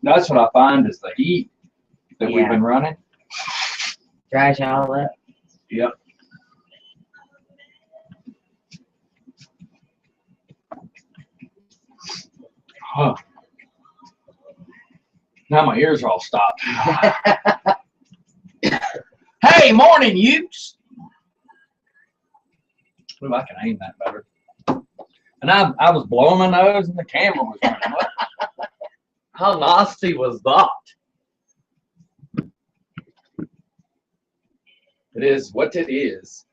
That's what I find is the heat that we've been running. Dries you all up. Yep. Huh. Now my ears are all stopped. Hey, morning, Utes. Ooh, I can aim that better. And I was blowing my nose and the camera was running. What? How nasty was that? It is what it is.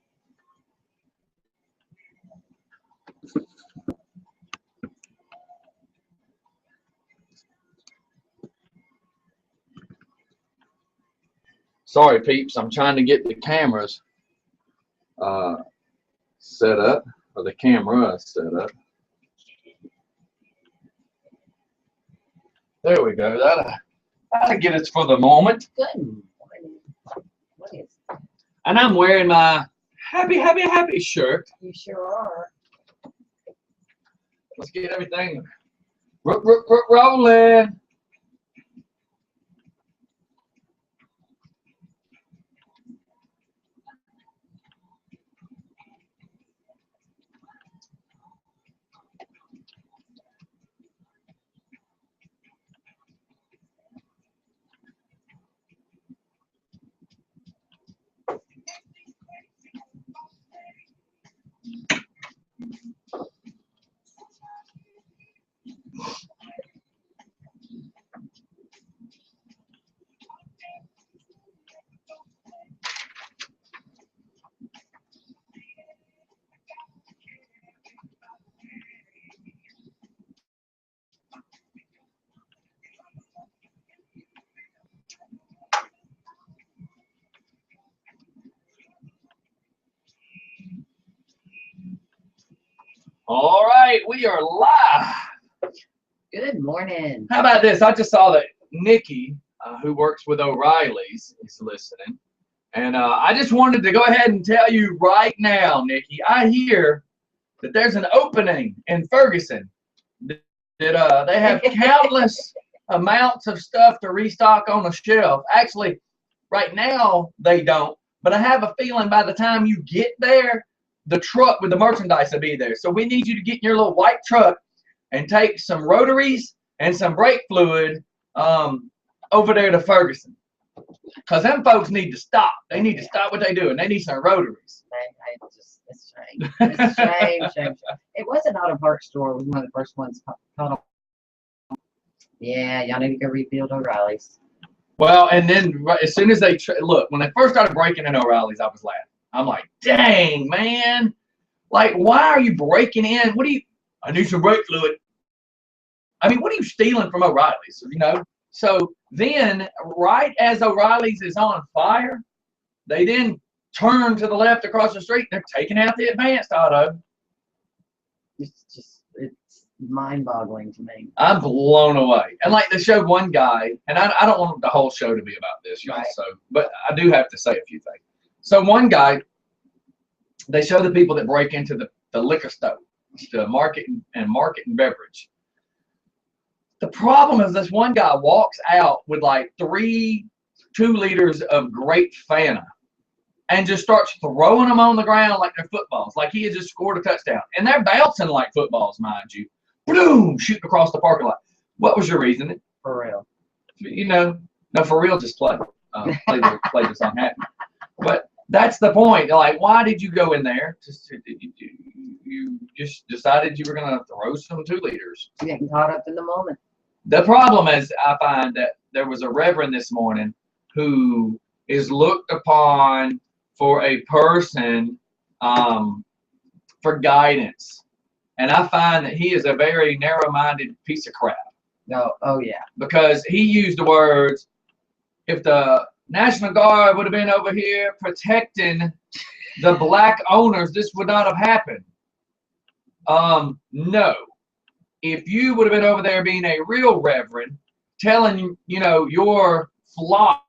Sorry, peeps. I'm trying to get the cameras set up, or the camera set up. There we go. That'll get us for the moment. Good morning. What is that? And I'm wearing my happy shirt. You sure are. Let's get everything rolling. All right, we are live. Good morning. How about this? I just saw that Nikki, who works with O'Reilly's, is listening. And I just wanted to go ahead and tell you right now, Nikki, I hear that there's an opening in Ferguson. That they have countless amounts of stuff to restock on the shelf. Actually, right now they don't. But I have a feeling by the time you get there, the truck with the merchandise will be there. So we need you to get in your little white truck and take some rotaries and some brake fluid over there to Ferguson. Because them folks need to stop. They need to stop what they do, and they need some rotaries. It's strange. It's strange. It was an auto parts store. It was one of the first ones caught on. Yeah, y'all need to go rebuild O'Reilly's. Well, and then as soon as they look, when they first started breaking in O'Reilly's, I was laughing. I'm like, dang, man. Like, why are you breaking in? I need some brake fluid. I mean, what are you stealing from O'Reilly's, you know? So then, right as O'Reilly's is on fire, they then turn to the left across the street. They're taking out the Advanced Auto. It's mind-boggling to me. I'm blown away. And like they showed one guy, and I don't want the whole show to be about this, y'all. Right. So, but I do have to say a few things. So one guy, they show the people that break into the liquor store, the market and beverage. The problem is this one guy walks out with like 2 liters of grape Fanta and just starts throwing them on the ground like they're footballs, like he had just scored a touchdown. And they're bouncing like footballs, mind you. Boom, shooting across the parking lot. What was your reasoning? For real. You know, no, for real, just play the song happy. But that's the point. Like, why did you go in there? You just decided you were going to throw some 2 liters. You getting caught up in the moment. The problem is, I find that there was a reverend this morning who is looked upon for a person for guidance. And I find that he is a very narrow-minded piece of crap. No, oh yeah. Because he used the words, if the National Guard would have been over here protecting the black owners, this would not have happened. No. If you would have been over there being a real reverend, telling, you know, your flock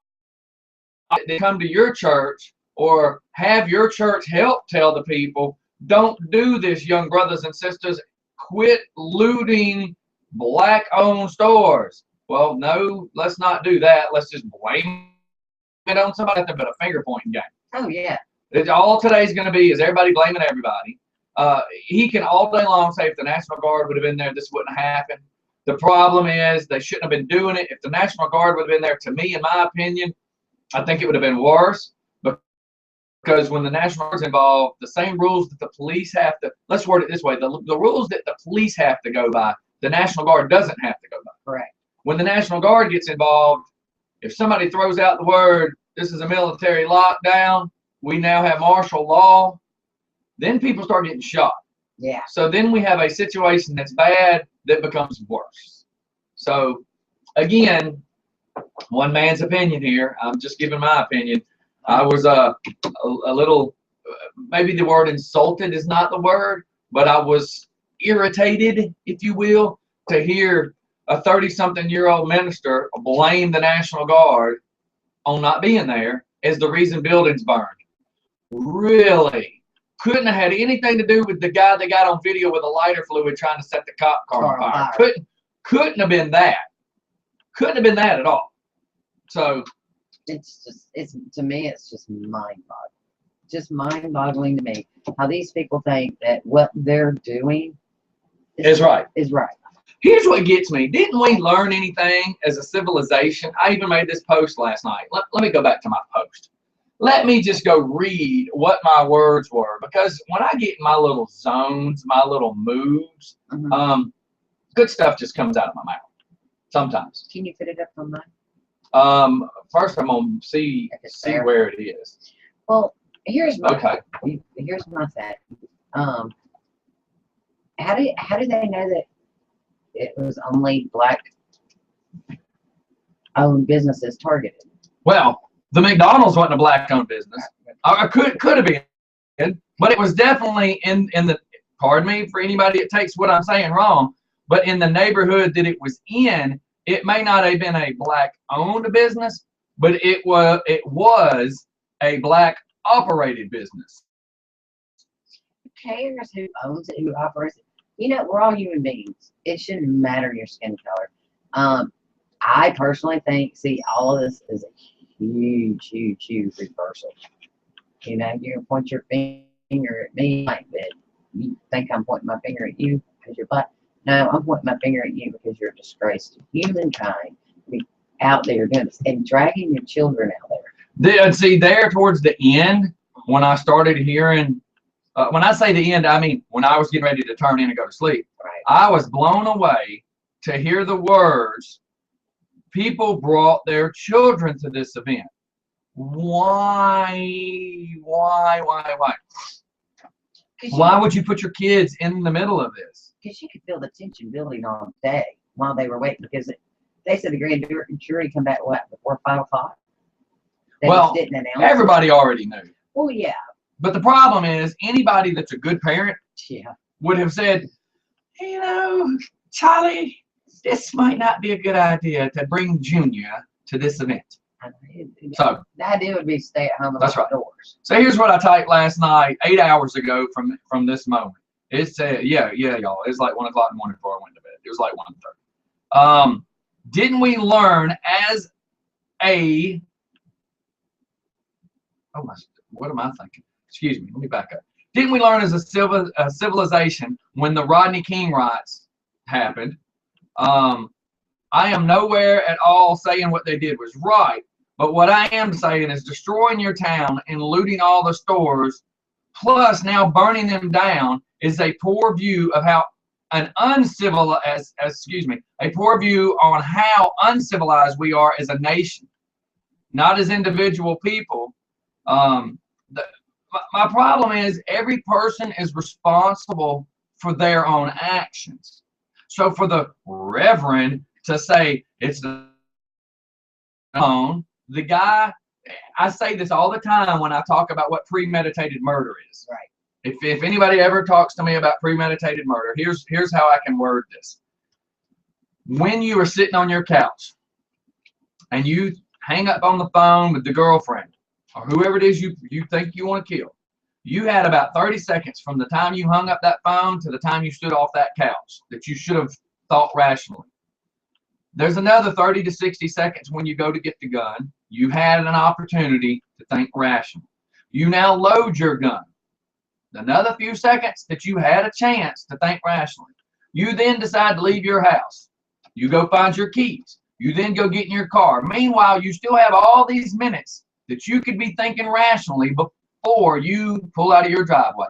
to come to your church or have your church help tell the people, don't do this, young brothers and sisters. Quit looting black-owned stores. Well, no, let's not do that. Let's just blame it on somebody. Nothing but a finger pointing game. Oh yeah. All today's going to be is everybody blaming everybody. He can all day long say if the National Guard would have been there, this wouldn't have happened. The problem is they shouldn't have been doing it. If the National Guard would have been there, to me, in my opinion, I think it would have been worse. Because when the National Guard's involved, the same rules that the police have to, let's word it this way, the rules that the police have to go by, the National Guard doesn't have to go by. Correct. When the National Guard gets involved, if somebody throws out the word, this is a military lockdown, we now have martial law, then people start getting shot. Yeah. So then we have a situation that's bad that becomes worse. So again, one man's opinion here. I'm just giving my opinion. I was a little, maybe the word insulted is not the word, but I was irritated, if you will, to hear a 30-something-year-old minister blame the National Guard on not being there as the reason buildings burned. Really? Couldn't have had anything to do with the guy that got on video with a lighter fluid trying to set the cop car on fire. Couldn't have been that. Couldn't have been that at all. So it's to me, it's just mind-boggling. Just mind-boggling to me how these people think that what they're doing is right. Is right. Here's what gets me. Didn't we learn anything as a civilization? I even made this post last night. Let me go back to my post. Let me just go read what my words were, because when I get in my little zones, my little moods, good stuff just comes out of my mouth sometimes. Can you fit it up on mine? First I'm gonna see where it is. Well, here's my thing. How do they know that it was only black-owned businesses targeted? Well, the McDonald's wasn't a black-owned business. Could have been, but it was definitely in the. Pardon me for anybody that takes what I'm saying wrong, but in the neighborhood that it was in, it may not have been a black-owned business, but it was a black-operated business. Who cares who owns it, who operates it? You know, we're all human beings. It shouldn't matter your skin color. I personally think, all of this is a huge reversal. You know, you're gonna point your finger at me like that. You think I'm pointing my finger at you because you're black? No, I'm pointing my finger at you because you're a disgrace to humankind. Be out there doing this and dragging your children out there. See, there towards the end, when I started hearing, when I say the end, I mean when I was getting ready to turn in and go to sleep. Right. I was blown away to hear the words, people brought their children to this event. Why? Why would you put your kids in the middle of this? Because you could feel the tension building all day while they were waiting, because they said the grand jury come back, before 5 o'clock? Well, everybody already knew. Well, yeah. But the problem is, anybody that's a good parent would have said, you know, Charlie, this might not be a good idea to bring Junior to this event. So the idea would be to stay at home. That's right. Doors. So here's what I typed last night, 8 hours ago from this moment. It said, yeah, y'all. It's like 1 o'clock in the morning before I went to bed. It was like 1:30. Didn't we learn as a? Oh my! What am I thinking? Excuse me. Let me back up. Didn't we learn as a civilization when the Rodney King riots happened? I am nowhere at all saying what they did was right, but what I am saying is destroying your town and looting all the stores, plus now burning them down, is a poor view of how a poor view on how uncivilized we are as a nation, not as individual people. My problem is every person is responsible for their own actions. So for the reverend to say it's the guy, I say this all the time when I talk about what premeditated murder is. Right. If anybody ever talks to me about premeditated murder, here's how I can word this. When you are sitting on your couch and you hang up on the phone with the girlfriend or whoever it is you think you want to kill, you had about 30 seconds from the time you hung up that phone to the time you stood off that couch that you should have thought rationally. There's another 30 to 60 seconds when you go to get the gun. You had an opportunity to think rationally. You now load your gun. Another few seconds that you had a chance to think rationally. You then decide to leave your house. You go find your keys. You then go get in your car. Meanwhile, you still have all these minutes that you could be thinking rationally before you pull out of your driveway.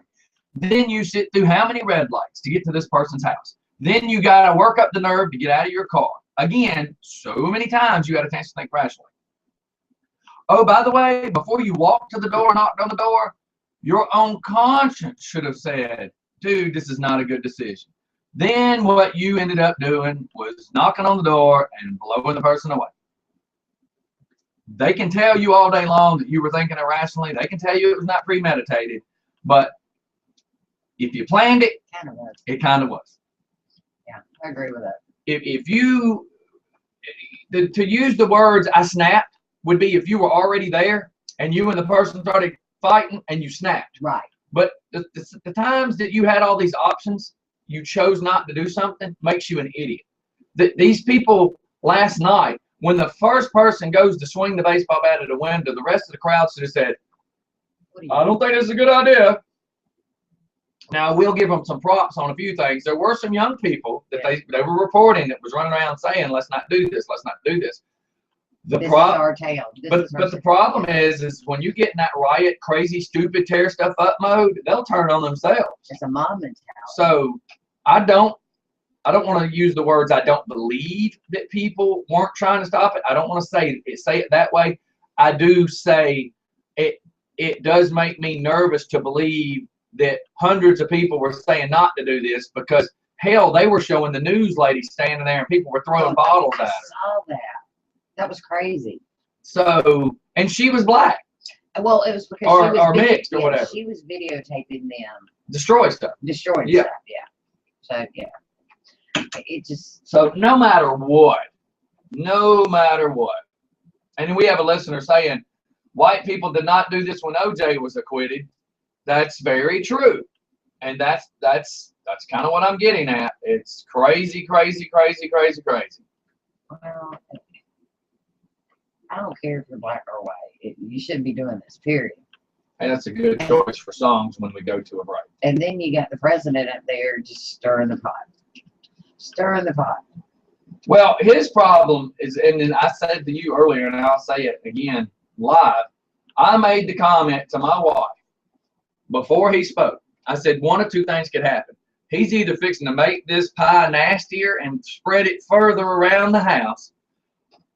Then you sit through how many red lights to get to this person's house? Then you got to work up the nerve to get out of your car. Again, so many times you got a chance to think rationally. Oh, by the way, before you walked to the door, knocked on the door, your own conscience should have said, dude, this is not a good decision. Then what you ended up doing was knocking on the door and blowing the person away. They can tell you all day long that you were thinking irrationally. They can tell you it was not premeditated. But if you planned it, it kind of was. Yeah, I agree with that. If you, to use the words I snapped, would be if you were already there and you and the person started fighting and you snapped. Right. But the times that you had all these options, you chose not to do something, makes you an idiot. These people last night, when the first person goes to swing the baseball bat at a window, the rest of the crowd should have said, I don't think this is a good idea. Now, we'll give them some props on a few things. There were some young people that they were reporting that was running around saying, let's not do this, let's not do this. This is our tale. But the problem is when you get in that riot, crazy, stupid, tear stuff up mode, they'll turn on themselves. It's a mom mentality. So I don't want to use the words I don't believe that people weren't trying to stop it. I don't want to say it that way. I do say it does make me nervous to believe that hundreds of people were saying not to do this because, hell, they were showing the news lady standing there and people were throwing bottles at her. I saw that. That was crazy. So, and she was black. Well, it was because or, she was mixed or whatever. She was videotaping them. Destroying stuff. Destroying stuff, yeah. So, yeah. It just. So, no matter what, and we have a listener saying, white people did not do this when OJ was acquitted. That's very true. And that's kind of what I'm getting at. It's crazy, crazy, crazy, crazy, crazy. Well, I don't care if you're black or white. You shouldn't be doing this, period. And that's a good choice for songs when we go to a break. And then you got the president up there just stirring the pot. Stirring the pot. Well, his problem is, and then I said to you earlier, and I'll say it again live, I made the comment to my wife before he spoke. I said one of two things could happen. He's either fixing to make this pie nastier and spread it further around the house,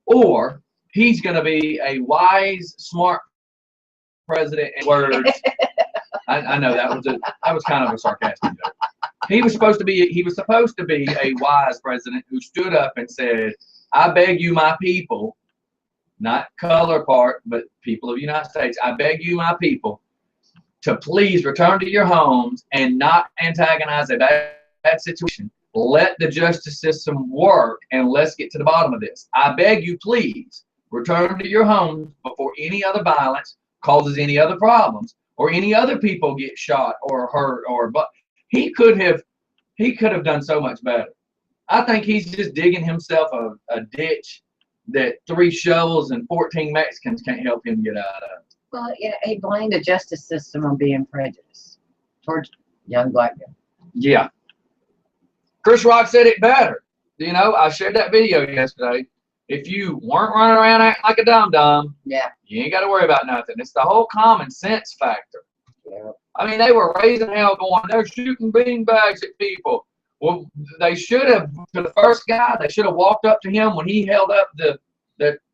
or he's going to be a wise, smart president. In words, I know that was kind of a sarcastic joke. He was supposed to be a wise president who stood up and said, "I beg you, my people, not color part, but people of the United States, I beg you, my people, to please return to your homes and not antagonize a bad situation. Let the justice system work, and let's get to the bottom of this. I beg you, please, return to your homes before any other violence causes any other problems or any other people get shot or hurt but he could have done so much better. I think he's just digging himself a ditch that 3 shovels and 14 Mexicans can't help him get out of. Well, yeah, he blamed the justice system on being prejudiced towards young black men. Yeah. Chris Rock said it better. You know, I shared that video yesterday. If you weren't running around acting like a dum-dum, yeah, you ain't got to worry about nothing. It's the whole common sense factor. Yeah. I mean, they were raising hell going, they're shooting beanbags at people. Well, they should have, to the first guy, they should have walked up to him when he held up the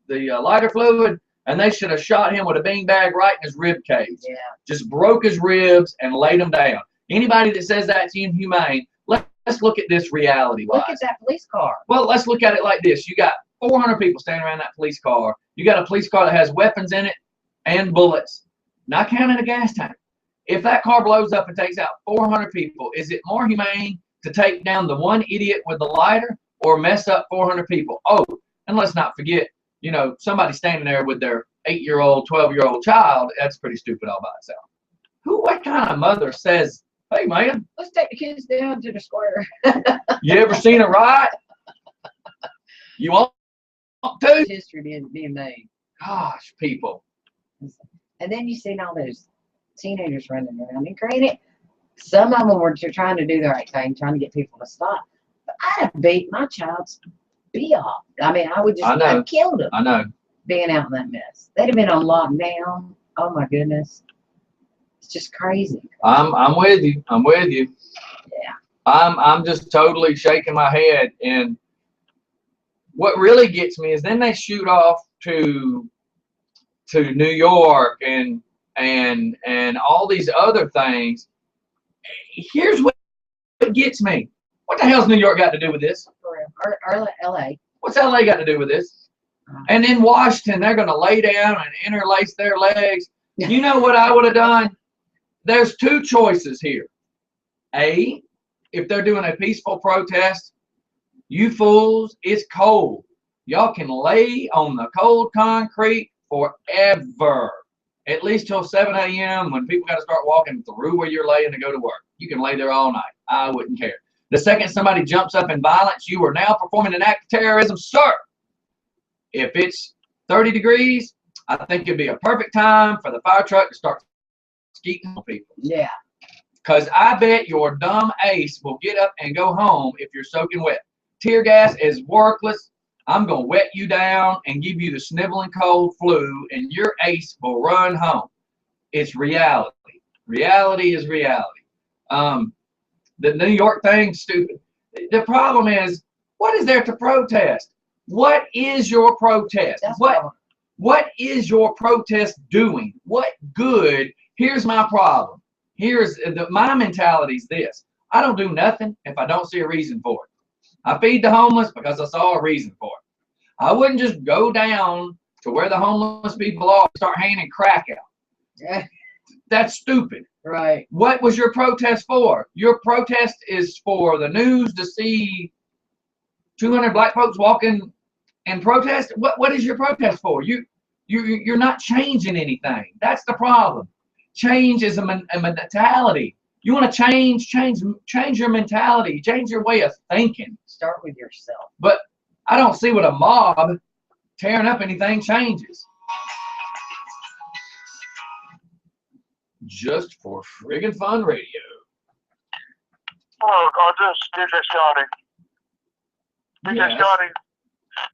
lighter fluid, and they should have shot him with a beanbag right in his rib cage. Yeah. Just broke his ribs and laid him down. Anybody that says that's inhumane, let's look at this reality-wise. Look at that police car. Well, let's look at it like this. You got 400 people standing around that police car. You got a police car that has weapons in it and bullets, not counting a gas tank. If that car blows up and takes out 400 people, is it more humane to take down the one idiot with the lighter or mess up 400 people? Oh, and let's not forget, you know, somebody standing there with their 8-year-old, 12-year-old child, that's pretty stupid all by itself. What kind of mother says, hey, man, let's take the kids down to the square? You ever seen a riot? You want to? History being made. Gosh, people. And then you seen all those teenagers running around. And granted, some of them were trying to do the right thing, trying to get people to stop. But I'd have beat my child's bee off. I mean, I would just have killed them. I know. Being out in that mess. They'd have been on lockdown. Oh my goodness. It's just crazy. I'm with you. I'm with you. Yeah. I'm just totally shaking my head. And what really gets me is then they shoot off to New York and all these other things. Here's what gets me. What the hell's New York got to do with this? Or LA. What's LA got to do with this? And in Washington, they're going to lay down and interlace their legs. You know what I would have done? There's two choices here. A, if they're doing a peaceful protest, you fools, it's cold. Y'all can lay on the cold concrete forever. At least till 7 a.m. when people got to start walking through where you're laying to go to work. You can lay there all night. I wouldn't care. The second somebody jumps up in violence, you are now performing an act of terrorism, sir. If it's 30 degrees, I think it'd be a perfect time for the fire truck to start skeeting on people. Yeah. Because I bet your dumb ace will get up and go home if you're soaking wet. Tear gas is worthless. I'm going to wet you down and give you the sniveling cold flu, and your ace will run home. It's reality. Reality is reality. The New York thing's stupid. The problem is, what is there to protest? What is your protest? What is your protest doing? What good? Here's my problem. My mentality is this. I don't do nothing if I don't see a reason for it. I feed the homeless because I saw a reason for it. I wouldn't just go down to where the homeless people are and start handing crack out. That's stupid. Right. What was your protest for? Your protest is for the news to see 200 black folks walking and protest. What is your protest for? You're not changing anything. That's the problem. Change is a mentality. You want to change your mentality, change your way of thinking. Start with yourself. But I don't see what a mob tearing up anything changes. Just for friggin' fun radio. Look, this DJ Scotty. DJ Scotty,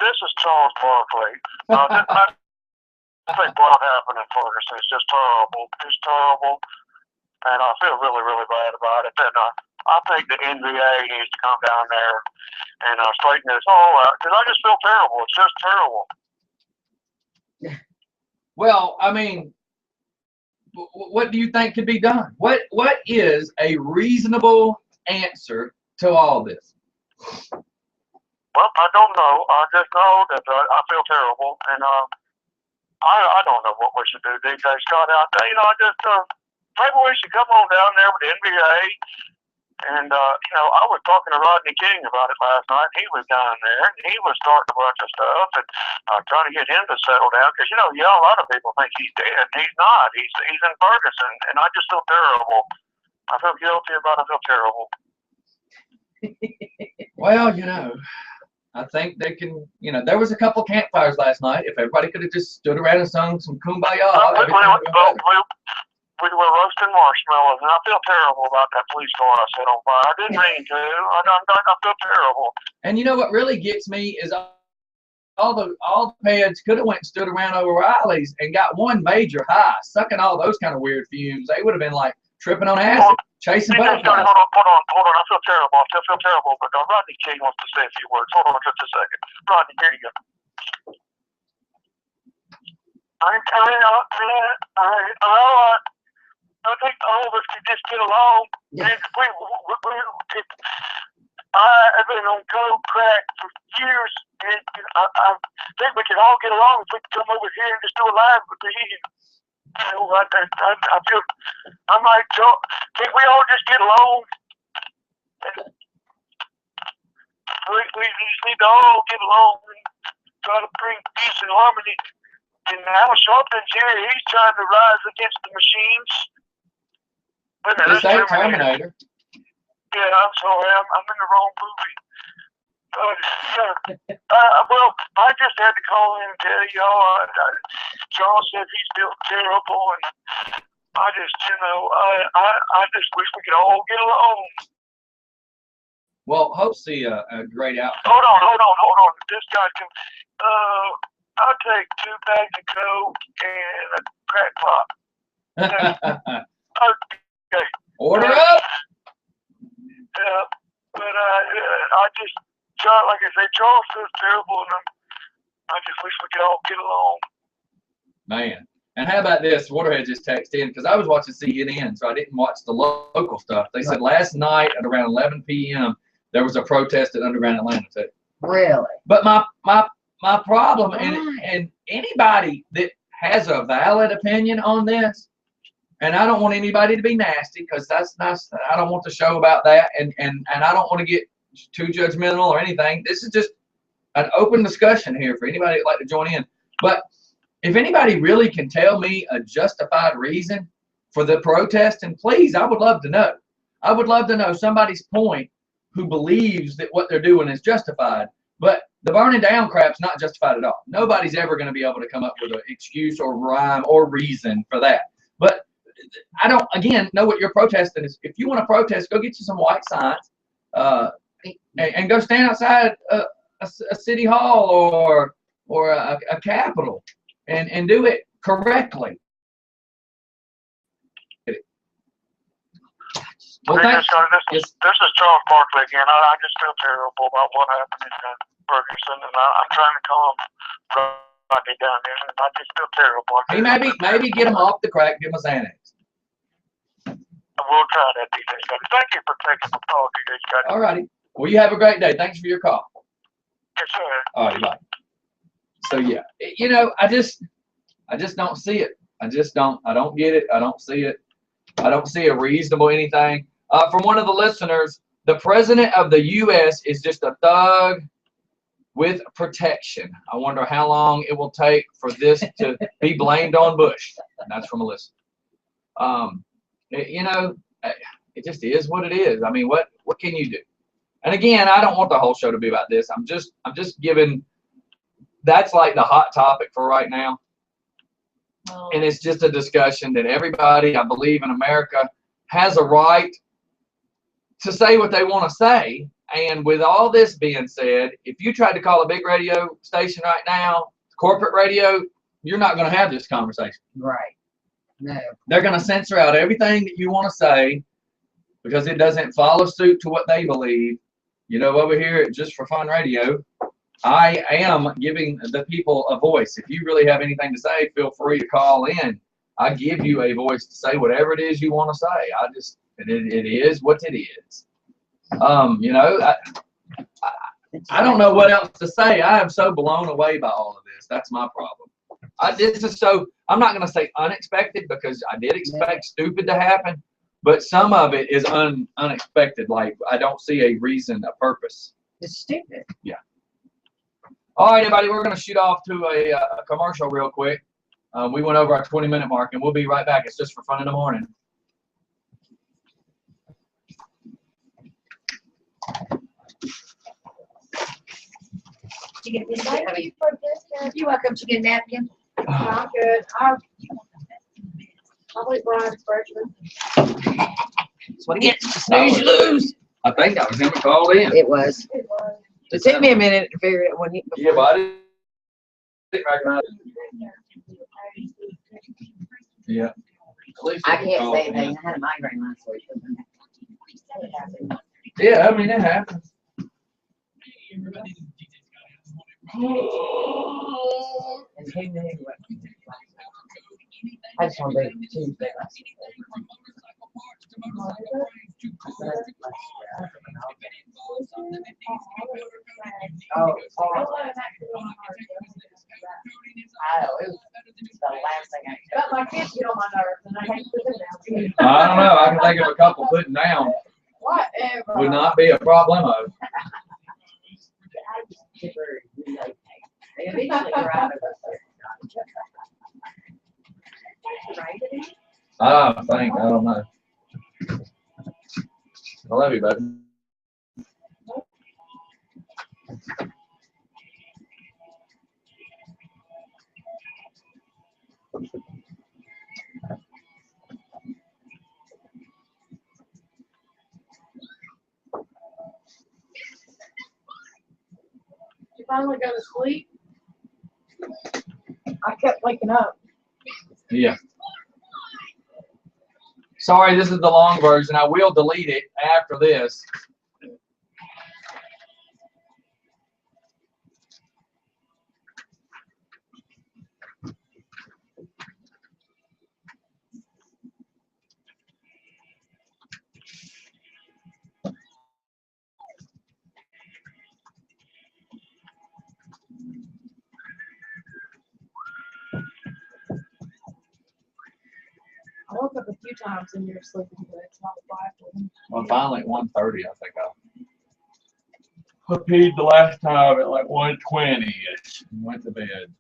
this is Charles Barkley. I think what happened in Ferguson is just terrible. It's terrible. And I feel really, really bad about it. And I think the NBA needs to come down there and straighten this all out. Because I just feel terrible. It's just terrible. Well, I mean, what do you think could be done? What is a reasonable answer to all this? Well, I don't know. I just know that I feel terrible, and I don't know what we should do, DJ Scott, out there. I just maybe we should come on down there with the NBA. And I was talking to Rodney King about it last night. He was down there, and he was starting a bunch of stuff and trying to get him to settle down. Because a lot of people think he's dead. He's not. He's in Ferguson, and I just feel terrible. I feel guilty about it. I feel terrible. Well, I think they can. There was a couple campfires last night. If everybody could have just stood around and sung some Kumbaya, we were roasting marshmallows, and I feel terrible about that police car I set on fire. I didn't mean to. I feel terrible. And you know what really gets me is all the feds could have went and stood around O'Reilly's and got one major high, sucking all those kind of weird fumes. They would have been like tripping on acid, chasing butterflies. Hold on. I feel terrible. I still feel terrible. But Rodney King wants to say a few words. Hold on just a second. Rodney, here you go. I think all of us can just get along. And I've been on coke crack for years, and I think we can all get along if we can come over here and just do a live reunion. I feel, I'm like, can we all just get along? We just need to all get along and try to bring peace and harmony. And Al Sharpton's here. He's trying to rise against the machines. This ain't Terminator. Yeah, I'm sorry. I'm in the wrong movie. Well, I just had to call in and tell y'all. Charles said he's still terrible, and I just, I just wish we could all get along. Well, hope to see a great outcome. Hold on. This guy can. I'll take 2 bags of coke and a crack pop. Okay. Order up. Yeah, but I just, like I say, Charles feels terrible, and I just wish we could all get along. Man. And how about this? Waterhead just texted in because I was watching CNN, so I didn't watch the local stuff. They said last night at around 11 p.m. there was a protest at Underground Atlanta too. Really? But my problem, and anybody that has a valid opinion on this, and I don't want anybody to be nasty because that's not. I don't want the show about that, and I don't want to get too judgmental or anything. This is just an open discussion here for anybody that'd like to join in. But if anybody really can tell me a justified reason for the protest, and please, I would love to know. I would love to know somebody's point who believes that what they're doing is justified. But the burning down crap's not justified at all. Nobody's ever going to be able to come up with an excuse or rhyme or reason for that. But I don't, again, know what you're protesting is. If you want to protest, go get you some white signs and go stand outside a city hall or a capitol. And do it correctly. Well, This is Charles Barkley again. I just feel terrible about what happened in Ferguson, and I'm trying to calm Rodney down there, and I just feel terrible. Hey, maybe get him off the crack, give him a Xanax. We'll try that, DJ Scotty. Thank you for taking the call, DJ Scotty. All righty. Well, you have a great day. Thanks for your call. Yes, sir. All right, bye. So yeah, I just don't see it. I don't get it. I don't see it. I don't see a reasonable anything. From one of the listeners, the president of the U.S. is just a thug with protection. I wonder how long it will take for this to be blamed on Bush. And that's from a listener. It just is what it is. I mean, what can you do? And again, I don't want the whole show to be about this. I'm just giving. That's like the hot topic for right now. Oh. And it's just a discussion that everybody, I believe, in America has a right to say what they want to say. And with all this being said, if you tried to call a big radio station right now, corporate radio, you're not going to have this conversation. Right. No. They're going to censor out everything that you want to say because it doesn't follow suit to what they believe. Over here at Just for Fun Radio, I am giving the people a voice. If you really have anything to say, feel free to call in. I give you a voice to say whatever it is you want to say. It is what it is. I don't know what else to say. I am so blown away by all of this. That's my problem. I'm not going to say unexpected because I did expect stupid to happen, but some of it is unexpected. Like I don't see a reason, a purpose. It's stupid. Yeah. All right, everybody, we're going to shoot off to a commercial real quick. We went over our 20-minute mark, and we'll be right back. It's Just for Fun in the Morning. Did you get this? You're welcome. Did you get a napkin? I'm good. I'll wait Brian's freshman. That's what it gets. Snooze, you lose. I think that was him that called in. It was. It was. It took me a minute to figure it out when he. Yeah, but I didn't recognize it. Yeah. At least I he can't called say in. anything. I had a migraine last week. Yeah, I mean, it happens. And who knew what? I just want to do Tuesday last week. Oh, it was the last thing I But my kids get on my nerves and I hate to put them down. I don't know. I can think of a couple putting down Whatever. would not be a problemo. They eventually arrive at us. I don't know. I love you, baby. finally go to sleep, I kept waking up. Yeah. Sorry, this is the long version. I will delete it after this. I woke up a few times and you're sleeping good. It's not flapping. Well, finally at 1:30, I think I peed the last time at like 1:20-ish and went to bed.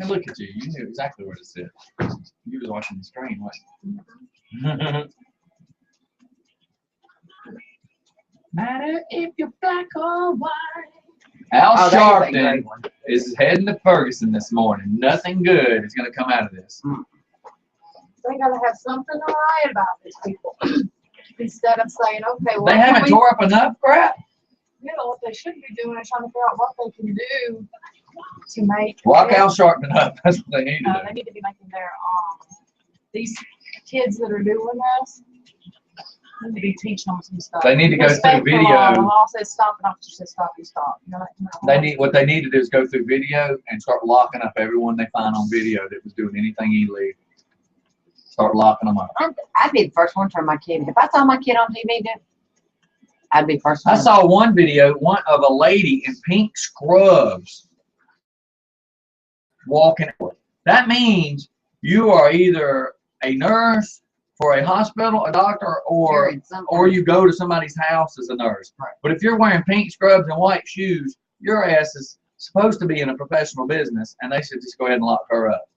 And look at you. You knew exactly where to sit. You was watching the screen, wasn't Matter if you're black or white. Al Oh, that is a Sharpton great one. is heading to Ferguson this morning. Nothing good is going to come out of this. They gotta have something to lie about these people. Instead of saying, okay, well, They haven't tore up enough crap. you know, what they should be doing is trying to figure out what they can do to make. Lock Al Sharpton up. That's what they need to They do. need to be making their, these kids that are doing this, need to be teaching them some stuff. They need to go through Respect for video. law. The law says stop, and officer says stop, you stop. You know, What they need to do is go through video and start locking up everyone they find on video that was doing anything illegal. Start locking them up. I'd be the first one to turn my kid. If I saw my kid on TV, dude, I'd be the first I one. saw one video, one of a lady in pink scrubs walking. That means you are either a nurse for a hospital, a doctor, or you go to somebody's house as a nurse. Right. But if you're wearing pink scrubs and white shoes, your ass is supposed to be in a professional business, and they should just go ahead and lock her up.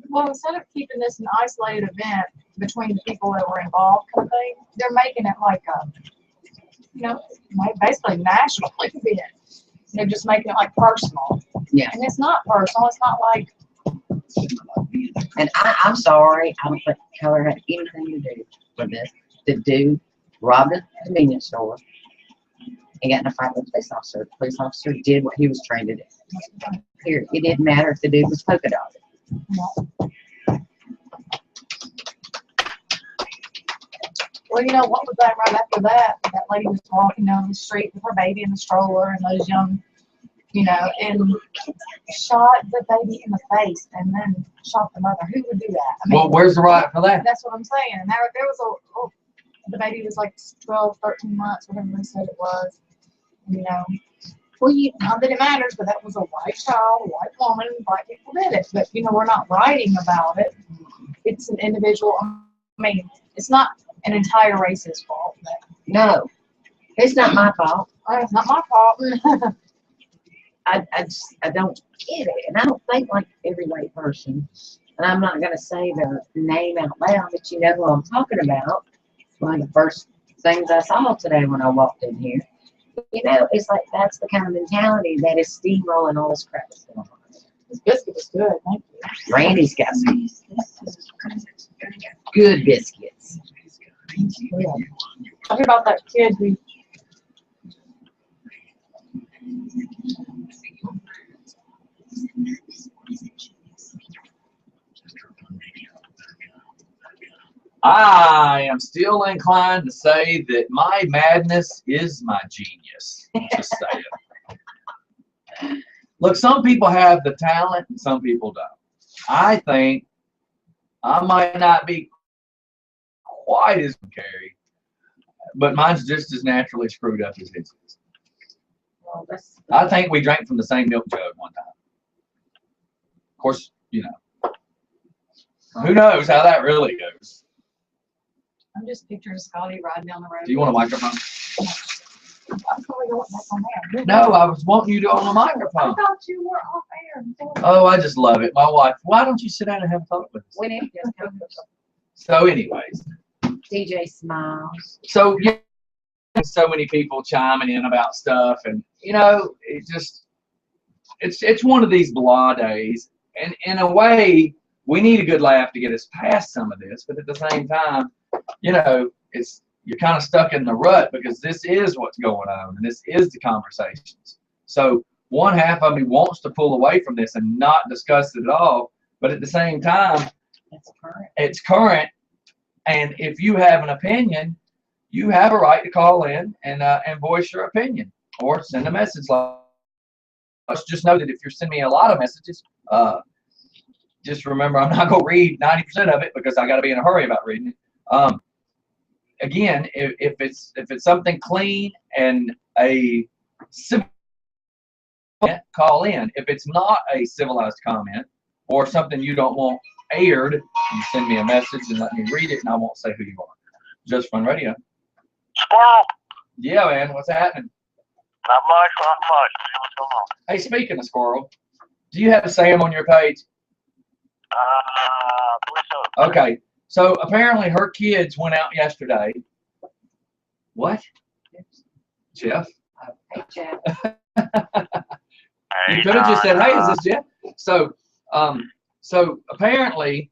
Well, instead of keeping this an isolated event between the people that were involved, kind of thing, they're making it like a, you know, basically national event. They're just making it like personal. Yeah. And it's not personal. It's not like. And I'm sorry, I don't think color had anything to do with this. The dude robbed a convenience store and got in a fight with a police officer. The police officer did what he was trained to do. Here, it didn't matter if the dude was polka dotted. Well, you know, what was that right after that? That lady was walking down the street with her baby in the stroller and those young, you know, and shot the baby in the face and then shot the mother. Who would do that? I mean, Well, where's the right for that? that's what I'm saying. And there was the baby was like 12, 13 months, whatever they said it was. You know, well, not that it matters, but that was a white child, a white woman, black people did it. But, you know, we're not writing about it. It's an individual. I mean, it's not an entire race's fault. But, No, it's not my fault. it's not my fault. I don't get it. And I don't think like every white person. And I'm not going to say their name out loud, but you know who I'm talking about. One of the first things I saw today when I walked in here. You know, it's like that's the kind of mentality that is steamrolling all this crap that's going on. This biscuit is good. Thank you. Randy's got some good biscuits. Yeah. I heard about that kid who. I am still inclined to say that my madness is my genius. Just saying. Look, some people have the talent and some people don't. I think I might not be quite as Carrie, but mine's just as naturally screwed up as his is. Well, I think we drank from the same milk jug one time. Of course, you know. Who knows how that really goes? I'm just picturing Scotty riding down the road. Do you want a microphone? I'm probably going back on there. No, I was wanting you to on the I microphone. thought you were off air. Oh, I just love it. My wife, why don't you sit down and have a talk with us? we need to just come. So anyways, DJ smiles. so yeah, so many people chiming in about stuff, and you know, it's one of these blah days, and in a way, we need a good laugh to get us past some of this, but at the same time, you know, you're kind of stuck in the rut because this is what's going on and this is the conversations. So one half of me wants to pull away from this and not discuss it at all, but at the same time, it's current. And if you have an opinion, you have a right to call in and voice your opinion or send a message. Let's just know that if you're sending me a lot of messages, just remember I'm not going to read 90% of it because I got to be in a hurry about reading it. Again, if it's something clean and a civil comment, call in. If it's not a civilized comment or something you don't want aired, you send me a message and let me read it, and I won't say who you are. Just Fun Radio. Squirrel. Yeah, man. What's happening? Not much. What's going on? Hey, speaking of squirrel, do you have Sam on your page? I believe so. Okay. So apparently her kids went out yesterday. What? Jeff? Hey, Jeff. You could have just said, "Hey, is this Jeff?" So apparently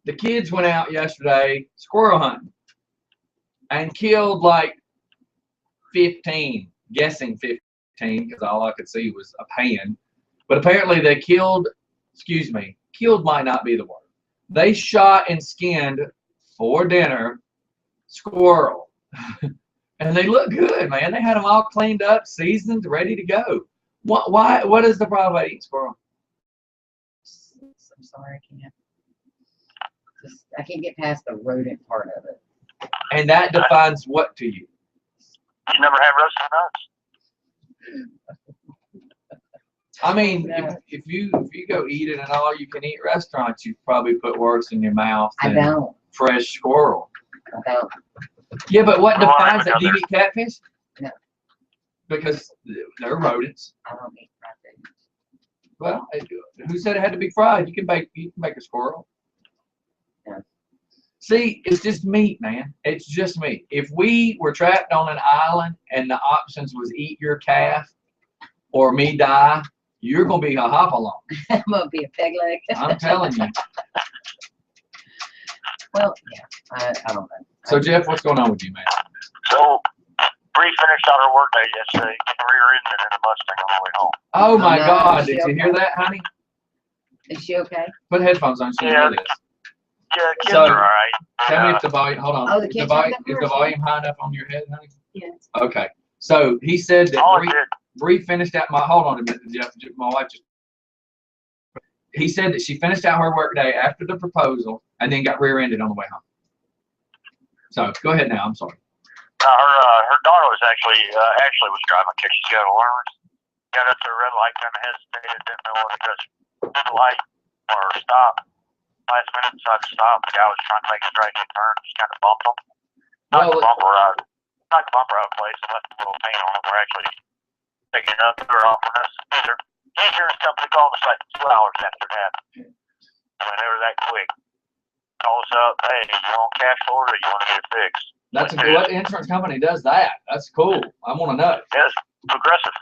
the kids went out yesterday squirrel hunting and killed like 15, guessing 15 because all I could see was a pan. But apparently they killed might not be the word. They shot and skinned for dinner squirrel. And they look good, man. They had them all cleaned up, seasoned, ready to go. What is the problem about eating squirrel? I'm sorry, I can't get past the rodent part of it. And that defines what to you? You never have roasted nuts? I mean, No. if you go eat it in an all-you-can-eat restaurant, you probably put worse in your mouth I than don't. fresh squirrel. I don't. Yeah, but what Well, defines I it? Do you eat catfish? No. Because they're rodents. I don't eat fried food. Well, who said it had to be fried? You can bake a squirrel. Yeah. See, it's just meat, man. It's just meat. If we were trapped on an island and the options was eat your calf or me die, you're gonna be a hop along. I'm gonna be a peg leg. I'm telling you. Well, yeah, I don't know. So Jeff, what's going on with you, man? So, Bree finished out her workday yesterday, getting rear-ended in a Mustang on the way home. Oh my no, God! is she Did you okay? hear that, honey? Is she okay? Put headphones on so you Yeah. hear this. Yeah, kids So, are all right. Tell me if the volume. Hold on. Oh, the Is the kids volume, have the is the version. volume high enough on your head, honey? Yes. Okay. So he said that All it did, Bree finished out my. Hold on a minute, Jeff. My wife just. He said that she finished out her workday after the proposal and then got rear-ended on the way home. So go ahead now. I'm sorry. her daughter was actually was driving because she's got a learner's. Got up to a red light, kind of hesitated, didn't know whether to go to the light or stop. Last minute decided to stop. The guy was trying to make a straight turn, just kind of bumped him. Knocked the bumper out of place and left a little paint on it. We're actually picking it up. They're offering us either insurance company called us like 2 hours after it happened. I mean, they were that quick. Call us up, hey, you want cash for it or you want to get it fixed? That's a good. What insurance company does that? That's cool. I want to know. Yes, Progressive.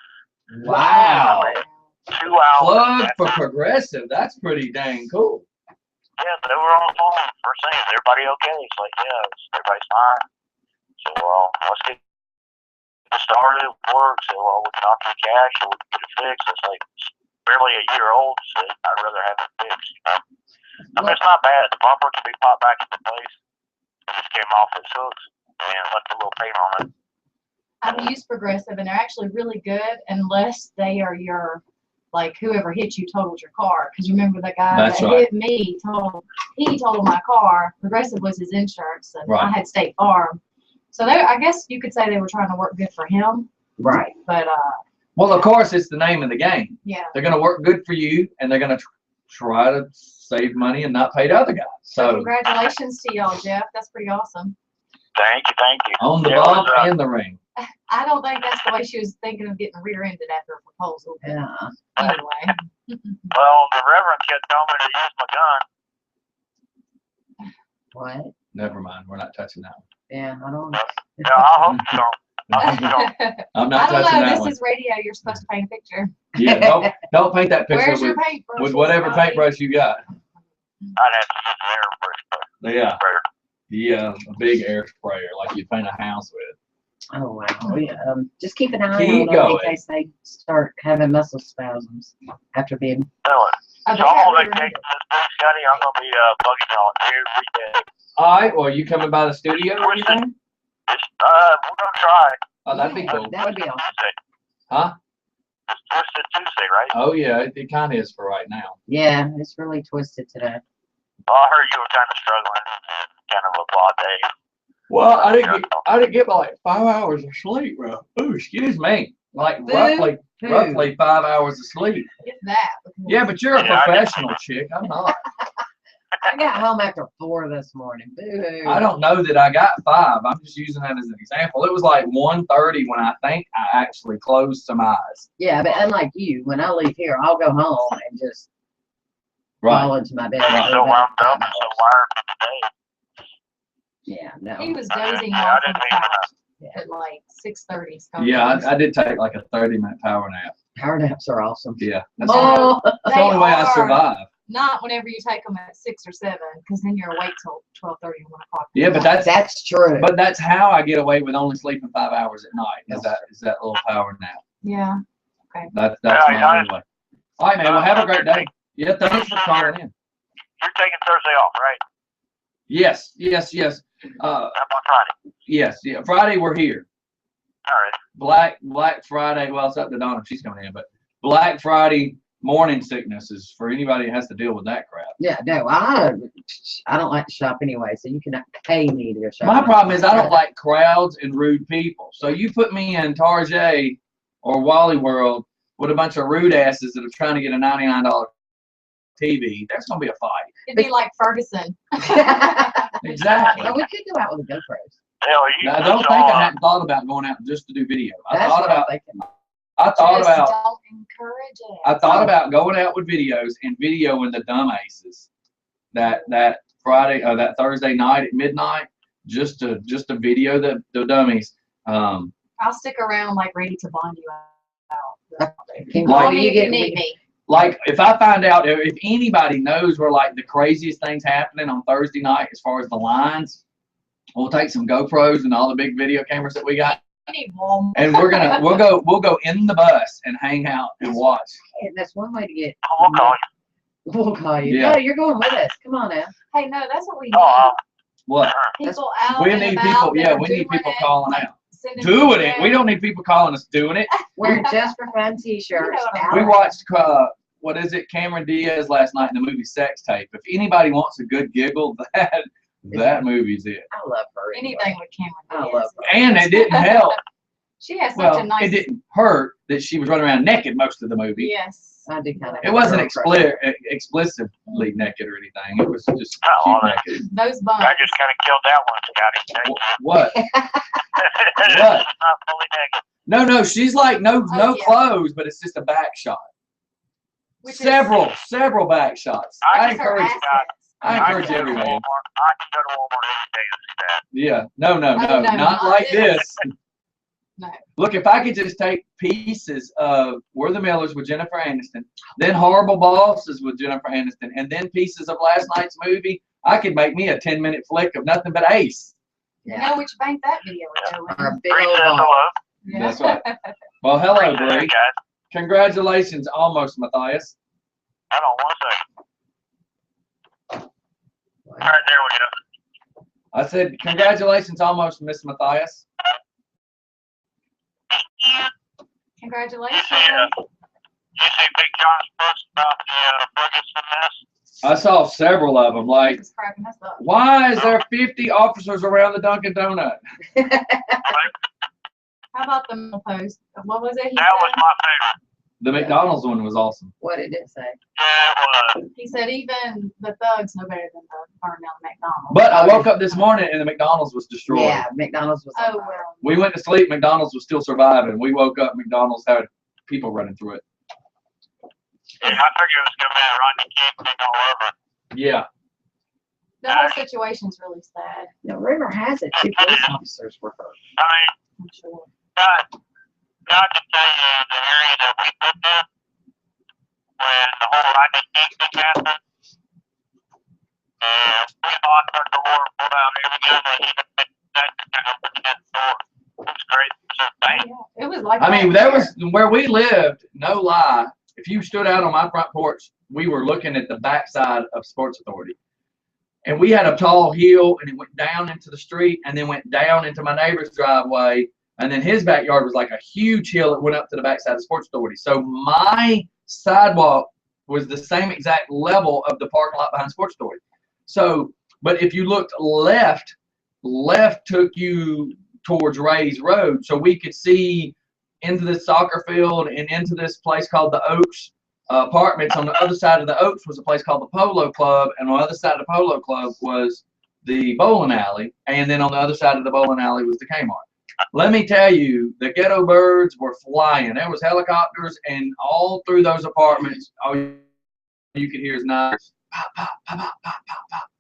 Wow. 2 hours. Plug for Progressive. That's pretty dang cool. Yeah, they were on the phone. First thing, is everybody okay? It's like, yeah, everybody's fine. So, let's get it started, work. So, we can offer you cash or we can get it fixed. It's like barely a year old, so I'd rather have it fixed, you know? I mean, it's not bad. The bumper can be popped back into place. It just came off its hooks and left a little paint on it. I've used Progressive and they're actually really good unless they are your, like, whoever hit you totaled your car. Because remember the guy That's that right. hit me totaled my car. Progressive was his insurance and Right. I had State Farm. So I guess you could say they were trying to work good for him. Right. But Well, of course, it's the name of the game. yeah. They're going to work good for you, and they're going to try to save money and not pay the other guys. So So congratulations to y'all, Jeff. That's pretty awesome. Thank you. on the Yeah, it was, bump and the ring. I don't think that's the way she was thinking of getting rear-ended after a proposal. But Yeah. anyway. Well, the Reverend kid told me to use my gun. What? Never mind. We're not touching that one. Yeah, I don't know. Yeah, I hope you don't. I hope you don't. I'm I not don't touching know. that This one. is radio. You're supposed to paint a picture. Yeah, don't paint that picture Where's your paintbrush? with whatever paintbrush you got. I'd have to use an airbrush, but Yeah. better. Yeah, a big air sprayer like you paint a house with. Oh wow. Yeah. Just keep an eye Keep on them in going. case they start having muscle spasms after being. Anyway, Oh, so I'm on they vacation this week, Scotty. I'm gonna be bugging y'all every day. All right, well, you coming by the studio or anything? We're gonna try. Oh, that'd be cool. That would be awesome. Tuesday. Huh? It's Twisted Tuesday, right? Oh, yeah, it kind of is for right now. Yeah, it's really twisted today. Well, I heard you were kind of struggling and kind of a blah day. Well, I didn't get my like 5 hours of sleep, bro. Ooh, excuse me. Like Who? roughly 5 hours of sleep. If that. Yeah, but you're a Yeah, I professional chick. I'm not. I got home after 4 this morning. Boo-hoo. I don't know that I got 5. I'm just using that as an example. It was like 1:30 when I think I actually closed some eyes. Yeah, but unlike you, when I leave here, I'll go home and just fall into my bed. I'm so wound up and so wired for today. Yeah, no. He was dozing I off on didn't the even couch at like 6:30. Yeah, I did take like a 30-minute power nap. Power naps are awesome. Yeah. That's, Oh, that's the only way I survive. Not whenever you take them at 6 or 7, because then you're awake till 12:30 or 1 o'clock. Yeah, but that's true. But that's how I get away with only sleeping 5 hours at night. Is that little power nap? Yeah. That's Yeah, my only way. All right, man. Well, have a great day. Yeah, thanks for calling in. You're taking Thursday off, right? Yes. How about Friday? Yes. Yeah. Friday we're here. All right. Black Friday. Well, it's up to Donna if she's coming in, but Black Friday morning sickness is for anybody that has to deal with that crap. Yeah, no, I don't like to shop anyway, so you cannot pay me to go shop. My problem is I don't like crowds and rude people. So you put me in Target or Wally World with a bunch of rude asses that are trying to get a $99 TV. There's gonna be a fight. It'd be like Ferguson. Exactly. Well, we could go out with the GoPros. Hell, you Now, I don't think I hadn't thought about going out just to do video. I That's thought what I'm about thinking. Don't encourage it. I thought about going out with videos and videoing the dumb aces that Friday or that Thursday night at midnight just to video the dummies. I'll stick around like ready to bond you out. Can Like- you you get need me. Like if I find out if anybody knows where like the craziest things happening on Thursday night as far as the lines, we'll take some GoPros and all the big video cameras that we got, You need Walmart. and we'll go in the bus and hang out and watch. Hey, that's one way to get. We'll call you. We'll call you. Yeah. No, you're going with us. Come on now. Hey, no, that's what we need. Oh, What? People out We and need about people. that Yeah, are we need doing people it, calling like, out. sending Doing it. videos. We don't need people calling us doing it. We're just for fun t-shirts. You know what I We mean. watched what is it, Cameron Diaz last night in the movie Sex Tape. If anybody wants a good giggle, that movie's it. I love her. Anything Anyway. with Cameron I Diaz. love her. And it didn't help. She has such Well, a nice. it didn't hurt that she was running around naked most of the movie. Yes. I do kind of. It wasn't explicitly naked or anything. It was just Oh, cute naked. Those buns. I just kind of killed that one, Scotty. What? It's not fully naked. No, she's like no yeah. clothes, but it's just a back shot. Which is- Several back shots. I It's her encourage assets. I encourage can go to everyone. Walmart. I can go to Walmart every day and see that. Yeah. No, Oh, no, not not like this. this. No. Look, if I could just take pieces of We're the Millers with Jennifer Aniston, then Horrible Bosses with Jennifer Aniston, and then pieces of last night's movie, I could make me a 10-minute flick of nothing but Ace. You know which bank that video would go in. Our big Bree old says ball. hello. Yeah. That's right. Well, hello, Bree says, Bree. hey, guys. Congratulations, almost, Matthias. Hold on 1 second. All right, there we go. I said, congratulations, almost, Miss Matthias. Congratulations. You see Big John's post about the Ferguson mess? I saw several of them. Like, This is cracking us up. why is there 50 officers around the Dunkin' Donut? How about the middle post? What was it? That was my favorite. The McDonald's one was awesome. What did it say? Yeah, it was. He said even the thugs know better than the burn down McDonald's. But I woke up this morning and the McDonald's was destroyed. Yeah, McDonald's was. Oh well. We went to sleep, McDonald's was still surviving. We woke up, McDonald's had people running through it. Yeah, I figured it was going to be a Rodney King thing all over. Yeah. The whole situation's really sad. No, rumor has it 2 police officers were hurt. I mean, I'm sure. God can tell you the area that we lived in when the whole Rodney King thing happened. And we locked our door, pulled out every like I mean, that there here. was where we lived, no lie. If you stood out on my front porch, we were looking at the backside of Sports Authority. And we had a tall hill and it went down into the street and then went down into my neighbor's driveway. And then his backyard was like a huge hill that went up to the backside of Sports Authority. So my sidewalk was the same exact level of the parking lot behind Sports Authority. So, but if you looked left took you towards Ray's Road. So we could see into the soccer field and into this place called the Oaks Apartments. On the other side of the Oaks was a place called the Polo Club. And on the other side of the Polo Club was the bowling alley. And then on the other side of the bowling alley was the Kmart. Let me tell you, the ghetto birds were flying. There was helicopters, and all through those apartments, all you could hear is knives. Pop, pop, pop, pop, pop, pop, pop.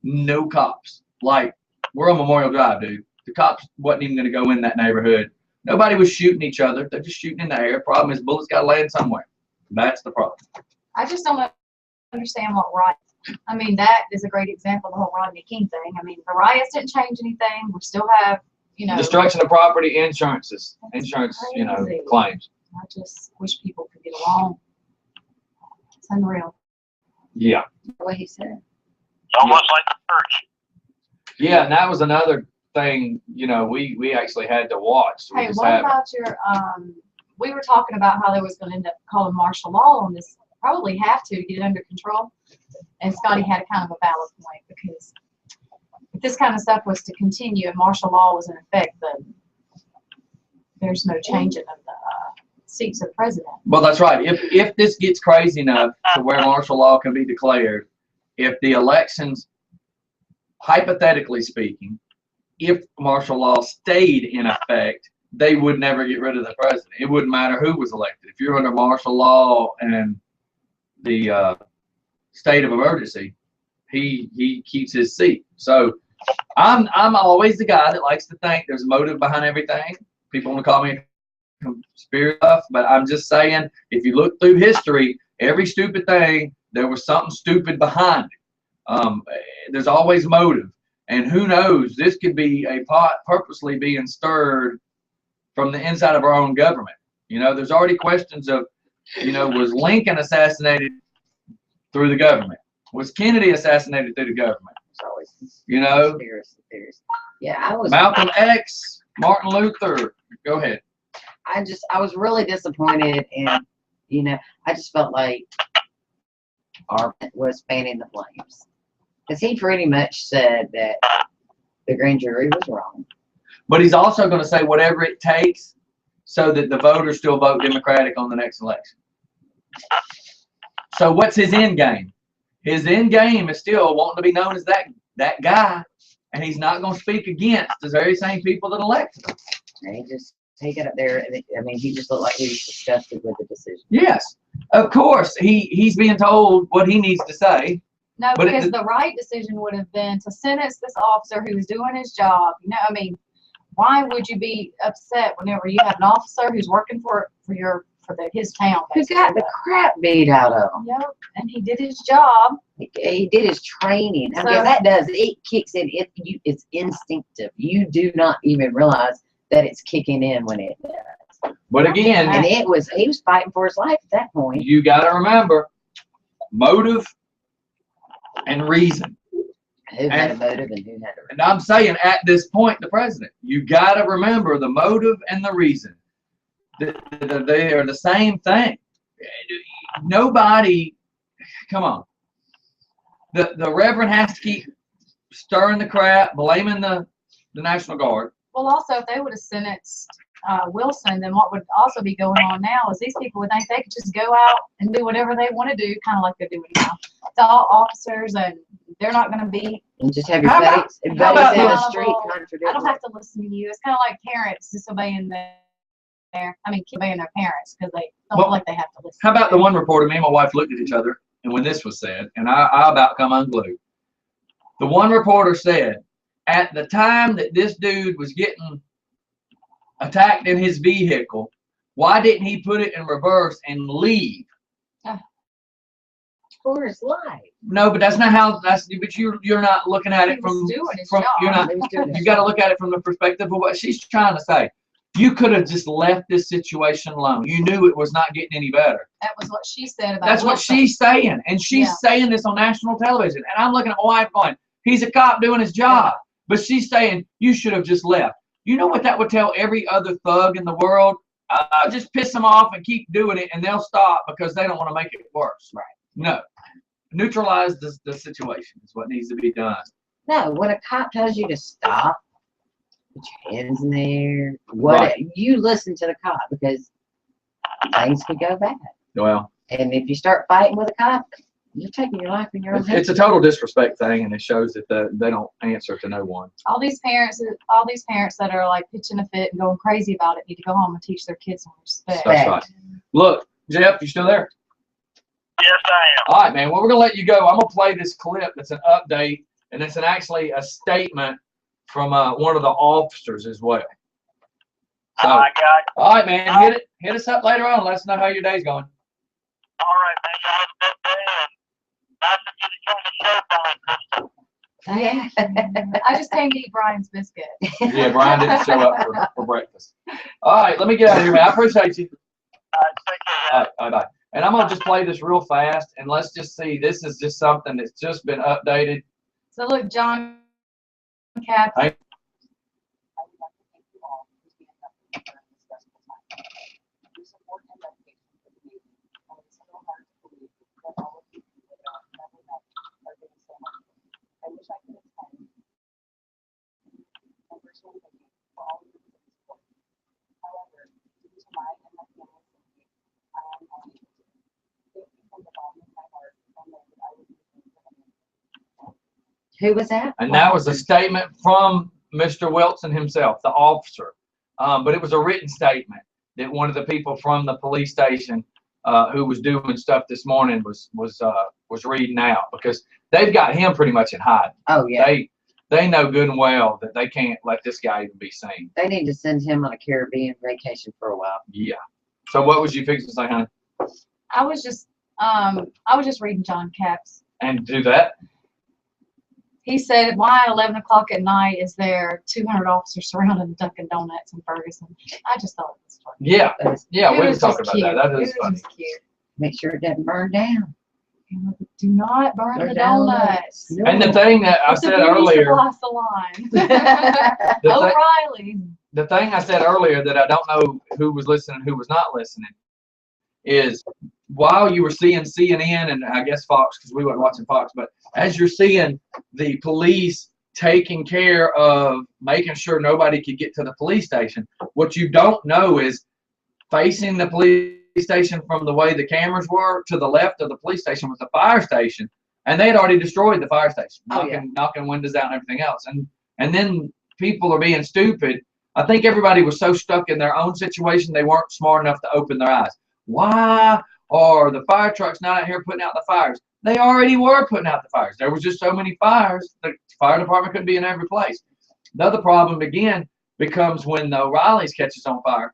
No cops. Like, we're on Memorial Drive, dude. The cops wasn't even going to go in that neighborhood. Nobody was shooting each other. They're just shooting in the air. Problem is, bullets got to land somewhere. That's the problem. I just don't understand what riot. I mean, that is a great example of the whole Rodney King thing. I mean, the riots didn't change anything. We still have, you know, Destruction of property, insurance, you know, crazy. claims. I just wish people could get along. It's unreal. Yeah. What he said. Almost like the church. Yeah, and that was another thing, you know, we actually had to watch. We Hey, just what had- about your, we were talking about how they was gonna end up calling martial law on this, probably have to get it under control. And Scotty had a kind of a valid point, because if this kind of stuff was to continue and martial law was in effect, then there's no changing of the seats of president. Well, that's right. If this gets crazy enough to where martial law can be declared, if the elections, hypothetically speaking, if martial law stayed in effect, they would never get rid of the president. It wouldn't matter who was elected. If you're under martial law and the state of emergency, he keeps his seat. So I'm always the guy that likes to think there's a motive behind everything. People want to call me conspiracy stuff, but I'm just saying, if you look through history, every stupid thing, there was something stupid behind it. There's always motive. And who knows, this could be a pot purposely being stirred from the inside of our own government. You know, there's already questions of, you know, was Lincoln assassinated through the government? Was Kennedy assassinated through the government? It's always You know, conspiracy theories. Yeah, I was. Malcolm X, Martin Luther. Go ahead. I was really disappointed, and you know, I just felt like Arvin was fanning the flames, because he pretty much said that the grand jury was wrong. But he's also going to say whatever it takes so that the voters still vote Democratic on the next election. So what's his end game? His end game is still wanting to be known as that guy, and he's not going to speak against the very same people that elected him. And he just take it up there. And I mean, he just looked like he was disgusted with the decision. Yes, of course. He's being told what he needs to say. No, But because the right decision would have been to sentence this officer who was doing his job. You know, I mean, why would you be upset whenever you have an officer who's working for his town? Who got the crap beat out of him? Yep, and he did his job. He did his training. I mean, So- that does it kicks in. It's instinctive. You do not even realize that it's kicking in when it does. But again, And he was fighting for his life at that point. you got to remember motive and reason. Who had a motive and who had a And I'm saying at this point, the president, you got to remember the motive and the reason. They are the same thing. Nobody, come on. The Reverend has to keep stirring the crap, blaming the National Guard. Well, also, if they would have sentenced Wilson, then what would also be going on now is these people would think they could just go out and do whatever they want to do, kind of like they're doing now. It's all officers, and they're not going to be. And just have your How about- buddies in how about the this? street contradict. I don't have to listen to you. It's kind of like parents disobeying disobeying their parents because they don't Well, feel like they have to listen. How about the one reporter, me and my wife looked at each other, and when this was said, and I about come unglued. The one reporter said, at the time that this dude was getting attacked in his vehicle, why didn't he put it in reverse and leave? For his life. No, but that's not how. But you're not looking at He it was from doing his from. job. You're not. He was doing his You got to job. look at it from the perspective of what she's trying to say. You could have just left this situation alone. You knew it was not getting any better. That was what she said about That's what Wilson. she's saying. And she's Yeah. saying this on national television. And I'm looking at my wife going, he's a cop doing his job. But she's saying, you should have just left. You know what that would tell every other thug in the world? Just piss them off and keep doing it, and they'll stop because they don't want to make it worse. Right. No. Neutralize the situation is what needs to be done. No, when a cop tells you to stop, put your hands in the air. What Right. you listen to the cop because things could go bad. Well, And if you start fighting with a cop, you're taking your life in your own hands. it's a total disrespect thing, and it shows that they don't answer to no one. All these parents that are like pitching a fit and going crazy about it need to go home and teach their kids some respect. That's right. Look, Jeff, you still there? Yes, I am. All right, man. Well, we're going to let you go. I'm going to play this clip that's an update, and it's actually a statement from one of the officers as well. So, I got it. all right, man. Hit us up later on. Let us know how your day's going. All right, man. You have a good day. And nice to get you on the show, Brian. Yeah. I just came to eat Brian's biscuit. Yeah, Brian didn't show up for breakfast. All right, let me get out of here, man. I appreciate you. All right, take care. All right, bye. And I'm going to just play this real fast, and let's just see. This is just something that's just been updated. So look, John Cap. Hey. Who was that? And that was a statement from Mr. Wilson himself, the officer. But it was a written statement that one of the people from the police station who was doing stuff this morning was reading out, because they've got him pretty much in hiding. Oh, yeah. They know good and well that they can't let this guy even be seen. They need to send him on a Caribbean vacation for a while. Yeah. So what was you fixing to say, honey? I was just reading John Cap's. And do that? He said, why at 11 o'clock at night is there 200 officers surrounding Dunkin' Donuts in Ferguson? I just thought it was funny. Yeah. Yeah, It we was can talk just about cute. that. That It is was funny. just cute. Make sure it doesn't burn down. Do not burn Burn the down donuts. No. And the thing that I It's a said beauty earlier, supply salon. the, thi- O'Reilly. the thing I said earlier that I don't know who was listening, who was not listening, is while you were seeing CNN and I guess Fox, because we weren't watching Fox, but as you're seeing the police taking care of making sure nobody could get to the police station, what you don't know is facing the police station from the way the cameras were to the left of the police station was the fire station, and they had already destroyed the fire station, knocking windows out and everything else. And then people are being stupid. I think everybody was so stuck in their own situation they weren't smart enough to open their eyes. Why are the fire trucks not out here putting out the fires? They already were putting out the fires. There was just so many fires, the fire department couldn't be in every place. The other problem again becomes when the O'Reilly's catches on fire.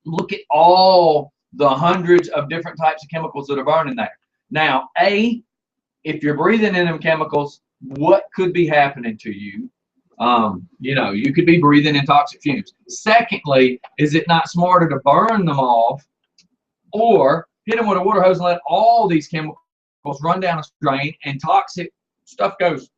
Look at all the hundreds of different types of chemicals that are burning there. Now, if you're breathing in them chemicals, what could be happening to you? You could be breathing in toxic fumes. Secondly, is it not smarter to burn them off or hit them with a water hose and let all these chemicals run down a drain and toxic stuff goes,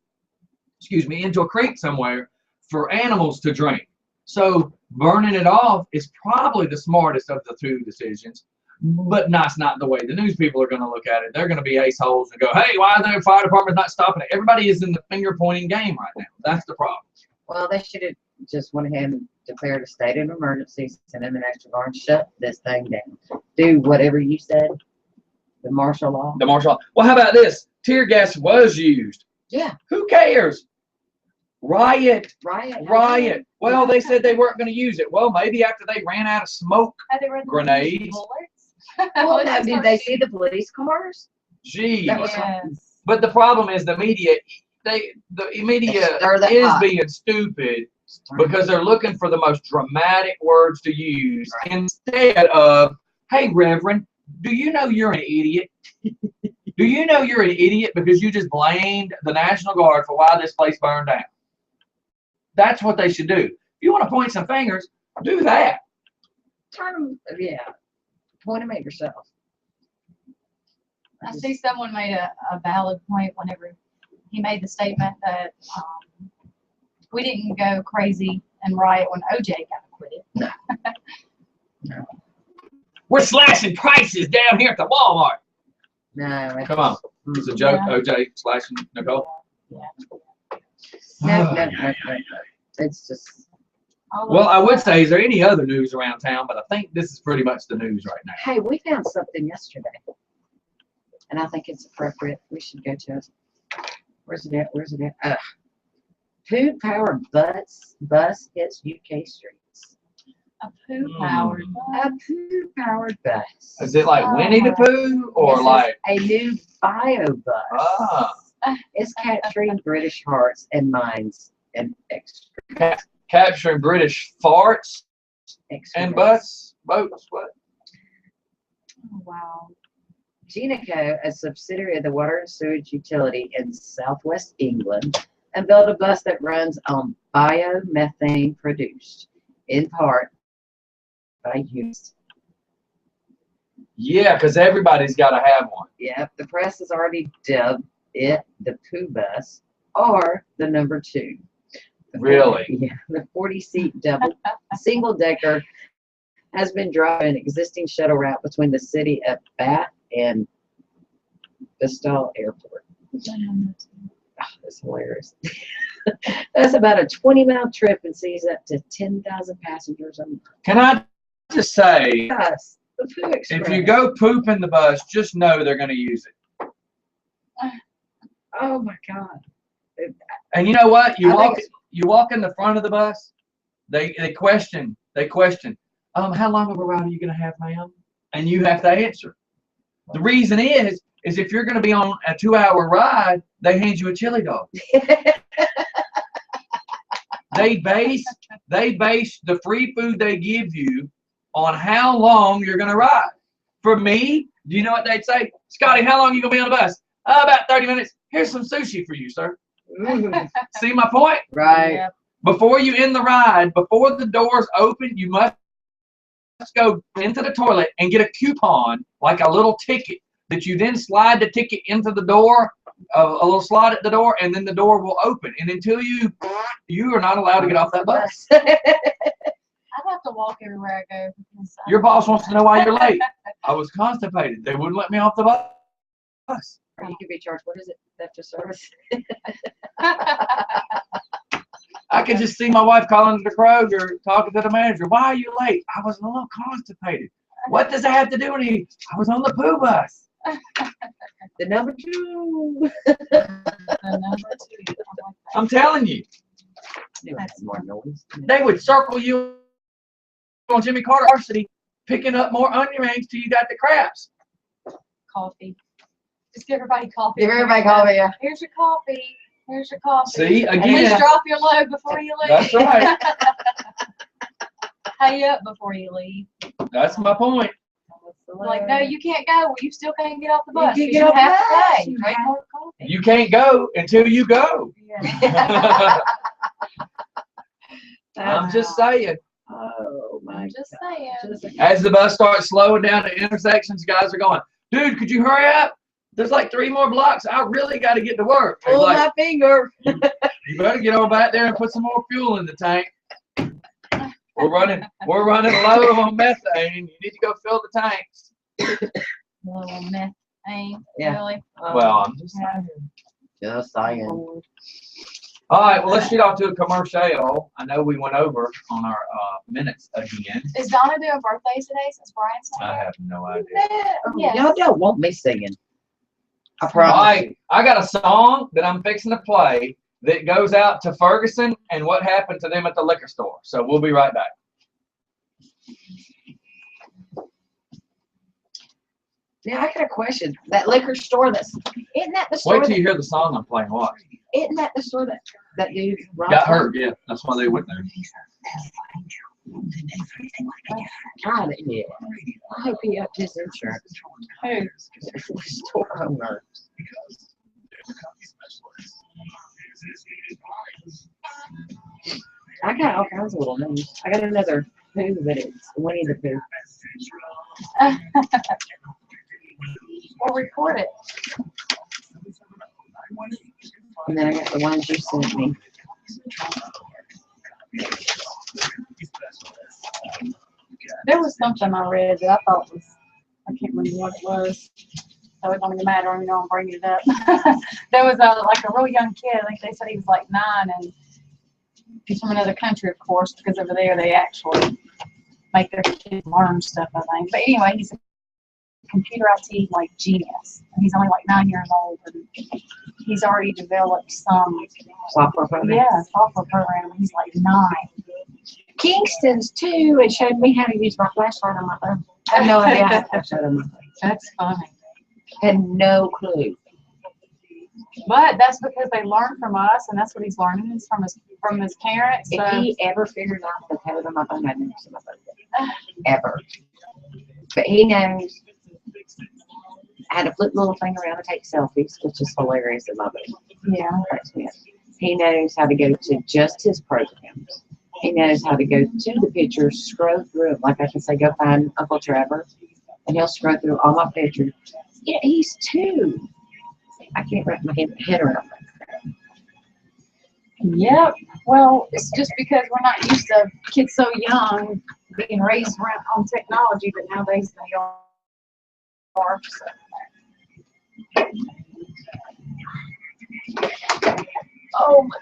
into a creek somewhere for animals to drink? So burning it off is probably the smartest of the two decisions, but that's not the way the news people are going to look at it. They're going to be assholes and go, hey, why are the fire department not stopping it? Everybody is in the finger pointing game right now. That's the problem. Well, they should have just went ahead and declared a state of emergency, send them an extra guard, shut this thing down. Do whatever you said, the martial law. The martial law. Well, how about this? Tear gas was used. Yeah. Who cares? Riot. Riot. Well, they said they weren't going to use it. Well, maybe after they ran out of smoke. Had they read the Grenades. bullets? Well, now, did they see the police cars? Gee. That was Yes. But the problem is the media. The media stir the is pot. being stupid because they're looking for the most dramatic words to use instead of, hey, Reverend, do you know you're an idiot? Do you know you're an idiot because you just blamed the National Guard for why this place burned down? That's what they should do. If you want to point some fingers, Do that. Turn them, yeah. Point them at yourself. I see someone made a valid point whenever he made the statement that we didn't go crazy and riot when OJ got acquitted. No. We're slashing prices down here at the Walmart. No. Come on. It's a joke. Yeah. OJ slashing Nicole. No. It's just. Well, I would say, is there any other news around town? But I think this is pretty much the news right now. Hey, we found something yesterday, and I think it's appropriate. We should go to it. Where's it at? Food-powered bus hits UK streets. A poo-powered A food-powered bus. Is it like Winnie the Pooh or This is like? a new bio bus? Ah, It's capturing British hearts and minds and capturing British farts and boats. What? Oh, wow. Geneco, a subsidiary of the Water and Sewage Utility in southwest England, and built a bus that runs on biomethane produced, in part by humans. Yeah, because everybody's got to have one. Yep, the press has already dubbed it the Poo Bus, or the number 2. Really? Yeah, the 40-seat single-decker has been driving an existing shuttle route between the city of Bath and Bristol Airport. Oh, that's hilarious. That's about a 20-mile trip and sees up to 10,000 passengers a month. Can I just say, Yes, the Poo Express. if you go poop in the bus, just know they're going to use it. Oh my God. And you know what? You I think walk in the front of the bus. They question. How long of a ride are you going to have, ma'am? And you have to answer. The reason is if you're going to be on a 2-hour ride, they hand you a chili dog. They base the free food they give you on how long you're going to ride. For me, do you know what they'd say? Scotty, how long are you going to be on the bus? About 30 minutes. Here's some sushi for you, sir. See my point? Right. Yeah. Before you end the ride, before the doors open, you must go into the toilet and get a coupon, like a little ticket, that you then slide the ticket into the door, a little slot at the door, and then the door will open. And until you are not allowed to get off that bus. I'd have to walk everywhere I go. Because Your boss wants to know why you're late. I was constipated. They wouldn't let me off the bus. Or you could be charged, what is it? Theft of service? I could just see my wife calling to the Kroger, talking to the manager. Why are you late? I was a little constipated. What does that have to do with anything? I was on the poo bus. The number 2. The number 2. I'm telling you, That's more noise. they would circle you on Jimmy Carter Varsity, picking up more onion rings till you got the craps. Coffee. Just give everybody coffee. Give everybody coffee, yeah. Here's your coffee. Here's your coffee. See, At least again, drop your load before you leave. that's right. Pay up before you leave. That's my point. Like, no, you can't go. Well, you still can't get off the bus. can't You get off the have to bus. pay. Drink more coffee. You can't go until you go. Yeah. I'm just saying. Oh my I'm just saying. God. As the bus starts slowing down the intersections, guys are going, dude, could you hurry up? There's like 3 more blocks. I really got to get to work. They're Pull like, my finger. you better get over back there and put some more fuel in the tank. We're running low on methane. You need to go fill the tanks. Little methane. Yeah. Really? Well, I'm just saying. Just saying. All right, well, let's get off to a commercial. I know we went over on our minutes again. Is Donna doing birthdays today since Brian's not I here? have no idea. Yes. Y'all don't want me singing. I All promise. right, I got a song that I'm fixing to play that goes out to Ferguson and what happened to them at the liquor store. So we'll be right back. Now I got a question. That liquor store isn't that the store Wait till you hear the song I'm playing. Watch. isn't that the store that dude Got hurt, yeah. That's why they went there. God, yeah. I hope he upped his insurance. Who? Store owner. I got all kinds of little names. I got another Pooh, but it's Winnie the Pooh. We'll record it. And then I got the ones you sent me. There was something I read that I thought was, I can't remember what it was. So it don't even matter, I know I'm bringing it up. There was like a real young kid, I think they said he was like 9, and he's from another country, of course, because over there they actually make their kids learn stuff, I think. But anyway, he's a computer IT like genius. And he's only like 9 years old, and he's already developed some Software program. software program. He's like 9. Kingston's too, and showed me how to use my flashlight on my phone. I have no idea how to flashlight on my phone. That's funny. Had no clue. But that's because they learn from us, and that's what he's learning is from his parents. If So. he ever figured out the code on my phone, I'd never see my phone. Ever. But he knows how to flip the little thing around and take selfies, which is hilarious in my book. Yeah. He knows how to go to just his programs. He knows how to go to the pictures, scroll through it. Like I can say, go find Uncle Trevor, and he'll scroll through all my pictures. Yeah, he's 2. I can't wrap my head around that. Yep. Well, it's just because we're not used to kids so young being raised around on technology, but nowadays they are. So. Oh my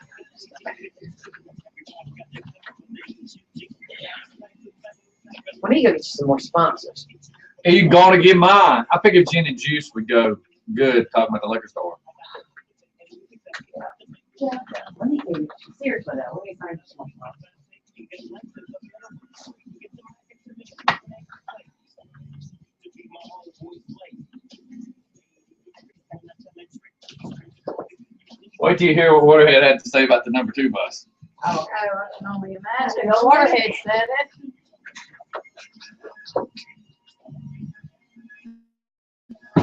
We need to go get you some more sponsors. Are you going to get mine? I figured gin and juice would go good talking about the liquor store. Let me go. Seriously though, let me find you some more sponsors. Wait till you hear what Waterhead had to say about the number 2 bus. Oh, I can only imagine. The Waterhead said it.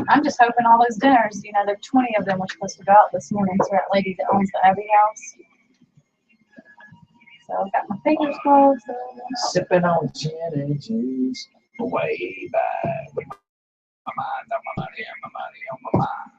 I'm just hoping all those dinners, you know, there 20 of them were supposed to go out this morning to that lady that owns the Abbey House. So I've got my fingers crossed. Sipping on gin and juice, way back. My mind, on my money, on my money, on my mind.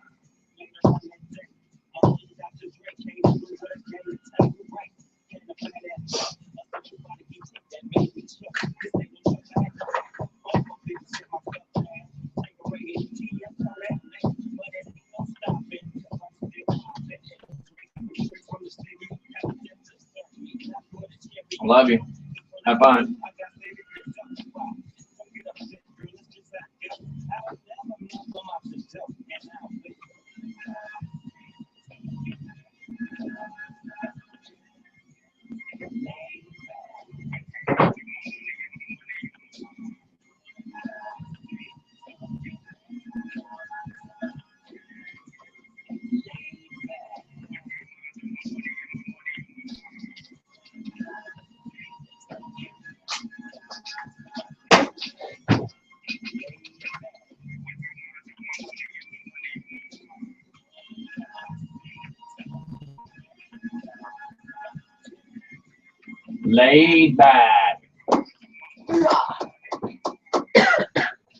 Love you. Have fun. Laid back.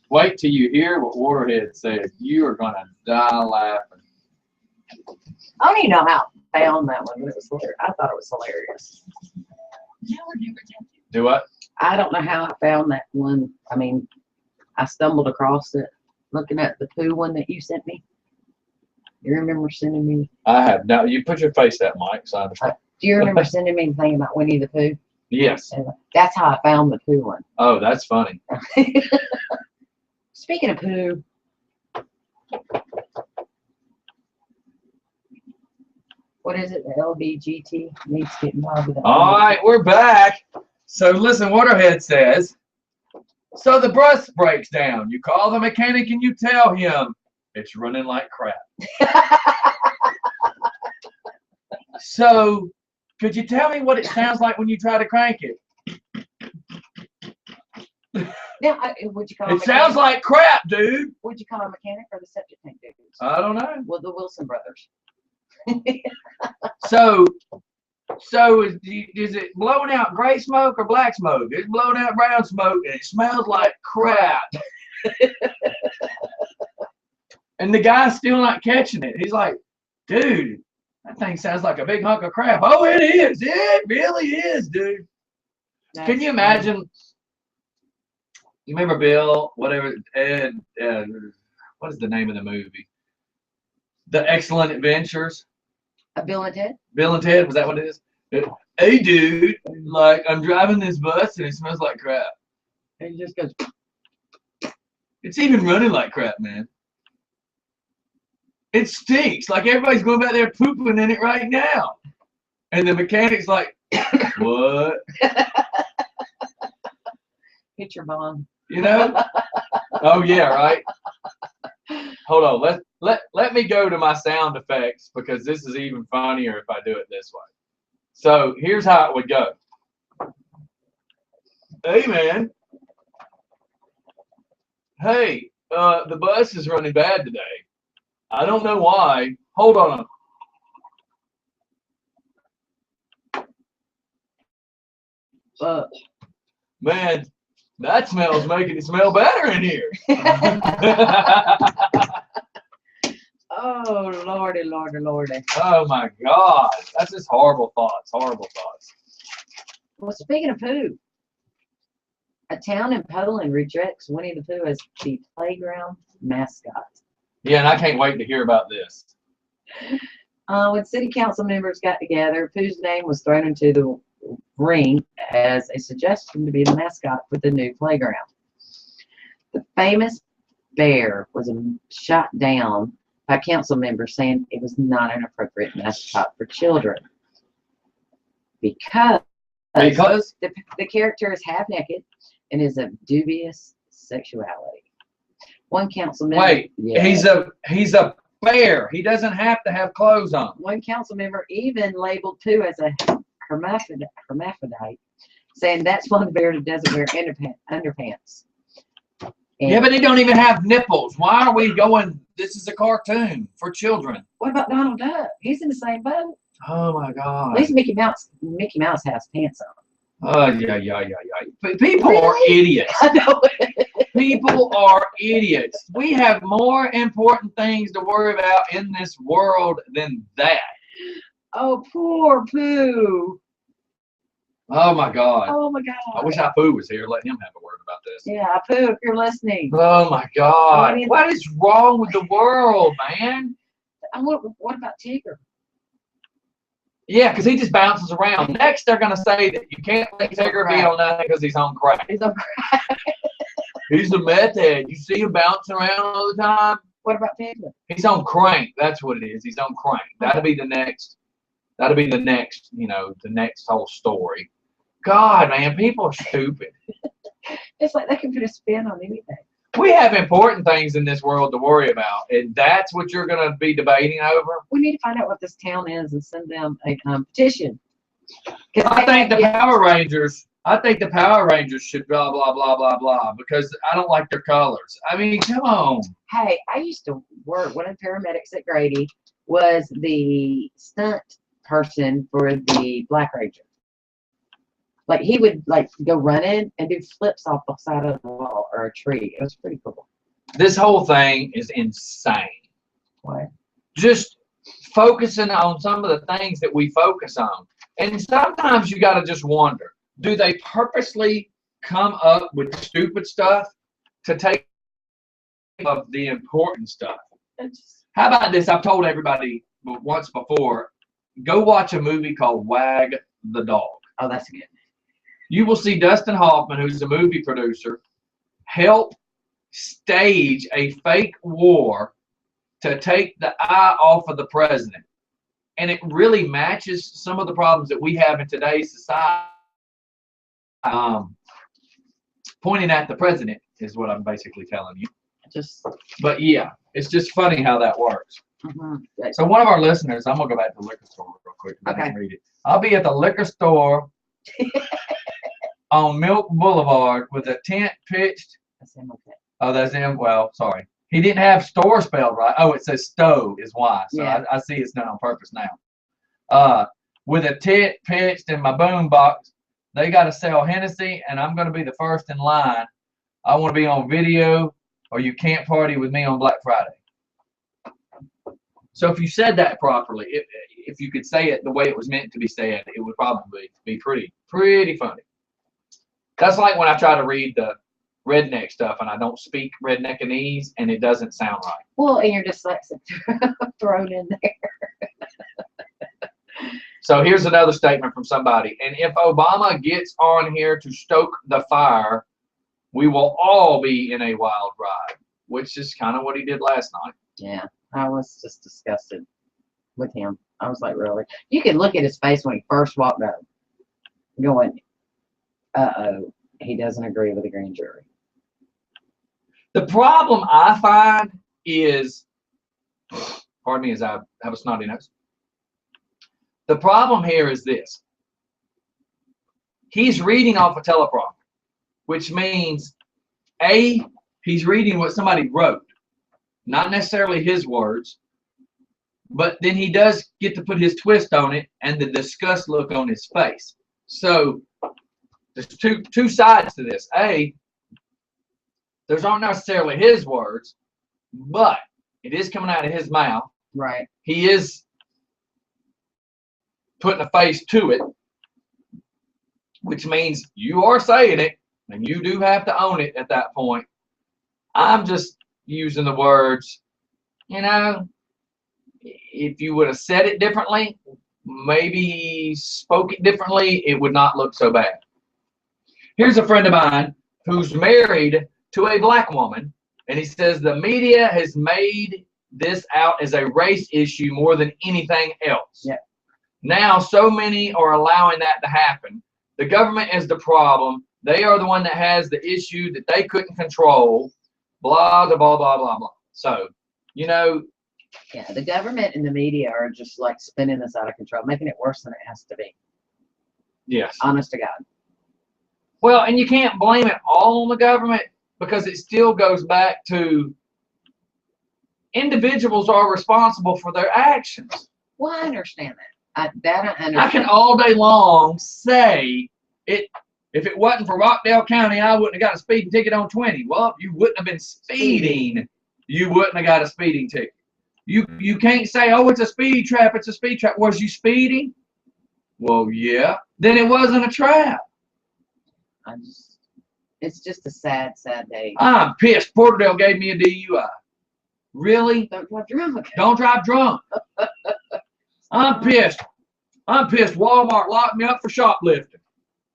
Wait till you hear what Waterhead said. You are gonna die laughing. I don't even know how I found that one, but it was hilarious. I thought it was hilarious. Do what? I don't know how I found that one. I mean, I stumbled across it looking at the Pooh one that you sent me. You remember sending me? I have no. You put your face at Mike, so I understand. Do you remember sending me the thing about Winnie the Pooh? Yes. And that's how I found the Pooh one. Oh, that's funny. Speaking of Pooh, what is it? The LBGT needs to get involved with that. All right, we're back. So listen, Waterhead says, so the bus breaks down. You call the mechanic and you tell him it's running like crap. So could you tell me what it sounds like when you try to crank it? Now, would you call It sounds like crap, dude. Would you call a mechanic or the septic tank dudes? I don't know. Well, the Wilson brothers. So So is it blowing out gray smoke or black smoke? It's blowing out brown smoke and it smells like crap. And the guy's still not catching it. He's like, dude, that thing sounds like a big hunk of crap. Oh, it is. It really is, dude. Can you imagine? You remember Bill, whatever, Ed, what is the name of the movie? The Excellent Adventures. Bill and Ted? Bill and Ted, was that what it is? Hey, dude, like, I'm driving this bus and it smells like crap. And he just goes, It's even running like crap, man. It stinks. Like everybody's going back there pooping in it right now. And the mechanic's like, what? hit your bomb. You know? Oh, yeah, right? Hold on. Let me go to my sound effects because this is even funnier if I do it this way. So here's how it would go. Hey, man. Hey, the bus is running bad today. I don't know why. Hold on. Man, that smell's making it smell better in here. Oh, lordy, lordy, lordy. Oh my God. That's just horrible thoughts. Horrible thoughts. Well, speaking of poo, a town in Poland rejects Winnie the Pooh as the playground mascot. Yeah, and I can't wait to hear about this. When city council members got together, Pooh's name was thrown into the ring as a suggestion to be the mascot for the new playground. The famous bear was shot down by council members saying it was not an appropriate mascot for children because the character is half naked and is of dubious sexuality. One council member. Wait, yeah, he's a bear. He doesn't have to have clothes on. one council member even labeled Pooh as a hermaphrodite, saying that's one bear that doesn't wear underpants. And Yeah, but they don't even have nipples. Why are we going, this is a cartoon for children? what about Donald Duck? He's in the same boat. Oh my At God. least Mickey Mouse has pants on. Oh, yeah. People are idiots. I know. People are idiots. We have more important things to worry about in this world than that. Oh, poor Pooh. Oh my God. Oh my I God. wish Apu was here. Let him have a word about this. Yeah, Pooh, if you're listening. Oh my God. What is wrong with the world, man? What about Tigger? Yeah, because he just bounces around. Next, they're going to say that you can't let Tigger be on nothing because he's on crack. He's on crack. He's a meth head. You see him bouncing around all the time? What about Piglet? He's on crank. That's what it is. He's on crank. That'll be the next, the next whole story. God, man, people are stupid. It's like they can put a spin on anything. We have important things in this world to worry about, and that's what you're going to be debating over? We need to find out what this town is and send them a petition. I think the Power Rangers should blah, blah, blah, blah, blah, because I don't like their colors. I mean, come on. Hey, I used to work, one of the paramedics at Grady was the stunt person for the Black Ranger. Like, he would, go running and do flips off the side of the wall or a tree. It was pretty cool. This whole thing is insane. What? Just focusing on some of the things that we focus on. And sometimes you got to just wonder, do they purposely come up with stupid stuff to take of the important stuff? How about this? I've told everybody once before, go watch a movie called Wag the Dog. Oh, that's good. You will see Dustin Hoffman, who's a movie producer, help stage a fake war to take the eye off of the president. And it really matches some of the problems that we have in today's society. Pointing at the president is what I'm basically telling you. But yeah, it's just funny how that works. So one of our listeners, I'm going to go back to the liquor store real quick. And Okay. read it. I'll be at the liquor store on Milk Boulevard with a tent pitched. That's him, okay. Oh, that's him. Well, sorry. He didn't have store spelled right. Oh, it says Stowe is why. So Yeah. I see it's done on purpose now. with a tent pitched in my boom box. They got to sell Hennessy, and I'm going to be the first in line. I want to be on video, or you can't party with me on Black Friday. So if you said that properly, if you could say it the way it was meant to be said, it would probably be pretty funny. That's like when I try to read the redneck stuff and I don't speak redneckanese and it doesn't sound right. Well, and you're dyslexic thrown in there. So here's another statement from somebody. And if Obama gets on here to stoke the fire, we will all be in a wild ride, which is kind of what he did last night. Yeah, I was just disgusted with him. I was like, really? You could look at his face when he first walked up, going, uh-oh, he doesn't agree with the grand jury. The problem I find is, pardon me as I have a snotty nose. The problem here is this. He's reading off a teleprompter, which means, A, he's reading what somebody wrote, not necessarily his words, but then he does get to put his twist on it and the disgust look on his face. So there's two sides to this. A, those aren't necessarily his words, but it is coming out of his mouth. Right. He is putting a face to it, which means you are saying it, and you do have to own it at that point. I'm just using the words, you know, if you would have said it differently, maybe spoke it differently, it would not look so bad. Here's a friend of mine who's married to a black woman, and he says the media has made this out as a race issue more than anything else. Yeah. Now, so many are allowing that to happen. The government is the problem. They are the one that has the issue that they couldn't control. Blah, blah, blah, blah, blah, blah. So, you know. Yeah, the government and the media are just like spinning this out of control, making it worse than it has to be. Yes. Honest to God. Well, and you can't blame it all on the government because it still goes back to individuals are responsible for their actions. Well, I understand that. I understand. I can all day long say it. If it wasn't for Rockdale County, I wouldn't have got a speeding ticket on 20. Well, you wouldn't have been speeding. You wouldn't have got a speeding ticket. You can't say, oh, it's a speed trap. It's a speed trap. Was you speeding? Well, yeah. Then it wasn't a trap. It's just a sad, sad day. I'm pissed. Porterdale gave me a DUI. Really? Don't drive drunk. Don't drive drunk. I'm pissed. I'm pissed. Walmart locked me up for shoplifting.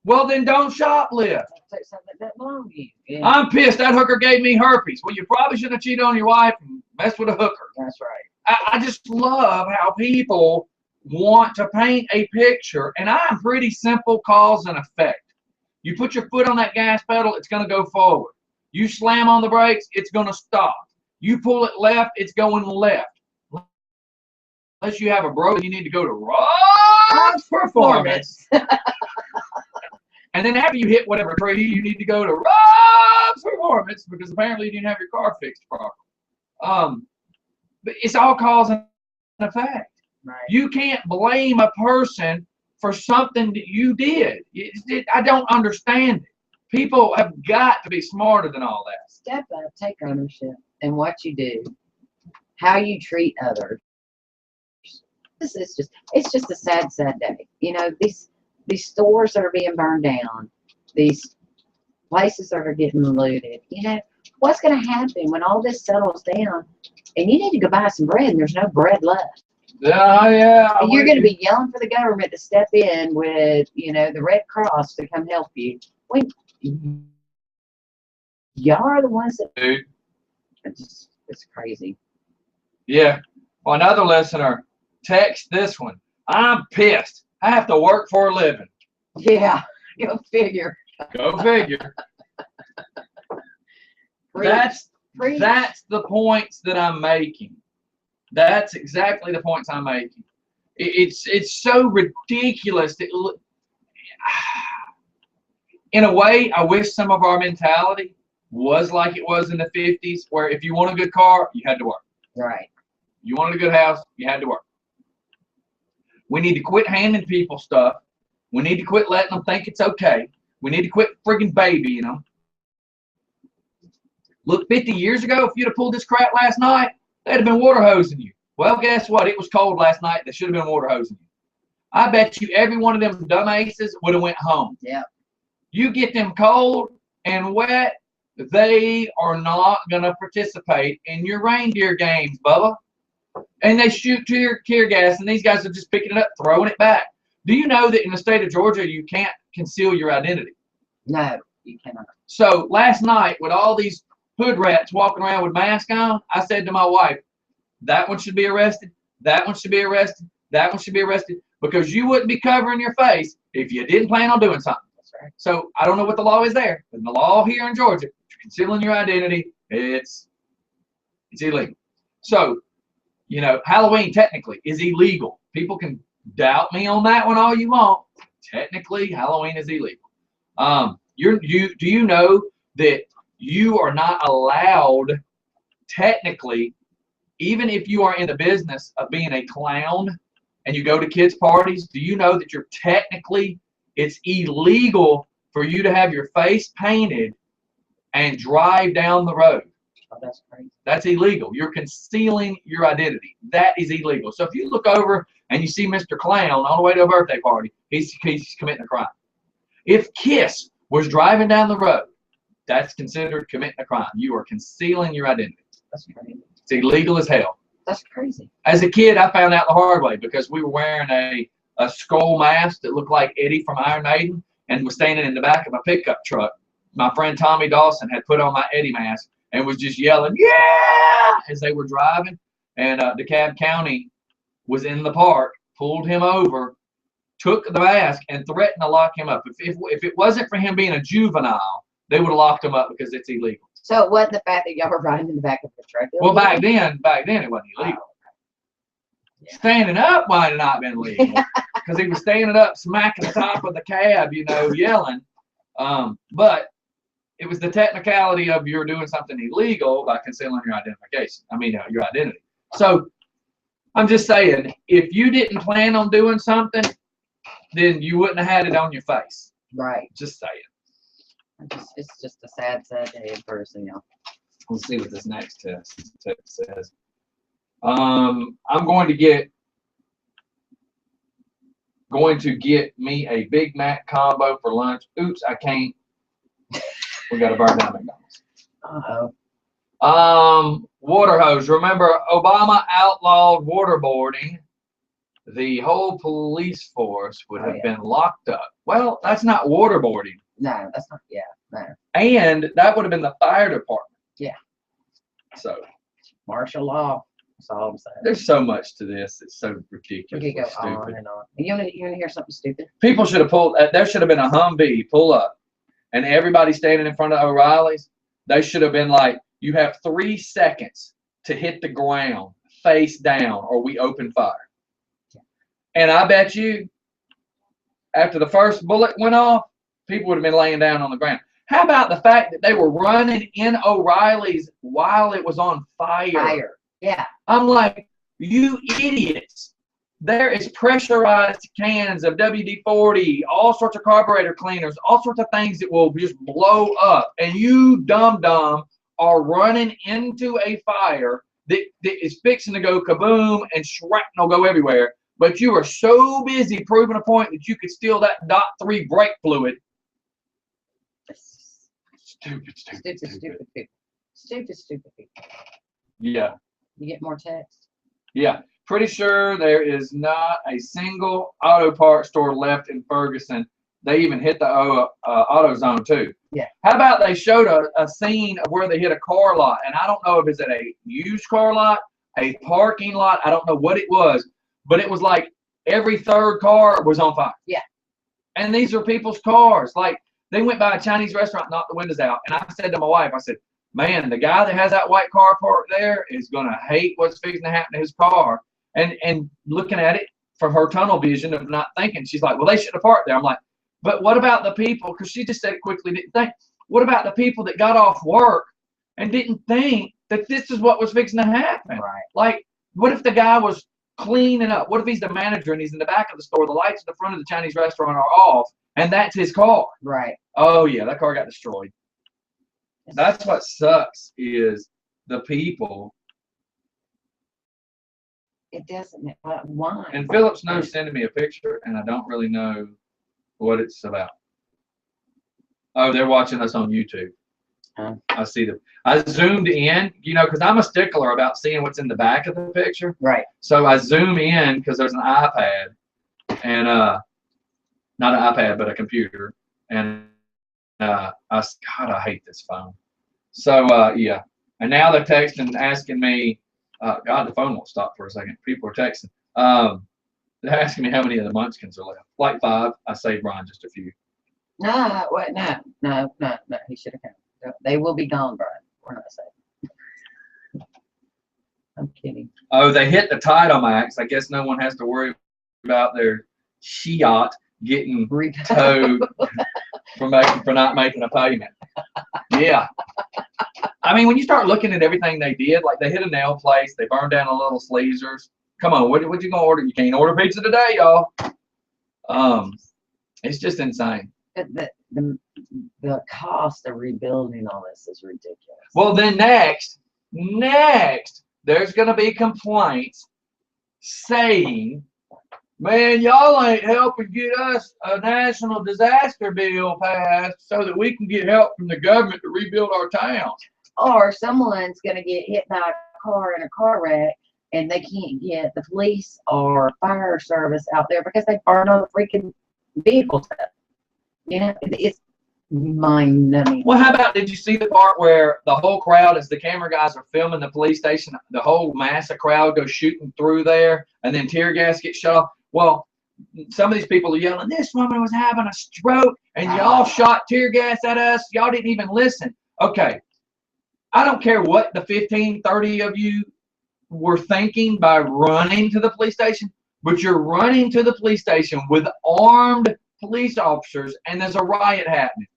Well, then don't shoplift. Take something that belongs to you. Yeah. I'm pissed. That hooker gave me herpes. Well, you probably shouldn't have cheated on your wife and messed with a hooker. That's right. I just love how people want to paint a picture, and I'm pretty simple cause and effect. You put your foot on that gas pedal, it's going to go forward. You slam on the brakes, it's going to stop. You pull it left, it's going left. Unless you have a bro, you need to go to Rob's Performance. And then after you hit whatever tree, you need to go to Rob's Performance because apparently you didn't have your car fixed properly. But it's all cause and effect. Right. You can't blame a person for something that you did. I don't understand it. People have got to be smarter than all that. Step up, take ownership in what you do, how you treat others. It's just a sad, sad day. You know, these stores that are being burned down, these places that are getting looted. You know, what's going to happen when all this settles down and you need to go buy some bread and there's no bread left? Yeah. And you're going to be yelling for the government to step in with, you know, the Red Cross to come help you. Wait, y'all are the ones that. Dude. It's crazy. Yeah. Well, another listener, text this one. I'm pissed. I have to work for a living. Yeah, go figure. Go figure. That's the points that I'm making. That's exactly the points I'm making. It's so ridiculous. In a way, I wish some of our mentality was like it was in the 50s, where if you want a good car, you had to work. Right. You wanted a good house, you had to work. We need to quit handing people stuff. We need to quit letting them think it's okay. We need to quit friggin' babying them. Look, 50 years ago, if you'd have pulled this crap last night, they'd have been water hosing you. Well, guess what? It was cold last night. They should have been water hosing you. I bet you every one of them dumbasses would have went home. Yeah. You get them cold and wet, they are not going to participate in your reindeer games, Bubba. And they shoot tear gas, and these guys are just picking it up, throwing it back. Do you know that in the state of Georgia, you can't conceal your identity? No, you cannot. So last night, with all these hood rats walking around with masks on, I said to my wife, that one should be arrested, that one should be arrested, that one should be arrested, because you wouldn't be covering your face if you didn't plan on doing something. That's right. So I don't know what the law is there, but the law here in Georgia, concealing your identity, it's illegal. So, you know, Halloween technically is illegal. People can doubt me on that one all you want. Technically, Halloween is illegal. Do you know that you are not allowed, technically, even if you are in the business of being a clown and you go to kids' parties, do you know that you're technically, it's illegal for you to have your face painted and drive down the road? Oh, that's crazy. That's illegal. You're concealing your identity. That is illegal. So if you look over and you see Mr. Clown on the way to a birthday party, he's committing a crime. If Kiss was driving down the road, that's considered committing a crime. You are concealing your identity. That's crazy. It's illegal as hell. That's crazy. As a kid, I found out the hard way because we were wearing a skull mask that looked like Eddie from Iron Maiden and was standing in the back of a pickup truck. My friend Tommy Dawson had put on my Eddie mask and was just yelling, yeah, as they were driving. And DeKalb County was in the park, pulled him over, took the mask, and threatened to lock him up. If it wasn't for him being a juvenile, they would have locked him up because it's illegal. So it wasn't the fact that y'all were riding in the back of the truck? Well, back then it wasn't illegal. Yeah. Standing up might have not been legal because he was standing up, smacking the top of the cab, you know, yelling. But it was the technicality of you're doing something illegal by concealing your identification. Your identity. So I'm just saying, if you didn't plan on doing something, then you wouldn't have had it on your face. Right. Just saying. It's just a sad day in person, y'all. Let's see what this next text says. I'm going to get me a Big Mac combo for lunch. Oops, I can't. We got to burn down McDonald's. Uh-oh. Water hose. Remember, Obama outlawed waterboarding. The whole police force would have been locked up. Well, that's not waterboarding. No, that's not. Yeah, no. And that would have been the fire department. Yeah. So martial law. That's all I'm saying. there's so much to this. It's so ridiculous. We could go Stupid. on and on. You want to hear something stupid? People should have pulled. There should have been a Humvee pull up, and everybody standing in front of O'Reilly's. They should have been like, "You have 3 seconds to hit the ground face down, or we open fire." And I bet you, after the first bullet went off, people would have been laying down on the ground. How about the fact that they were running in O'Reilly's while it was on fire? Fire. Yeah. I'm like, you idiots. There is pressurized cans of WD-40, all sorts of carburetor cleaners, all sorts of things that will just blow up. And you dum-dum are running into a fire that is fixing to go kaboom and shrapnel go everywhere. But you are so busy proving a point that you could steal that .3 brake fluid. Stupid people. Stupid people. Yeah. You get more text? Yeah. Pretty sure there is not a single auto parts store left in Ferguson. They even hit the AutoZone too. Yeah. How about they showed a scene of where they hit a car lot, and I don't know if it's at a used car lot, a parking lot, I don't know what it was, but it was like every third car was on fire. Yeah. And these are people's cars. Like, they went by a Chinese restaurant, knocked the windows out, and I said to my wife, I said, man, the guy that has that white car parked there is going to hate what's fixing to happen to his car. And looking at it from her tunnel vision of not thinking, she's like, well, they should have parked there. I'm like, but what about the people, because she just said it quickly, didn't think, what about the people that got off work and didn't think that this is what was fixing to happen? Right. Like, what if the guy was cleaning up. What if he's the manager and he's in the back of the store? The lights at the front of the Chinese restaurant are off, and that's his car. Right. Oh yeah, that car got destroyed. That's what sucks is the people. It doesn't. Why? And Phillips knows sending me a picture, and I don't really know what it's about. Oh, they're watching us on YouTube. I see them. I zoomed in, because I'm a stickler about seeing what's in the back of the picture. Right. So I zoom in because there's an iPad, and not an iPad, but a computer. And God, I hate this phone. So yeah. And now they're texting, asking me. God, the phone won't stop for a second. People are texting. They're asking me how many of the munchkins are left. Like 5. I saved Brian just a few. No, what? No. He should have come. They will be gone, Brian. We're not safe. I'm kidding. Oh, they hit the title max. I guess no one has to worry about their Fiat getting towed for not making a payment. Yeah. I mean, when you start looking at everything they did, like they hit a nail place, they burned down a Little Sleezers. Come on, what you gonna order? You can't order pizza today, y'all. It's just insane. But the cost of rebuilding all this is ridiculous. Well, then next, there's gonna be complaints saying, man, y'all ain't helping get us a national disaster bill passed so that we can get help from the government to rebuild our town. Or someone's going to get hit by a car in a car wreck and they can't get the police or fire service out there because they burned all the freaking vehicles up. It's mind-numbing. Well, how about, did you see the part where the whole crowd, as the camera guys are filming the police station, the whole mass of crowd goes shooting through there and then tear gas gets shut off? Well, some of these people are yelling, this woman was having a stroke and y'all shot tear gas at us. Y'all didn't even listen. Okay. I don't care what the 15, 30 of you were thinking by running to the police station, but you're running to the police station with armed police officers and there's a riot happening.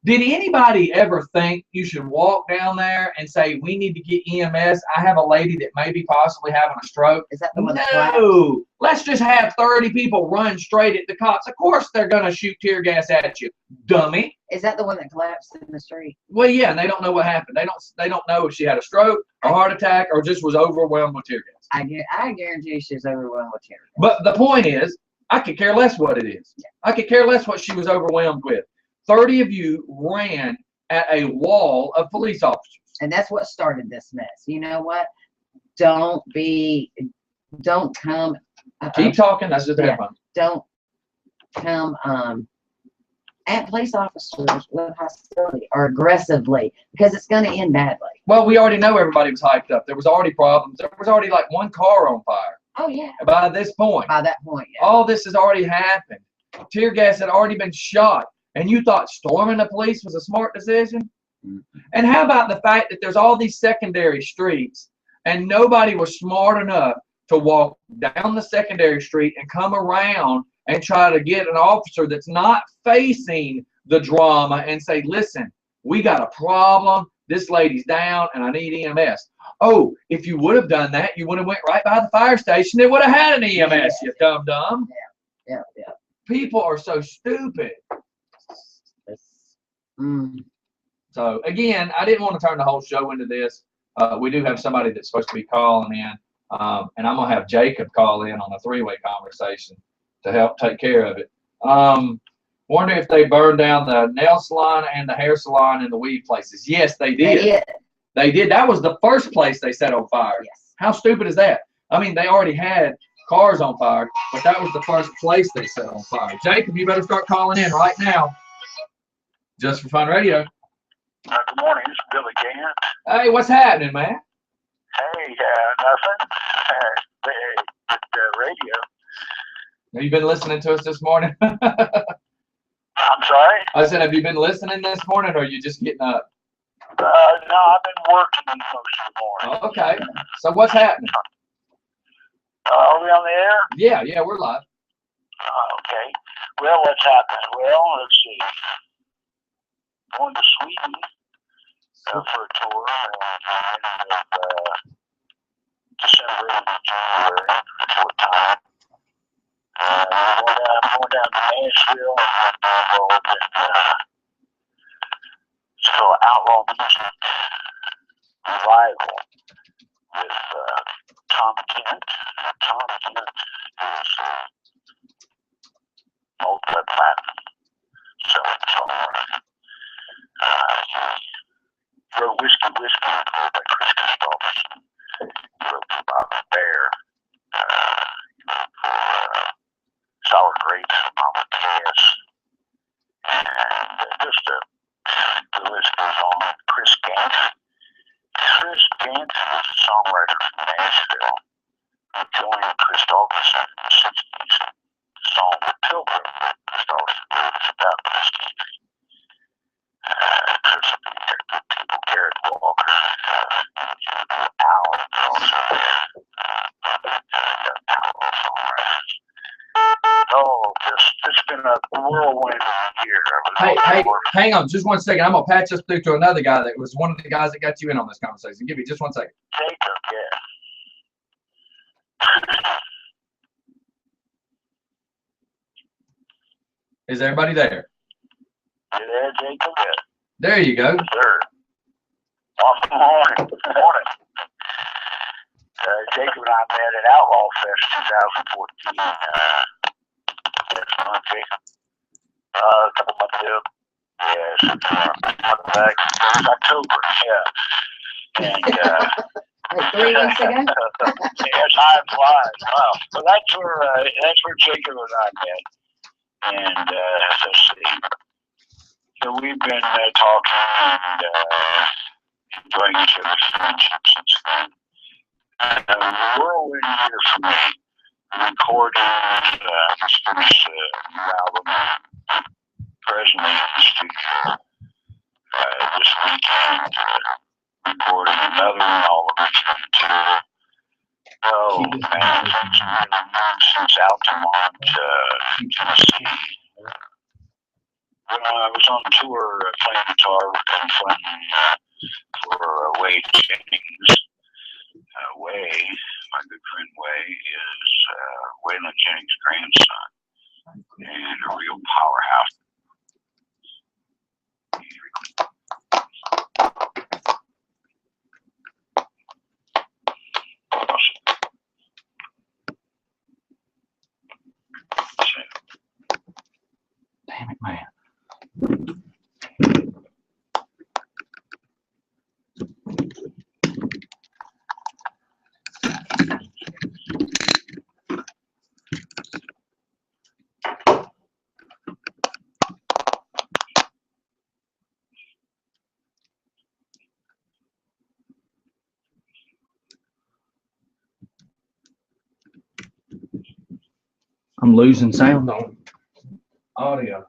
Did anybody ever think you should walk down there and say, we need to get EMS? I have a lady that may be possibly having a stroke. Is that the one No, let's just have 30 people run straight at the cops. Of course they're going to shoot tear gas at you, dummy. Is that the one that collapsed in the street? Well, yeah, and they don't know what happened. They don't know if she had a stroke, a heart attack, or just was overwhelmed with tear gas. I guarantee she's overwhelmed with tear gas. But the point is, I could care less what it is. Yeah. I could care less what she was overwhelmed with. 30 of you ran at a wall of police officers. And that's what started this mess. You know what? Don't come. Keep talking. That's just fun. Don't come at police officers with hostility or aggressively because it's going to end badly. Well, we already know everybody was hyped up. There was already problems. There was already like one car on fire. Oh, yeah. By this point. By that point, yeah. All this has already happened. Tear gas had already been shot. And you thought storming the police was a smart decision? Mm-hmm. And how about the fact that there's all these secondary streets and nobody was smart enough to walk down the secondary street and come around and try to get an officer that's not facing the drama and say, listen, we got a problem. This lady's down and I need EMS. Oh, if you would have done that, you would have went right by the fire station. They would have had an EMS, you dum-dum. Yeah. People are so stupid. So again, I didn't want to turn the whole show into this. We do have somebody that's supposed to be calling in, and I'm gonna have Jacob call in on a 3-way conversation to help take care of it. Wonder if they burned down the nail salon and the hair salon and the weed places. Yes, they did. They did. That was the first place they set on fire. Yes. How stupid is that? I mean, they already had cars on fire, but that was the first place they set on fire. Jacob, you better start calling in right now. Just for Fun Radio. Good morning, it's Billy Gann. Hey, what's happening, man? Hey, nothing. The radio. Have you been listening to us this morning? I'm sorry? I said, have you been listening this morning, or are you just getting up? No, I've been working most of the morning. Oh, okay. So what's happening? Are we on the air? Yeah, we're live. Okay. Well, what's happening? Well, let's see. Going to Sweden for a tour in December and January for Nashville and involved in so outlaw music revival with Tom Kent. Tom Kent is multi-platinum selling songwriter. He wrote Whiskey Whiskey by Chris Christopherson. He wrote for Bobby Bear. He wrote for Sour Grapes from Mama Cass. And the list goes on. Chris Gant. Chris Gant was a songwriter from Nashville who joined Christopherson in the 60s. The song The Pilgrim that Christopherson wrote is about Christine. Chris Detective People, Garrett Walker, Alan is also there. Outlaw songwriters. Oh, it's been a whirlwind year. Hey, hang on just 1 second. I'm gonna patch us through to another guy that was one of the guys that got you in on this conversation. Give me just 1 second. Jacob, yeah. Is everybody there? You there, Jacob? Yeah. There you go. Sir. Awesome morning. Morning. Jacob and I met at Outlaw Fest 2014. Next month, Jacob. A couple months ago. Yes. Month back. It was October. Yeah. And Like 3 weeks ago? yes, time flies. Wow. So that's where Jacob and I met. And let's see. So we've been talking and enjoying each other's friendship since then. And a whirlwind year for me. Recording this first new album presently in the studio. This weekend, recording another one, all original material. Oh man, it's been since Altamont, Tennessee. When I was on tour playing guitar with Ken Fleming for Wade Jennings. Way, my good friend Way, is Waylon Jennings' grandson and a real powerhouse. Damn it, man. I'm losing sound on audio.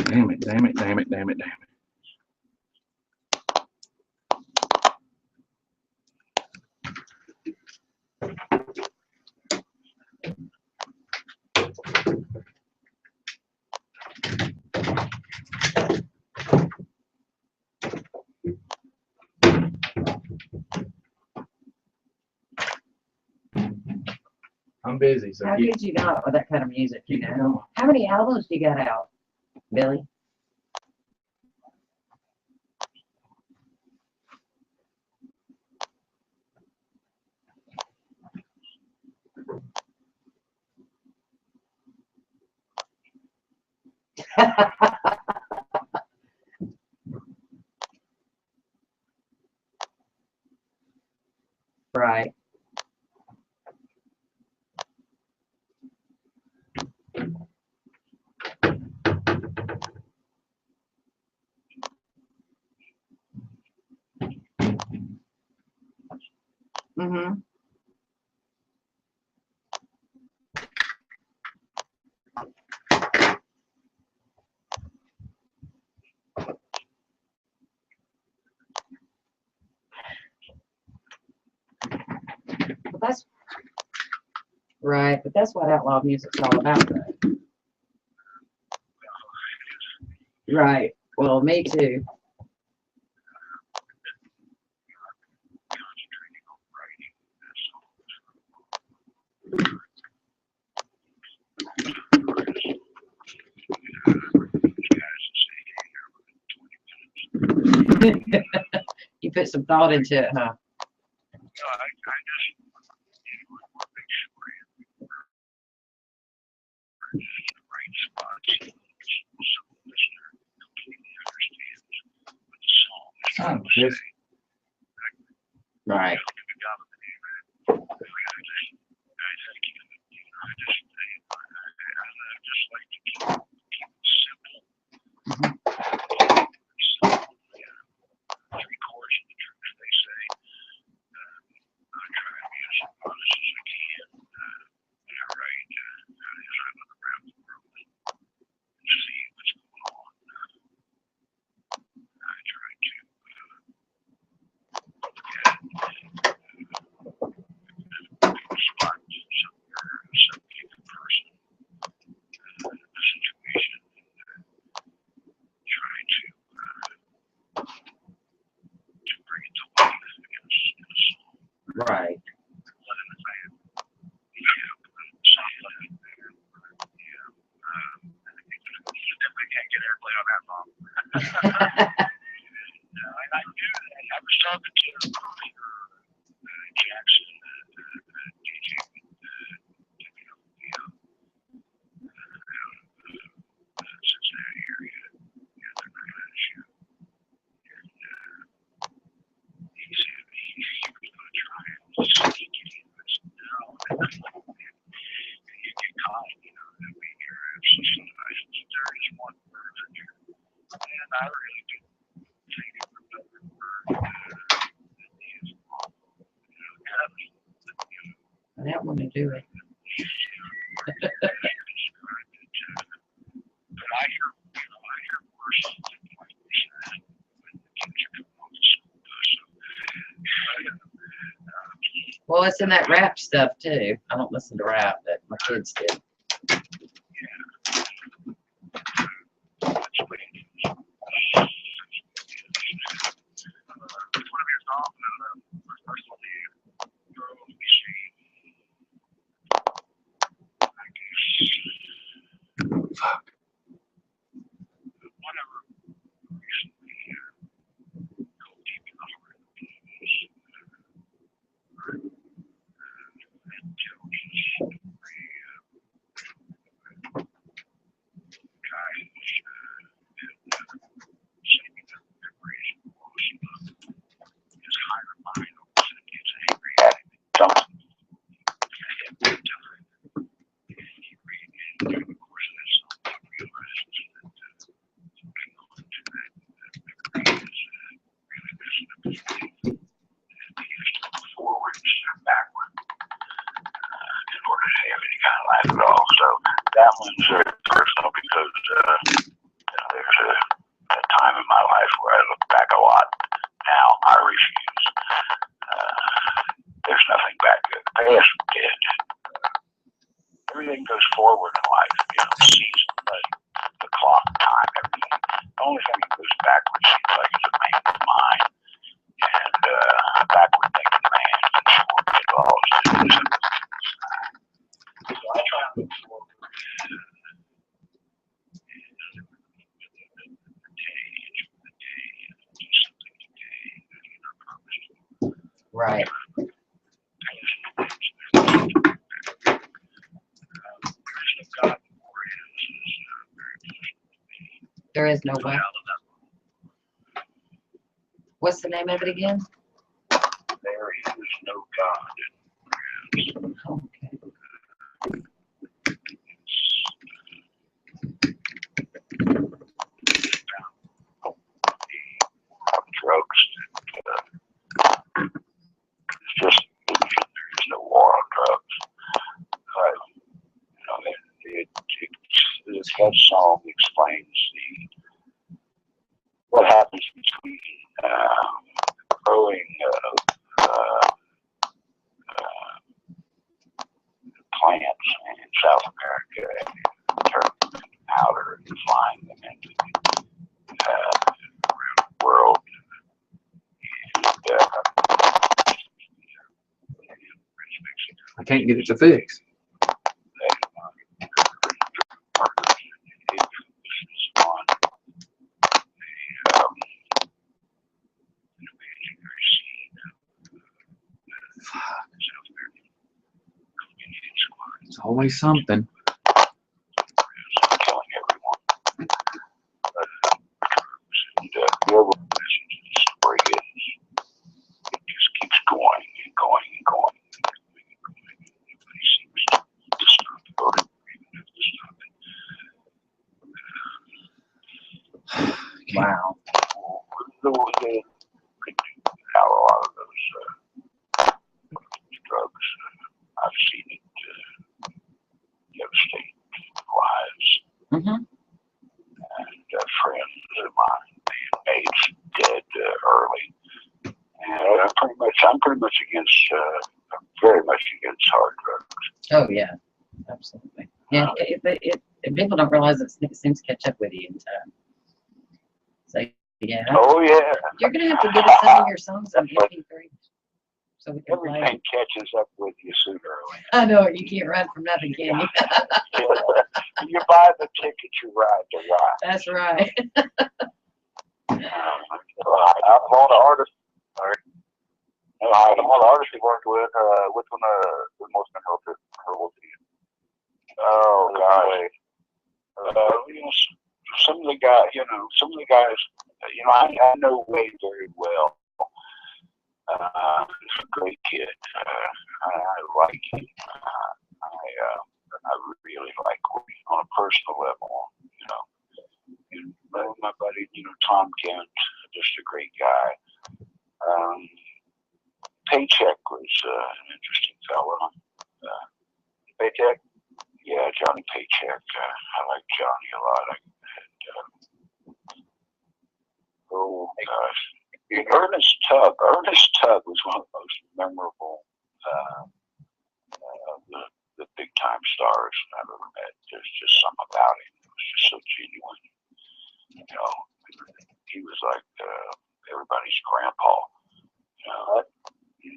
Damn it, damn it, damn it, damn it, damn it. I'm busy, so How could you not with that kind of music, you know? How many albums do you got out, Billy? Right. Mm-hmm. that's right, but that's what outlaw music's all about, though. Right. Well, me too. You put some thought into it, huh? Right. Right. I don't want to do it. Well, it's in that rap stuff too. I don't listen to rap, but my kids do. That one's very personal because there's a time in my life where I look back a lot. Now I refuse. There's nothing back there. The past is dead. Everything goes forward in life. Season, the clock, time, everything. The only thing that goes backwards seems like it's a man's mind. And backward thinking man is sure get lost. So I try to look forward. Right. There is no way. What's the name of it again? There is no God. Okay. Drugs. It's just there's no war on drugs. That song explains what happens between growing South America and turning them into powder and flying them into the world. And, I can't get it to fix. It's always something. Killing everyone. And the overall message of the story is it just keeps going and going and going. Nobody seems to stop it or even have to stop it. Wow. They could do without a lot of those drugs. I've seen it devastate lives. Mm-hmm. And friends of mine being made dead early. And I'm pretty much against, I'm very much against hard drugs. Oh yeah, absolutely. Yeah, if people don't realize it seems to catch up with you in time. So yeah, Oh yeah. you're gonna have to get us some of your songs on MP3 so we can play. Everything catches up with you sooner or later. I know it. You can't run from nothing, can you? You buy the ticket, you ride the ride. That's right. Out of all the artists, out of all the artists you worked with, which one was most memorable to you? Oh gosh. Some of the guys, I know Wade very well. He's a great kid. I like him. I really like Wade on a personal level. And my buddy, Tom Kent, just a great guy. Paycheck was an interesting fellow. Paycheck? Yeah, Johnny Paycheck. I like Johnny a lot. Oh gosh. Ernest Tubb was one of the most memorable the big time stars I've ever met. There's just something about him. It was just so genuine. He was like everybody's grandpa.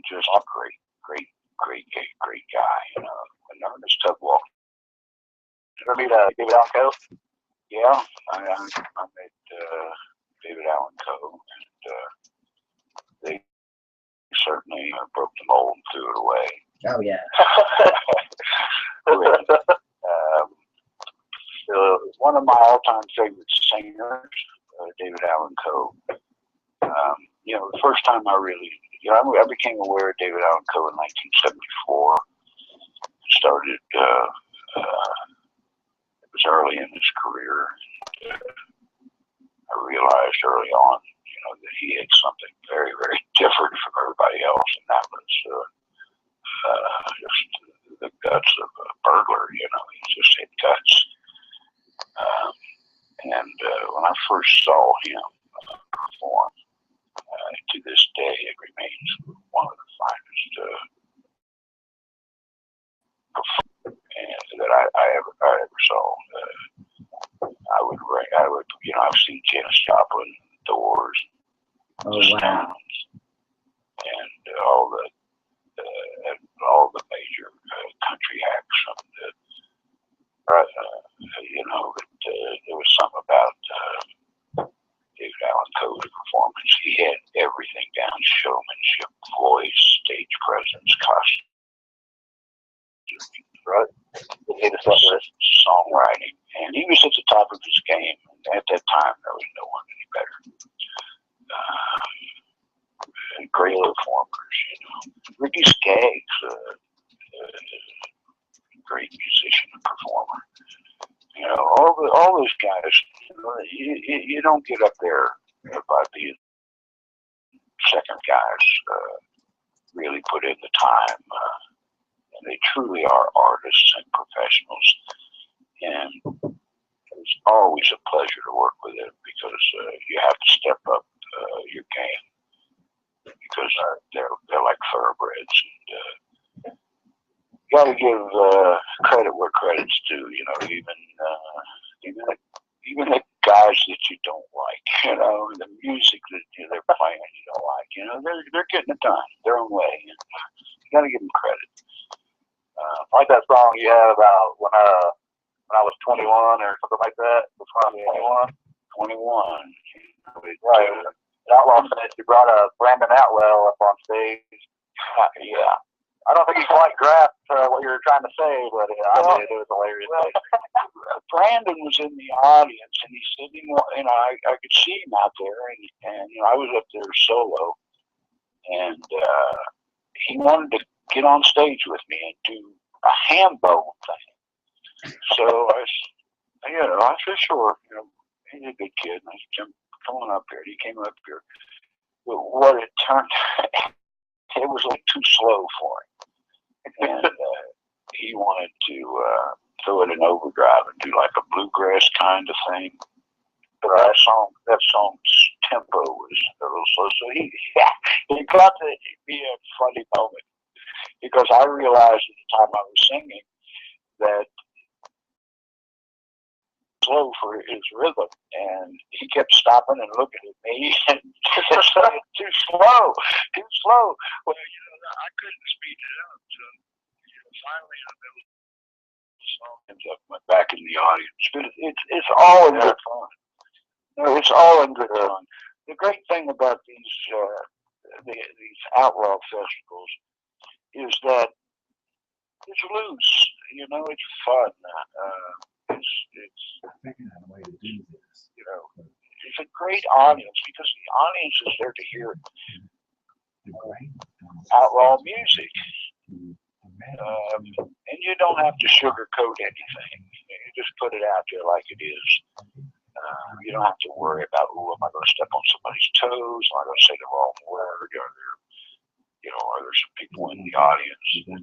Just a great guy. When Ernest Tubb walked. Ever meet David Allan Coe? Yeah, I met David Allan Coe, and they certainly broke the mold and threw it away. Oh yeah. One of my all-time favorite singers, David Allan Coe. The first time I became aware of David Allan Coe in 1974. Started. It was early in his career. I realized early on, that he had something very, very different from everybody else, and that was just the guts of a burglar. He just had guts. And when I first saw him perform, to this day, it remains one of the finest that I ever saw. I've seen Janis Joplin, The Doors, Oh the wow. Stones, and all the major country acts from there was something about David Allan Coe's performance. He had everything down: showmanship, voice, stage presence, costume. Right? Songwriting. And he was at the top of his game. At that time, there was no one any better. Great performers, Ricky Skaggs, great musician and performer. All those guys, you don't get up there by being second guys. Really put in the time. And they truly are artists and professionals. And it's always a pleasure to work with them because you have to step up your game because they're like thoroughbreds. And Got to give credit where credit's due. You know, even the guys that you don't like. You know, the music that they're playing you don't like. You know, they're getting it done their own way. And you got to give them credit. Like that song you had about when I was 21 or something like that. Before I was 21. 21. Right. Outlaw said you brought Brandon Atwell up on stage. Yeah. I don't think he quite grasped what you were trying to say, but I did. It was hilarious. Brandon was in the audience, and he said, you know, I could see him out there, and you know, I was up there solo, and he wanted to get on stage with me and do a ham bone thing. So I said, sure. You know, he's a good kid. And I said, come on up here. And he came up here. But what it turned, it was like too slow for him. And he wanted to throw it in overdrive and do like a bluegrass kind of thing. But that song's tempo was a little slow. So he got to be a funny moment because I realized at the time I was singing that slow for his rhythm, and he kept stopping and looking at me and said, too slow. Well, you know, I couldn't speed it up. So, you know, finally, in the middle of the song, ends up went back in the audience. But it's all in good fun. You know, it's all in good fun. The great thing about these outlaw festivals is that it's loose. You know, it's fun. It's figuring out a way to do this. you know, it's a great audience because the audience is there to hear outlaw music. And you don't have to sugarcoat anything. You just put it out there like it is. You don't have to worry about, am I going to step on somebody's toes? Am I going to say the wrong word? Are there some people in the audience that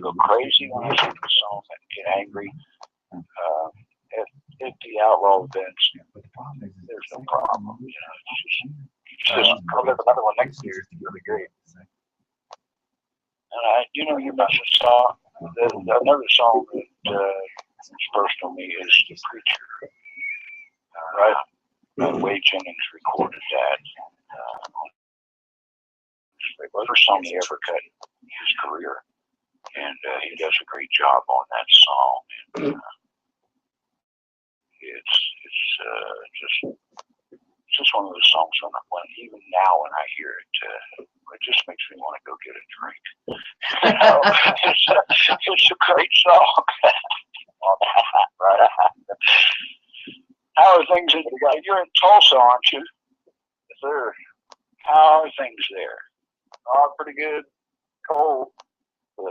go crazy when I sing the song and get angry? At the outlaw events, there's no problem. You know, it's just There's another one next year. It's really great. and you mentioned a song. Another song that is personal to me is "The Preacher." Right. Wade Jennings recorded that. It was the first song he ever cut in his career, and he does a great job on that song. And, it's just one of those songs when even now when I hear it, it just makes me want to go get a drink. You know, it's a great song. Right. How are things in you're in Tulsa, aren't you? Yes, sir. How are things there? Oh, pretty good. Cold.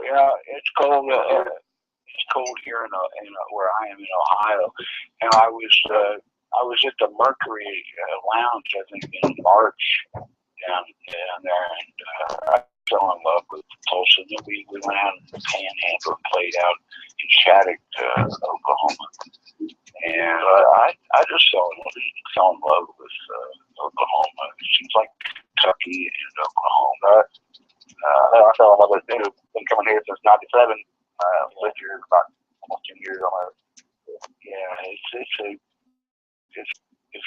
Yeah, it's cold. It's cold here in where I am in Ohio, and I was at the Mercury Lounge, I think, in March down there, and I fell in love with Tulsa. And then we went out in the Panhandle and played out in Shattuck, Oklahoma, and I just fell in love with Oklahoma. It seems like Kentucky and Oklahoma. I fell in love with it. Been coming here since '97. Lived here about almost 10 years almost. Yeah, it's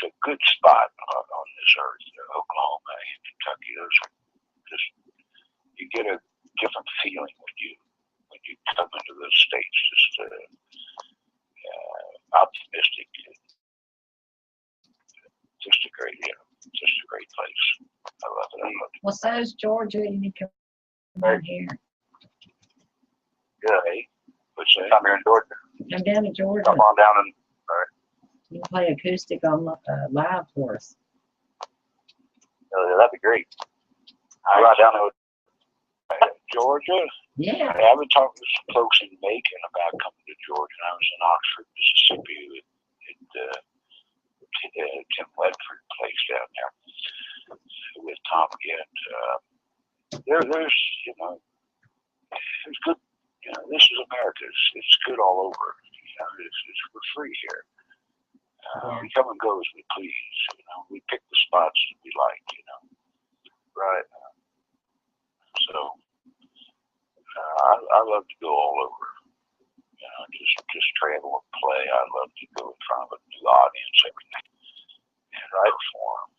a good spot on this earth. Oklahoma and Kentucky, those are just, you get a different feeling when you come into those states. Just optimistic. Just a great place. I love it. Well, so is Georgia. You need to come down here. Good. Hey, what's that? I'm here in Georgia. Come down to Georgia. Come on down and You can play acoustic on live for us. that'd be great. I'll ride down there with Georgia? Yeah. I've been talking to some folks in Macon about coming to Georgia, and I was in Oxford, Mississippi at Tim Ledford place down there with Tom again. There's good. This is America. It's good all over. We're free here. We come and go as we please. We pick the spots that we like. Right. So I love to go all over. You know, just travel and play. I love to go in front of a new audience every night and perform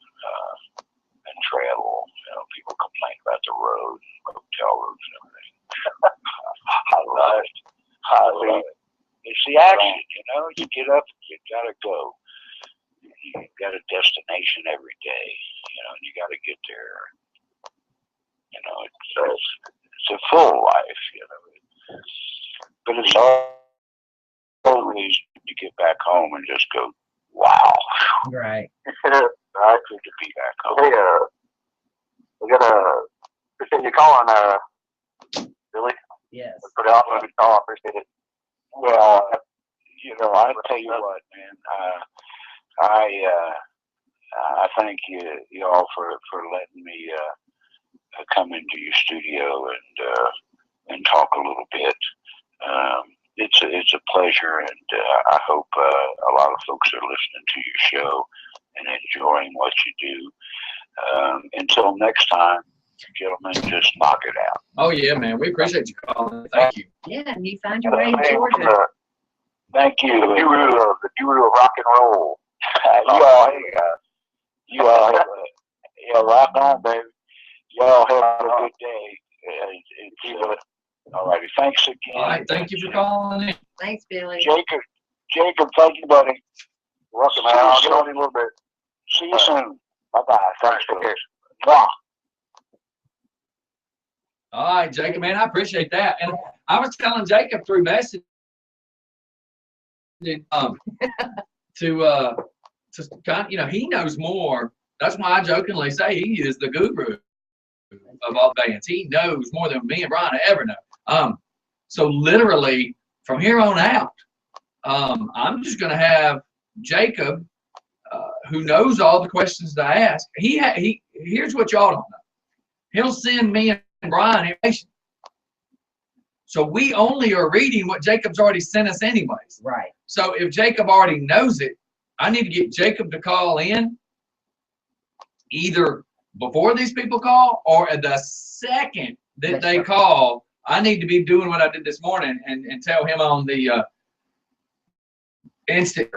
and travel. You know, people complain about the road, hotel rooms, and everything. I love it. I love it. It's the action. You know, you get up, you gotta go. You got a destination every day. You know, and you gotta get there. You know, it's a full life. You know, but it's always to get back home and just go, wow. Right. Right, good to be back home. Hey, we got appreciate you calling, Billy. Yes. That's pretty awesome of you to call. I appreciate it. Well, you know, I tell you what, man. I thank you all for letting me come into your studio and talk a little bit. It's a pleasure, and I hope a lot of folks are listening to your show and enjoying what you do. Until next time, gentlemen, just knock it out. Oh yeah, man. We appreciate you calling. Thank you. Yeah, and you find your way to Georgia. Thank you. The guru of rock and roll. You all, yeah, rock on, baby. Y'all have a good day. All righty. Thanks again. All right. Thank you for calling in. Thanks, Billy. Jacob, thank you, buddy. Welcome, man. I'll get on you in a little bit. See you soon. Bye-bye. Thanks, Take care. Mwah. All right, Jacob, man. I appreciate that. And I was telling Jacob through message to kind of, you know, he knows more. That's why I jokingly say he is the guru of all bands. He knows more than me and Brian ever know. So literally from here on out, I'm just going to have Jacob, who knows all the questions that I ask. Here's what y'all don't know. He'll send me and Brian information. So we only are reading what Jacob's already sent us anyways. Right. So if Jacob already knows it, I need to get Jacob to call in either before these people call or at the second that they call. I need to be doing what I did this morning and tell him on the instant,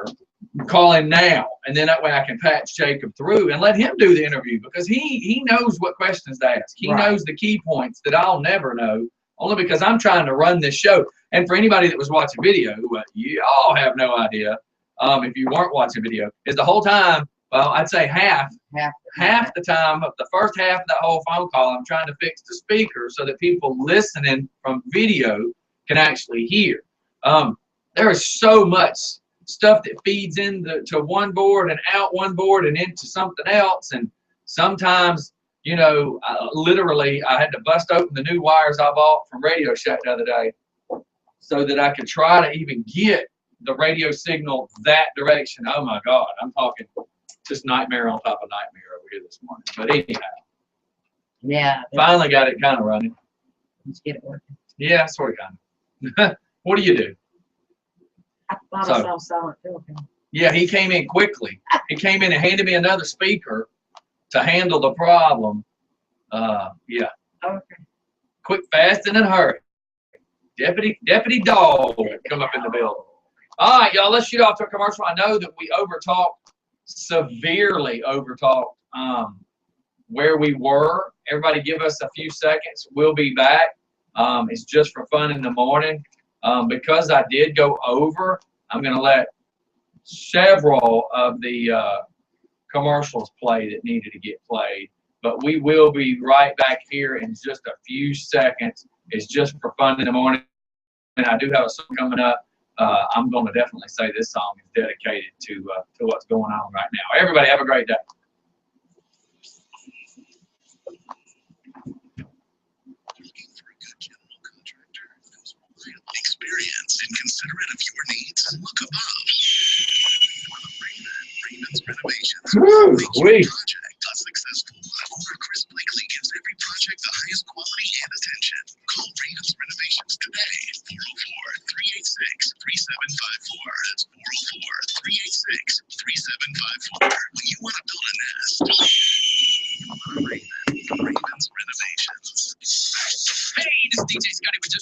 call him now. And then that way I can patch Jacob through and let him do the interview because he knows what questions to ask. He knows the key points that I'll never know, only because I'm trying to run this show. And for anybody that was watching video, you all have no idea, if you weren't watching video, is the whole time, well, I'd say half the time, of the first half of that whole phone call, I'm trying to fix the speaker so that people listening from video can actually hear. There is so much stuff that feeds into one board and out one board and into something else. And sometimes, you know, literally I had to bust open the new wires I bought from Radio Shack the other day so that I could try to even get the radio signal that direction. Oh my God, I'm talking just nightmare on top of nightmare over here this morning. But anyhow, yeah, finally got it kind of running. let's get it working. Yeah, sort of kind of. What do you do? I thought I saw Silent Philippine. Yeah, he came in quickly. He came in and handed me another speaker to handle the problem. Yeah. Okay. Quick, fast, and in a hurry. Deputy Dog come up in the building. All right, y'all, let's shoot off to a commercial. I know that we severely overtalked where we were. Everybody give us a few seconds. We'll be back. It's just for fun in the morning. Because I did go over, I'm going to let several of the commercials play that needed to get played. But we will be right back here in just a few seconds. It's just for fun in the morning. And I do have a song coming up. I'm going to definitely say this song is dedicated to what's going on right now. Everybody have a great day. Experience and considerate of your needs and look above. Raymond's Renovations. Make your project successful. Owner Chris Blakely gives every project the highest quality and attention. Call Raymond's Renovations today. 404-386-3754. That's 404-386-3754. When you want to build a nest, Raymond's Renovations. Hey, this is DJ Scotty with just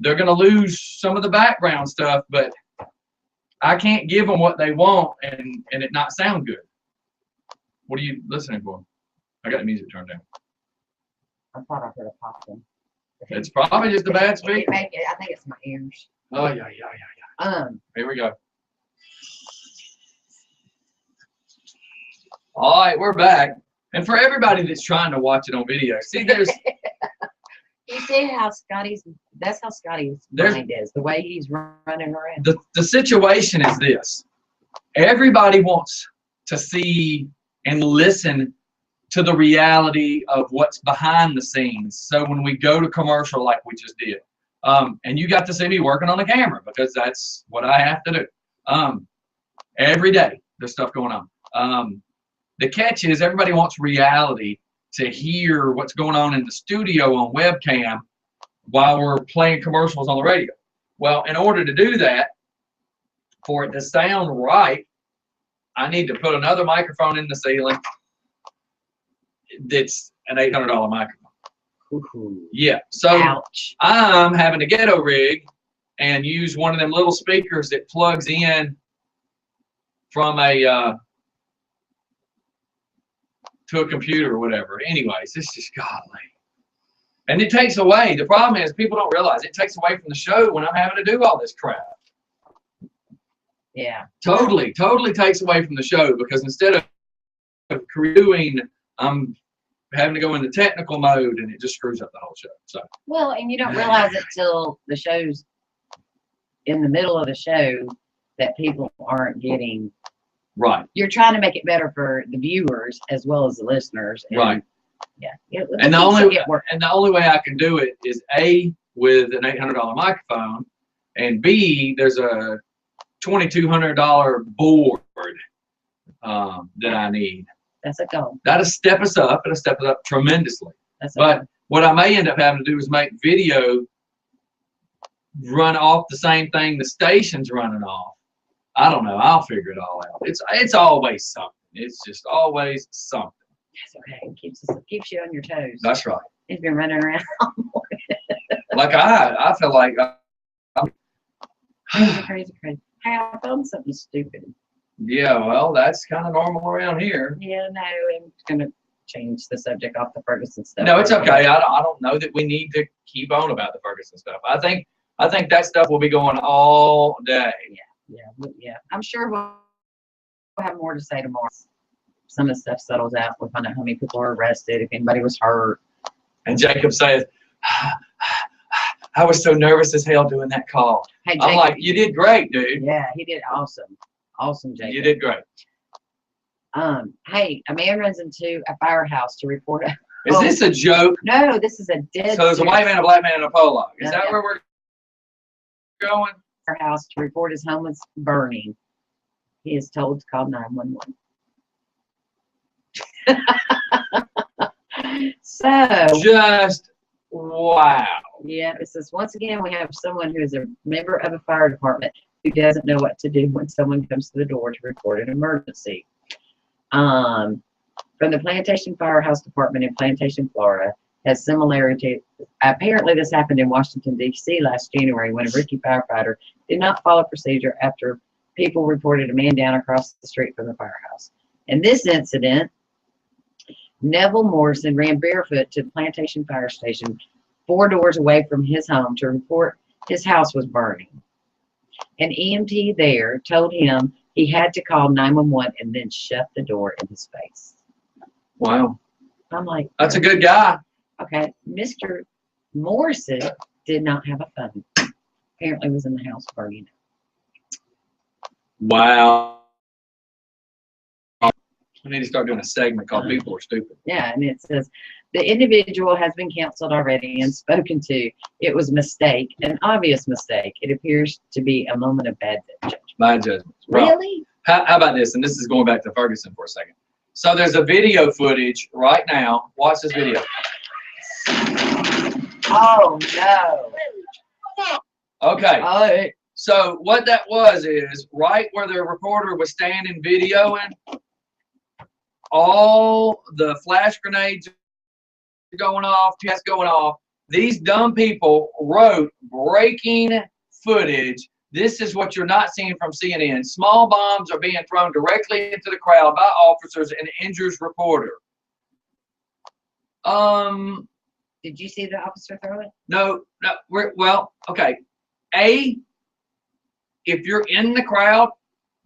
they're going to lose some of the background stuff, but I can't give them what they want and it not sound good. What are you listening for? I got the music turned down. I thought I heard a popping. It's probably just a bad It speaker. may be- I think it's my ears. Oh, yeah. Here we go. All right, we're back. And for everybody that's trying to watch it on video, see, there's You see how that's how Scotty's mind is, the way he's running around. the situation is this. Everybody wants to see and listen to the reality of what's behind the scenes. So when we go to commercial like we just did, and you got to see me working on the camera because that's what I have to do. Every day there's stuff going on. The catch is everybody wants reality to hear what's going on in the studio on webcam while we're playing commercials on the radio. Well, in order to do that, for it to sound right, I need to put another microphone in the ceiling. That's an $800 microphone. Ooh. Yeah, so Ouch. I'm having a ghetto rig and use one of them little speakers that plugs in from a to a computer or whatever. Anyways, it's just godly. And it takes away, the problem is people don't realize it takes away from the show when I'm having to do all this crap. Yeah. Totally takes away from the show because instead of doing, I'm having to go into technical mode and it just screws up the whole show. So Well, and you don't realize it till the show's in the middle of the show that people aren't getting. right. You're trying to make it better for the viewers as well as the listeners. And, Right. Yeah. And the only way I can do it is A, with an $800 microphone, and B, there's a $2,200 board that I need. That's a goal. That'll step us up. It'll step us up tremendously. That's a But goal. what I may end up having to do is make video run off the same thing the station's running off. I don't know. I'll figure it all out. It's always something. It's just always something. That's okay. It keeps you on your toes. That's right. He's been running around. Like I feel like crazy. Hey, I found something stupid. yeah, well, that's kind of normal around here. Yeah, no, I'm gonna change the subject off the Ferguson stuff. No, it's okay. I don't know that we need to keep on about the Ferguson stuff. I think that stuff will be going all day. Yeah. I'm sure we'll have more to say tomorrow. Some of the stuff settles out. We'll find out how many people are arrested, if anybody was hurt. And Jacob says, I was so nervous as hell doing that call. Hey, I'm Jacob, like, you did great, dude. yeah, he did awesome. Awesome, Jacob. You did great. Hey, a man runs into a firehouse to report a. Is this a joke? No, this is a dead. So there's a white man, a black man, and a polo. Is Yeah. that where we're going? Firehouse to report his home was burning. He is told to call 911. So, Just wow. yeah, it says once again we have someone who is a member of a fire department who doesn't know what to do when someone comes to the door to report an emergency. From the Plantation Firehouse Department in Plantation, Florida, has similarity. Apparently, this happened in Washington, D.C. last January when a rookie firefighter did not follow procedure after people reported a man down across the street from the firehouse. In this incident, Neville Morrison ran barefoot to the Plantation Fire Station 4 doors away from his home to report his house was burning. An EMT there told him he had to call 911 and then shut the door in his face. Wow. I'm like, That's a good guy. okay, Mr. Morrison did not have a phone. Apparently was in the house burning. Wow. We need to start doing a segment called People Are Stupid. Yeah, and it says the individual has been canceled already and spoken to. It was a mistake, an obvious mistake. It appears to be a moment of bad judgment. Bad judgments. Well, Really? how about this? And this is going back to Ferguson for a second. So there's a video footage right now. Watch this video. Oh no! Okay. Oh, So what that was is right where the reporter was standing videoing, all the flash grenades are going off, tests going off, these dumb people wrote breaking footage. This is what you're not seeing from CNN. Small bombs are being thrown directly into the crowd by officers and injures reporter. Did you see the officer throw it? No, well, okay. If you're in the crowd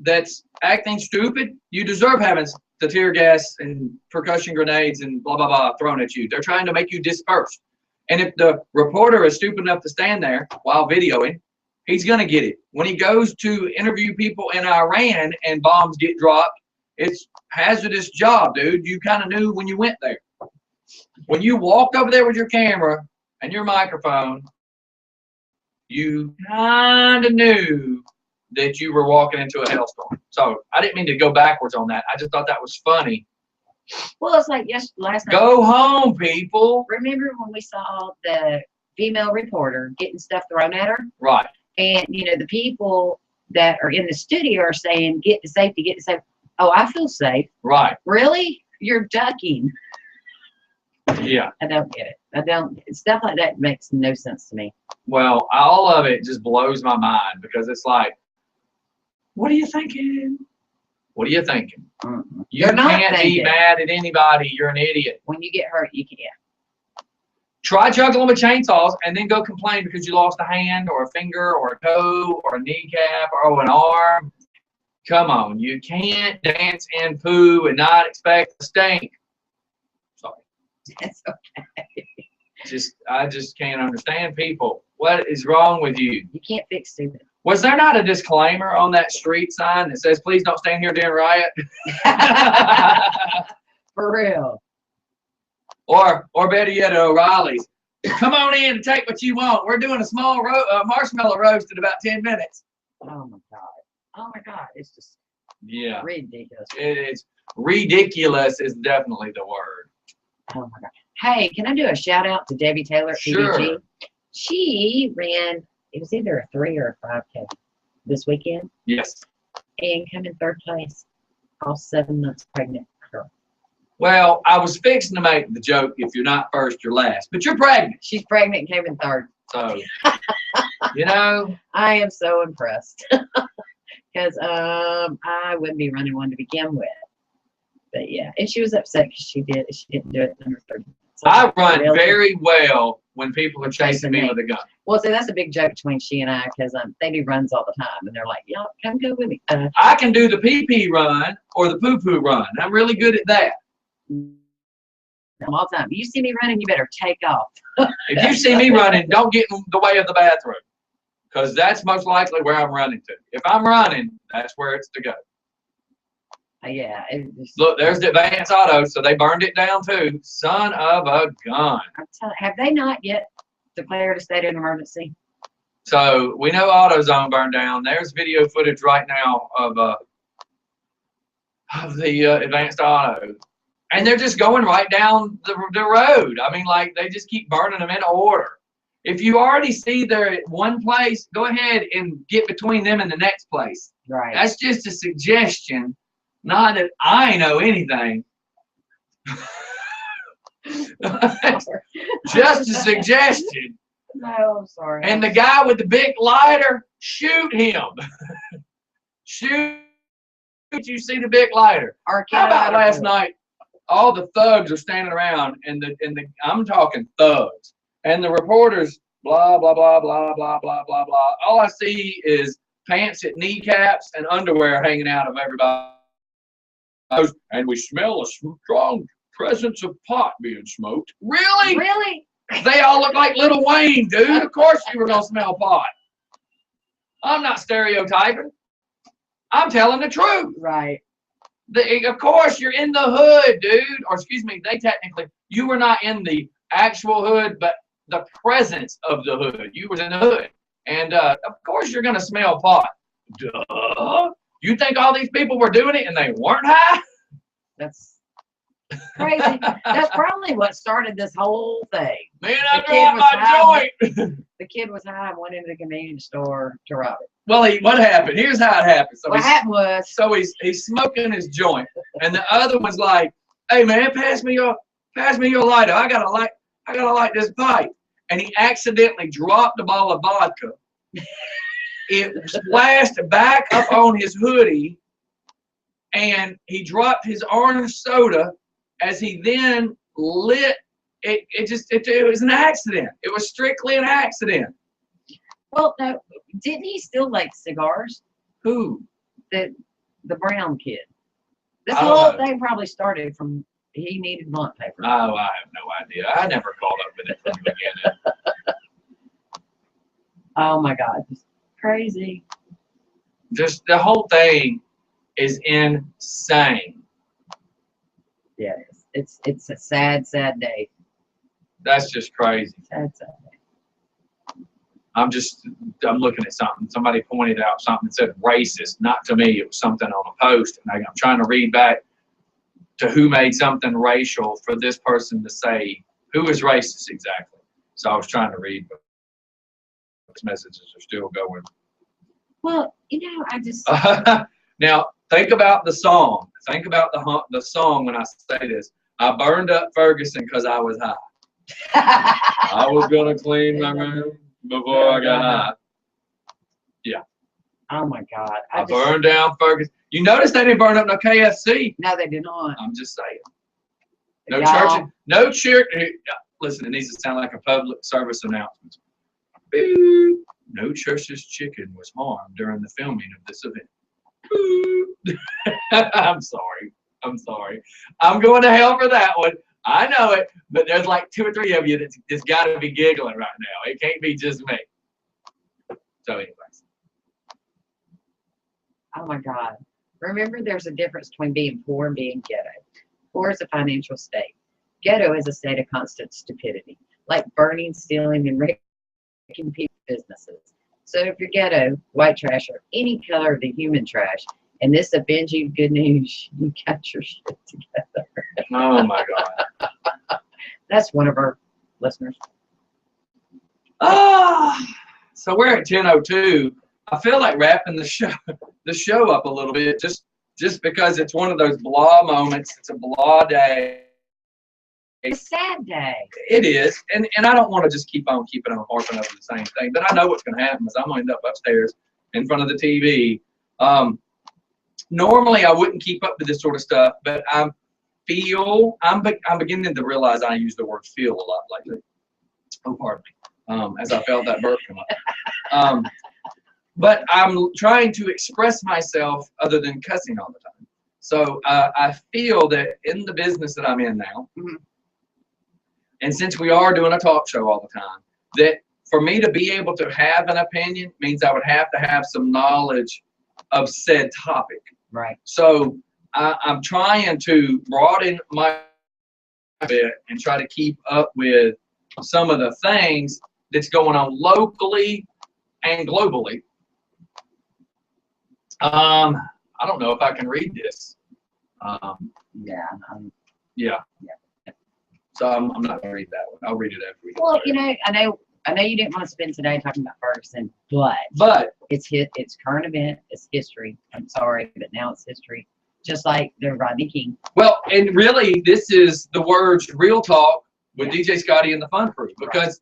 that's acting stupid, you deserve having the tear gas and percussion grenades and blah, blah, blah thrown at you. They're trying to make you disperse. And if the reporter is stupid enough to stand there while videoing, he's going to get it. When he goes to interview people in Iran and bombs get dropped, it's hazardous job, dude. You kind of knew when you went there. When you walked over there with your camera and your microphone, you kind of knew that you were walking into a hailstorm. So I didn't mean to go backwards on that. I just thought that was funny. Well, it's like last night. Go home, people. Remember when we saw the female reporter getting stuff thrown at her? Right. And, you know, the people that are in the studio are saying, get to safety, get to safety. Oh, I feel safe. Right. Really? You're ducking. Yeah. I don't get it. I don't. Stuff like that makes no sense to me. Well, all of it just blows my mind because it's like, what are you thinking? What are you thinking? Mm-mm. You They're not can't be thinking. mad at anybody. You're an idiot. When you get hurt, you can't. Try juggling with chainsaws and then go complain because you lost a hand or a finger or a toe or a kneecap or an arm. Come on. You can't dance in poo and not expect a stink. Sorry. That's okay. I just can't understand people. What is wrong with you? You can't fix stupid. Was there not a disclaimer on that street sign that says, please don't stand here during riot? For real. Or better yet, at O'Reilly's. Come on in and take what you want. We're doing a small marshmallow roast in about 10 minutes. Oh my God. Oh my God. It's just Yeah. ridiculous. It's ridiculous is definitely the word. Oh my God. Hey, can I do a shout out to Debbie Taylor at Sure. PDG? She ran, it was either a 3 or a 5K this weekend Yes. and come in 3rd place. All 7 months pregnant girl. Well, I was fixing to make the joke, if you're not first, you're last. But you're pregnant. She's pregnant and came in 3rd. So, you know. I am so impressed. Because I wouldn't be running one to begin with. But yeah, and she was upset because she didn't do it number 30. So I run really- very well when people are chasing me with a gun. Well, see, that's a big joke between she and I because they do runs all the time, and they're like, "Y'all come go with me." I can do the pee-pee run or the poo-poo run. I'm really good at that. All the time. You see me running, you better take off. If you see me running, don't get in the way of the bathroom because that's most likely where I'm running to. If I'm running, that's where it's to go. Yeah. Look, there's the Advance Auto, so they burned it down too. Son of a gun. Have they not yet declared a state of emergency? So we know AutoZone burned down. There's video footage right now of the Advanced Auto. And they're just going right down the road. I mean, like, they just keep burning them in order. If you already see they're at one place, go ahead and get between them and the next place. Right. That's just a suggestion, not that I know anything. Just a suggestion. No, I'm sorry. And the guy with the big lighter, shoot him. Shoot. Did you see the big lighter? How about last night? All the thugs are standing around, and I'm talking thugs, and the reporters, blah blah blah blah blah blah blah blah. All I see is pants at kneecaps and underwear hanging out of everybody. And we smell a strong presence of pot being smoked. Really? Really? They all look like Lil Wayne, dude. Of course you were gonna smell pot. I'm not stereotyping. I'm telling the truth. Right. Of course, you're in the hood, dude. Or excuse me, you were not in the actual hood, but the presence of the hood. You was in the hood. And of course, you're going to smell pot. Duh. You think all these people were doing it and they weren't high? That's crazy. That's probably what started this whole thing. Man, The I kid got was my high. joint. The kid was high and went into the convenience store to rob it. Well, what happened? Here's how it happened. What happened was, So he's smoking his joint, and the other one's like, "Hey man, pass me your lighter. I gotta light this pipe." and he accidentally dropped a bottle of vodka. It splashed back up on his hoodie, and he dropped his orange soda as he then lit it. It was an accident. It was strictly an accident. Well, no, didn't he still like cigars? Who? The brown kid. This I don't whole know. thing probably started from he needed blunt paper. Oh, I have no idea. I never caught up with it from the beginning. Oh my God, it's crazy. Just the whole thing is insane. Yeah, it's a sad day. That's just crazy. Sad day. I'm looking at something. Somebody pointed out something that said racist. Not to me. It was something on a post. And I'm trying to read back to who made something racial for this person to say who is racist exactly. So I was trying to read, but those messages are still going. Well, I just Now, think about the song. Think about the song when I say this. I burned up Ferguson because I was high. I was going to clean my room before I got high. oh my God. I burned down Ferguson. You notice they didn't burn up no KFC. No, they did not. I'm just saying. No Y'all- church. No church. Listen, it needs to sound like a public service announcement. Beep. No church's chicken was harmed during the filming of this event. Beep. I'm sorry. I'm going to hell for that one. I know it, but there's like 2 or 3 of you that's got to be giggling right now. It can't be just me. So, anyways. Oh my God. Remember, there's a difference between being poor and being ghetto. Poor is a financial state. Ghetto is a state of constant stupidity, like burning, stealing, and wrecking people's businesses. So if you're ghetto, white trash, or any color of the human trash, and this offends you, good news, you got your shit together. Oh my God. That's one of our listeners. So we're at 10:02. I feel like wrapping the show up a little bit, just because it's one of those blah moments. It's a blah day. It's a sad day. It is, and I don't want to just keep on harping over the same thing. But I know what's going to happen is I'm going to end up upstairs in front of the TV. Normally I wouldn't keep up with this sort of stuff, but I'm beginning to realize I use the word feel a lot lately. Oh, pardon me. As I felt that burp come up. But I'm trying to express myself other than cussing all the time. So I feel that in the business that I'm in now, and since we are doing a talk show all the time, that for me to be able to have an opinion means I would have to have some knowledge of said topic. Right. So I'm trying to broaden my bit and try to keep up with some of the things that's going on locally and globally. I don't know if I can read this. Yeah. Yeah. So I'm not gonna read that one. I'll read it after we get Well, there. I know you didn't want to spend today talking about Ferguson, but it's current event, it's history. I'm sorry, but now it's history. Just like the Rodney King. Well, and really, this is the words real talk with DJ Scotty and the Fun Crew, because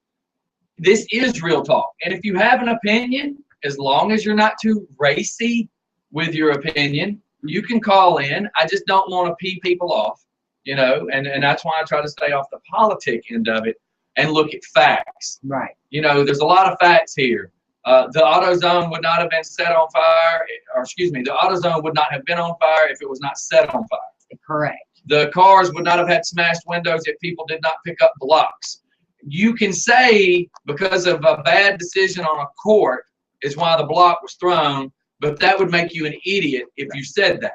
this is real talk. And if you have an opinion, as long as you're not too racy with your opinion, you can call in. I just don't want to pee people off, and that's why I try to stay off the politic end of it and look at facts. Right. There's a lot of facts here. The AutoZone would not have been set on fire, the AutoZone would not have been on fire if it was not set on fire. Correct. The cars would not have had smashed windows if people did not pick up blocks. You can say because of a bad decision on a court is why the block was thrown, but that would make you an idiot if you said that,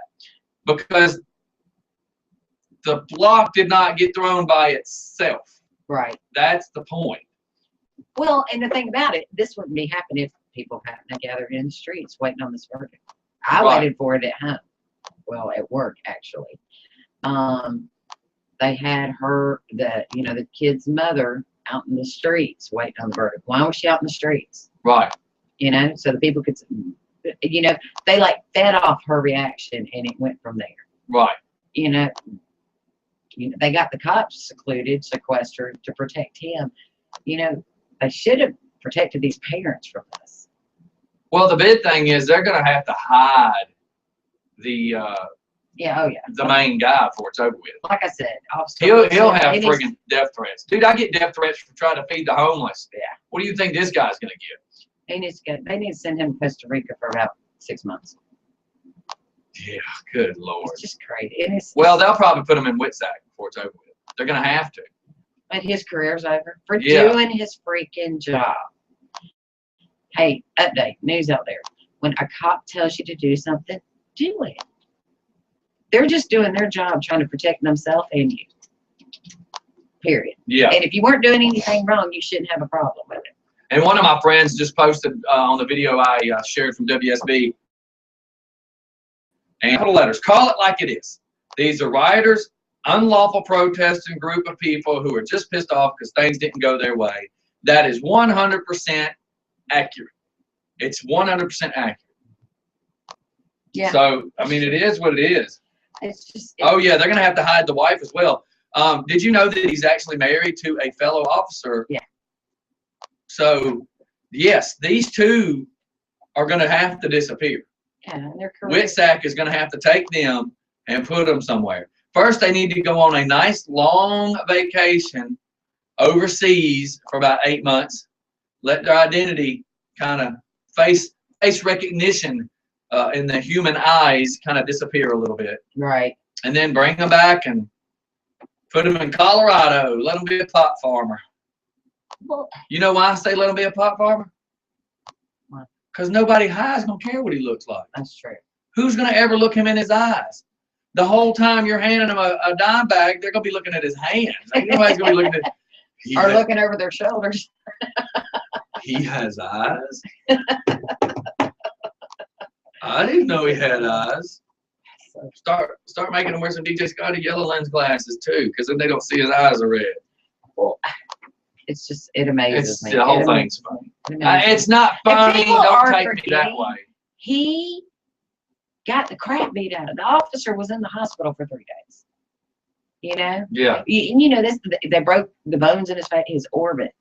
because the block did not get thrown by itself. Right. That's the point. Well, and the thing about it, this wouldn't be happening if people hadn't gathered in the streets waiting on this verdict. I Right. waited for it at home. Well, at work, actually. They had the kid's mother out in the streets waiting on the verdict. Why was she out in the streets? Right. So the people could, they fed off her reaction and it went from there. Right. They got the cops sequestered to protect him. They should have protected these parents from this. Well, the big thing is they're going to have to hide the Yeah, oh yeah. the main guy before it's over with. Like I said, Officer He'll Wilson, have it is- friggin' death threats. Dude, I get death threats for trying to feed the homeless. Yeah. What do you think this guy's going to get? they need to send him to Costa Rica for about 6 months. Yeah, good Lord. It's just crazy. And it's, Well, they'll probably put him in Whitsack before it's over with. They're going to have to. but his career's over for Yeah. doing his freaking job. Hey, update, news out there. When a cop tells you to do something, do it. They're just doing their job trying to protect themselves and you. Period. Yeah. And if you weren't doing anything wrong, you shouldn't have a problem with it. And one of my friends just posted on the video I shared from WSB. And capital letters, call it like it is. These are rioters, unlawful protesting group of people who are just pissed off because things didn't go their way. That is 100% accurate. It's 100% accurate. Yeah. So, I mean, it is what it is. It's just. Oh, yeah, they're going to have to hide the wife as well. Did you know that he's actually married to a fellow officer? Yeah. So, yes, these two are going to have to disappear. Yeah, and their career. Whitsack is going to have to take them and put them somewhere. First, they need to go on a nice long vacation overseas for about 8 months. Let their identity kind of face recognition in the human eyes kind of disappear a little bit. Right. And then bring them back and put them in Colorado. Let them be a pot farmer. Well, You know why I say let them be a pot farmer? Why? Because nobody high is going to care what he looks like. that's true. Who's going to ever look him in his eyes? The whole time you're handing them a dime bag, they're going to be looking at his hands. Ain't nobody's going to be looking at. He Or has- looking over their shoulders. He has eyes. I didn't know he had eyes. Start making him wear some DJ Scotty yellow lens glasses too, because then they don't see his eyes are red. Well, it's just, it amazes It's me. the whole It thing's amazes funny. me. It amazes me. It's not funny. people Don't are take me that forgetting- way. He got the crap beat out of him. The officer was in the hospital for 3 days. You know? Yeah. You know, they broke the bones in his face, his orbit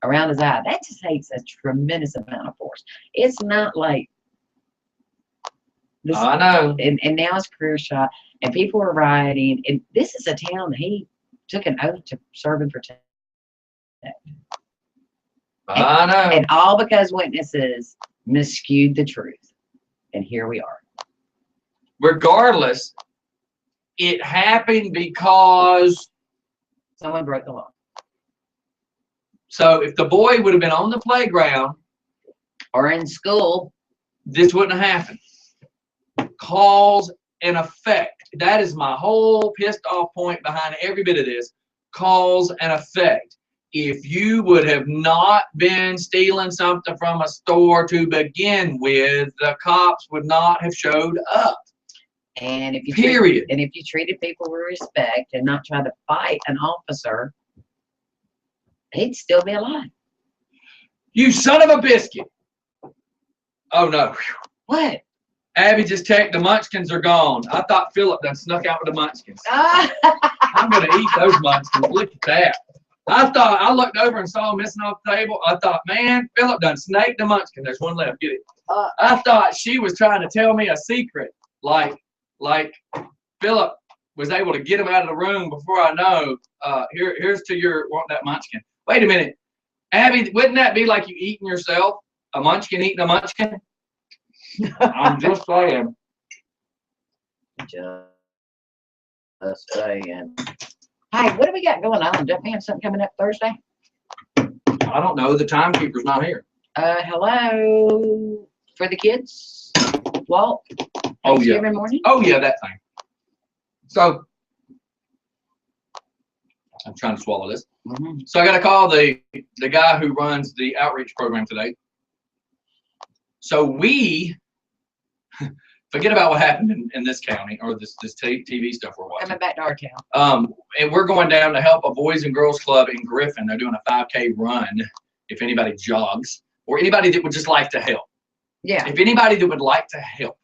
around his eye. That just takes a tremendous amount of force. It's not like this. I know. And now his career shot, and people are rioting. And this is a town that he took an oath to serve and protect. I know. And all because witnesses miscued the truth. And here we are. Regardless, it happened because. Someone broke the law. So if the boy would have been on the playground, Or in school. this wouldn't have happened. Cause and effect. That is my whole pissed off point behind every bit of this. Cause and effect. If you would have not been stealing something from a store to begin with, the cops would not have showed up. And if you Period. and if you treated people with respect and not try to fight an officer, he'd still be alive. You son of a biscuit. Oh no. What? Abby just checked, the munchkins are gone. I thought Philip done snuck out with the munchkins. I'm gonna eat those munchkins. Look at that. I looked over and saw him missing off the table. I thought, man, Philip done snaked the munchkin. There's one left. Get it. I thought she was trying to tell me a secret. Like Philip was able to get him out of the room before I know. Here's to your want that munchkin. Wait a minute. Abby, wouldn't that be like you eating yourself? A munchkin eating a munchkin? I'm just saying. Just saying. Hey, what do we got going on? Don't we have something coming up Thursday? I don't know. The timekeeper's not here. Hello for the kids. Walt. Oh, yeah. Thanksgiving morning. Oh, yeah, that thing. So, I'm trying to swallow this. Mhm. So I got to call the guy who runs the outreach program today. So we forget about what happened in this county or this TV stuff we're watching. Coming back to our town. And we're going down to help a Boys and Girls Club in Griffin. They're doing a 5K run. If anybody jogs or anybody that would just like to help. Yeah. If anybody that would like to help,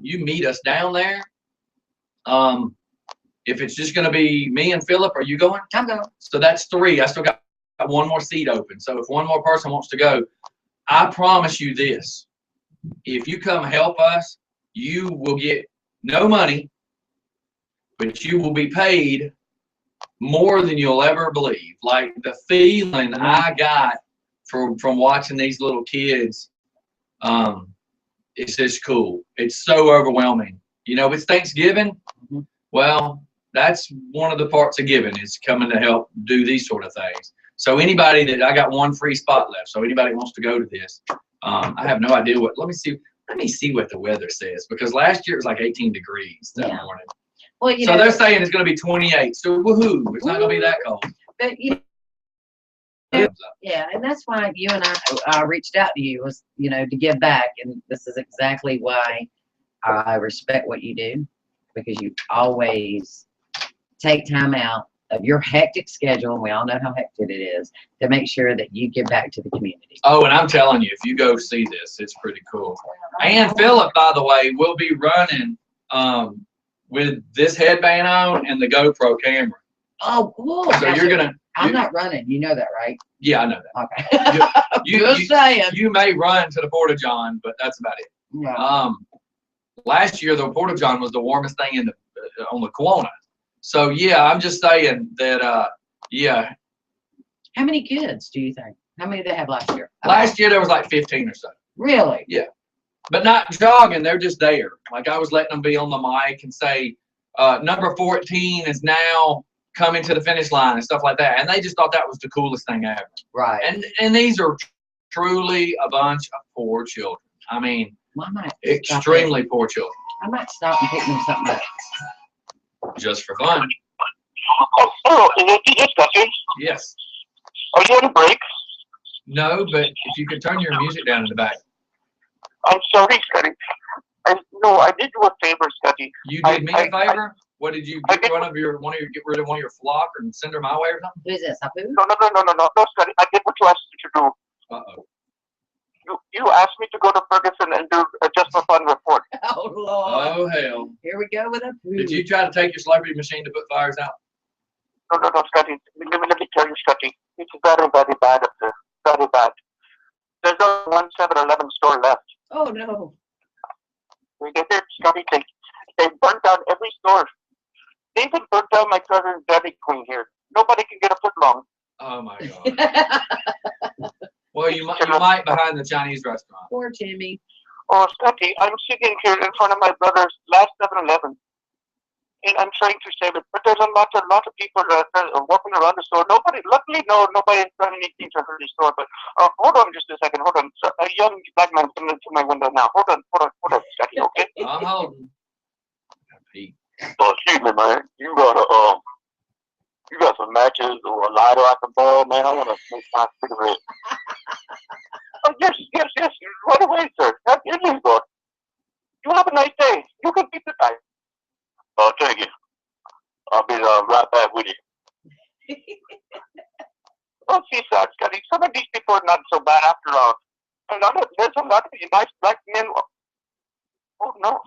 you meet us down there. If it's just going to be me and Philip, are you going? I'm going. So that's 3. I still got one more seat open. So if one more person wants to go, I promise you this. If you come help us, you will get no money, but you will be paid more than you'll ever believe. Like the feeling I got from watching these little kids, it's just cool. It's so overwhelming. You know, it's Thanksgiving. Well, that's one of the parts of giving is coming to help do these sort of things. So anybody that I got one free spot left. So anybody wants to go to this, I have no idea what. Let me see what the weather says, because last year it was like 18 degrees that morning. Well, you So know, they're saying it's going to be 28. So woohoo! It's not going to be that cold. but you know, yeah, and that's why you and I reached out to you, was, you know, to give back, and this is exactly why I respect what you do, because you always take time out of your hectic schedule, and we all know how hectic it is, to make sure that you give back to the community. Oh, and I'm telling you, if you go see this, it's pretty cool. And Philip, by the way, will be running with this headband on and the GoPro camera. Oh, cool. So you're gonna. I'm not running. You know that, right? Yeah, I know that. Okay. Just saying. You may run to the Porta John, but that's about it. Yeah. Last year the Porta John was the warmest thing in the on the Kelowna. So yeah, I'm just saying that. Yeah. How many kids do you think? How many did they have last year? Last year there was like 15 or so. Really? Yeah. But not jogging, they're just there. Like I was letting them be on the mic and say, number 14 is now coming to the finish line and stuff like that. And they just thought that was the coolest thing ever. Right. And these are truly a bunch of poor children. I mean, Well, I might extremely poor children. I might stop and pick them something up. Just for fun. Oh, is it DJ Scotty? Yes. Are you on a break? No, but if you could turn your music down in the back. I'm sorry, Scotty. No, I did you a favor, Scotty. You did me a favor? What did you get rid of your one of your flock and send her my way or something? Who is this? Apu? No, Scotty. I did what you asked me to do. Uh-oh. You asked me to go to Ferguson and do a Just for Fun report. Oh, Lord. Oh, hell. Here we go with Apu. Did you try to take your celebrity machine to put fires out? No, Scotty. Let me tell you, Scotty. It's very, very bad up there. Very bad. There's only one 7-Eleven store left. Oh, no. We get there, Scotty. They burnt down every store. They even burnt down my cousin's Dairy Queen here. Nobody can get a foot long. Oh, my God. Well, you might behind the Chinese restaurant. Poor Timmy. Oh, Scotty, I'm sitting here in front of my brother's last 7-Eleven. And I'm trying to save it. But there's a lot of people walking around the store. Luckily, nobody's done anything to hurt the store. But hold on just a second. Hold on. So, a young black man coming into my window now. Hold on, Scotty, okay? I'm holding. Pete. Oh, excuse me, man. You got some matches or a lighter I can borrow, man? I want to smoke my cigarette. Oh, yes. Right away, sir. That is good. You have a nice day. You can keep the time. Oh, thank you. I'll be right back with you. Oh, see, Scotty, some of these people are not so bad after all. There's a lot of nice black men. Oh, no.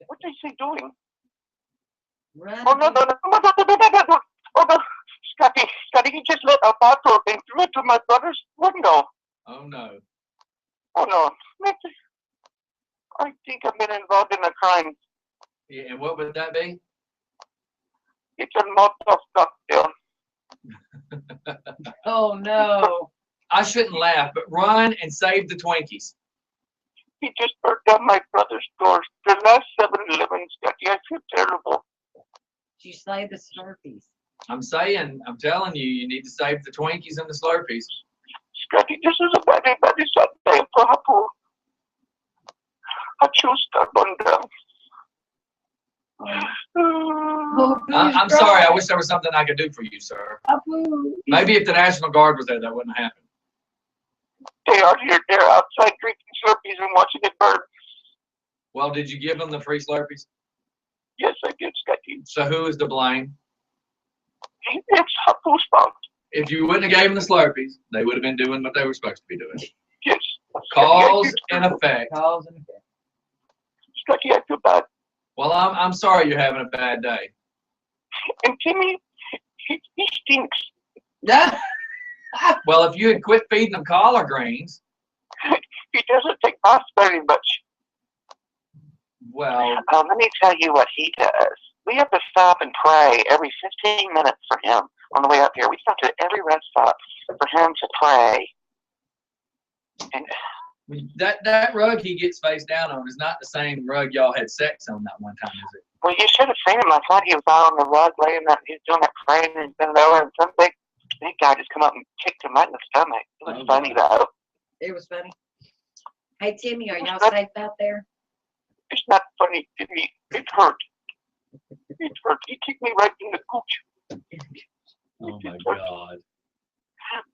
What is he doing? Run. Oh, no. Oh, no. Scotty, he just let a bottle and threw it to my brother's window. Oh, no. Oh, no. I think I've been involved in a crime. Yeah, and what would that be? It's a Molotov cocktail. Oh, no. I shouldn't laugh, but run and save the Twinkies. He just burnt down my brother's store. The last 7-Eleven, Scotty. I feel terrible. You slay the Slurpees. I'm telling you, you need to save the Twinkies and the Slurpees. Scotty, this is a very, very sad day for Apu. I choose stubborn down. Oh, I'm sorry. I wish there was something I could do for you, sir. Apu. Maybe if the National Guard was there, that wouldn't happen. They are here. They're outside drinking Slurpees and watching it burn. Well, did you give them the free Slurpees? Yes, I did, Scotty. So who is to blame? It's Apu's fault. If you wouldn't have gave them the Slurpees, they would have been doing what they were supposed to be doing. Yes. Cause and effect. Cause and effect. Scotty, I feel bad. Well, I'm sorry you're having a bad day. And Timmy, he stinks. Yeah. Well, if you had quit feeding them collard greens, He doesn't take us very much. well, Let me tell you what he does. We have to stop and pray every 15 minutes for him on the way up here. We stop at every rest stop for him to pray. And that rug he gets face down on is not the same rug y'all had sex on that one time, is it? well, you should have seen him. I thought he was out on the rug laying that. He was doing that praying and bent over, and some big guy just come up and kicked him right in the stomach. It was funny though. It was funny. Hey, Timmy, are y'all safe out there? It's not funny to me. It hurt. It hurt. He kicked me right in the gooch. Oh my God.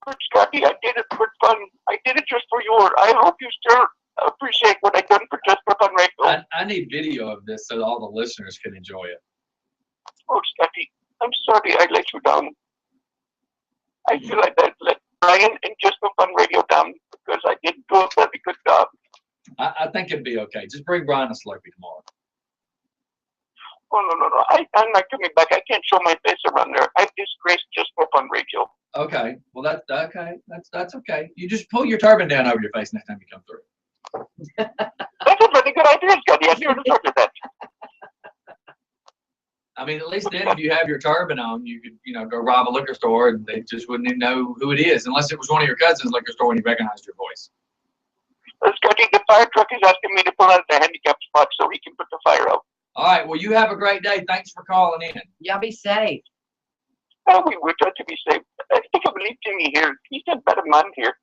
But Scotty, I did it for fun. I did it just for your. I hope you still appreciate what I done for Just for Fun Radio. I need video of this so all the listeners can enjoy it. Oh, Scotty, I'm sorry I let you down. I feel like I let Brian and Just for Fun Radio down because I didn't do a very good job. I think it'd be okay. Just bring Brian a Slurpee tomorrow. Oh, no. I'm not coming back. I can't show my face around there. I disgraced Just for Fun Radio. Okay. Well, that's okay. That's okay. You just pull your turban down over your face next time you come through. That's a pretty good idea, Scotty. I never thought of that. I mean, at least then if you have your turban on, you could, go rob a liquor store and they just wouldn't even know who it is, unless it was one of your cousin's liquor store and you recognized your voice. Scotty, the fire truck is asking me to pull out the handicap spot so he can put the fire out. All right. Well, you have a great day. Thanks for calling in. Y'all be safe. Oh, we would try to be safe. I think I believe Jimmy here. He's a better man here.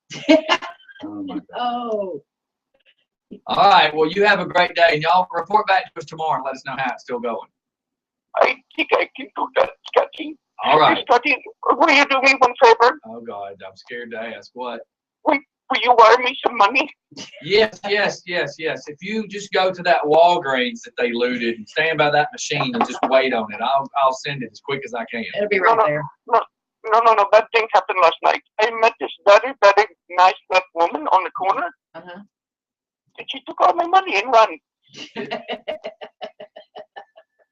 Oh, my God. Oh. All right. Well, you have a great day. And y'all report back to us tomorrow and let us know how it's still going. I think I can do that, Scotty. All right. Hey, Scotty, will you do me one favor? Oh, God. I'm scared to ask. What? Will you wire me some money? Yes. If you just go to that Walgreens that they looted and stand by that machine and just wait on it, I'll send it as quick as I can. It'll be right there. No. Bad thing happened last night. I met this very, very nice black woman on the corner. Uh-huh. And she took all my money and ran.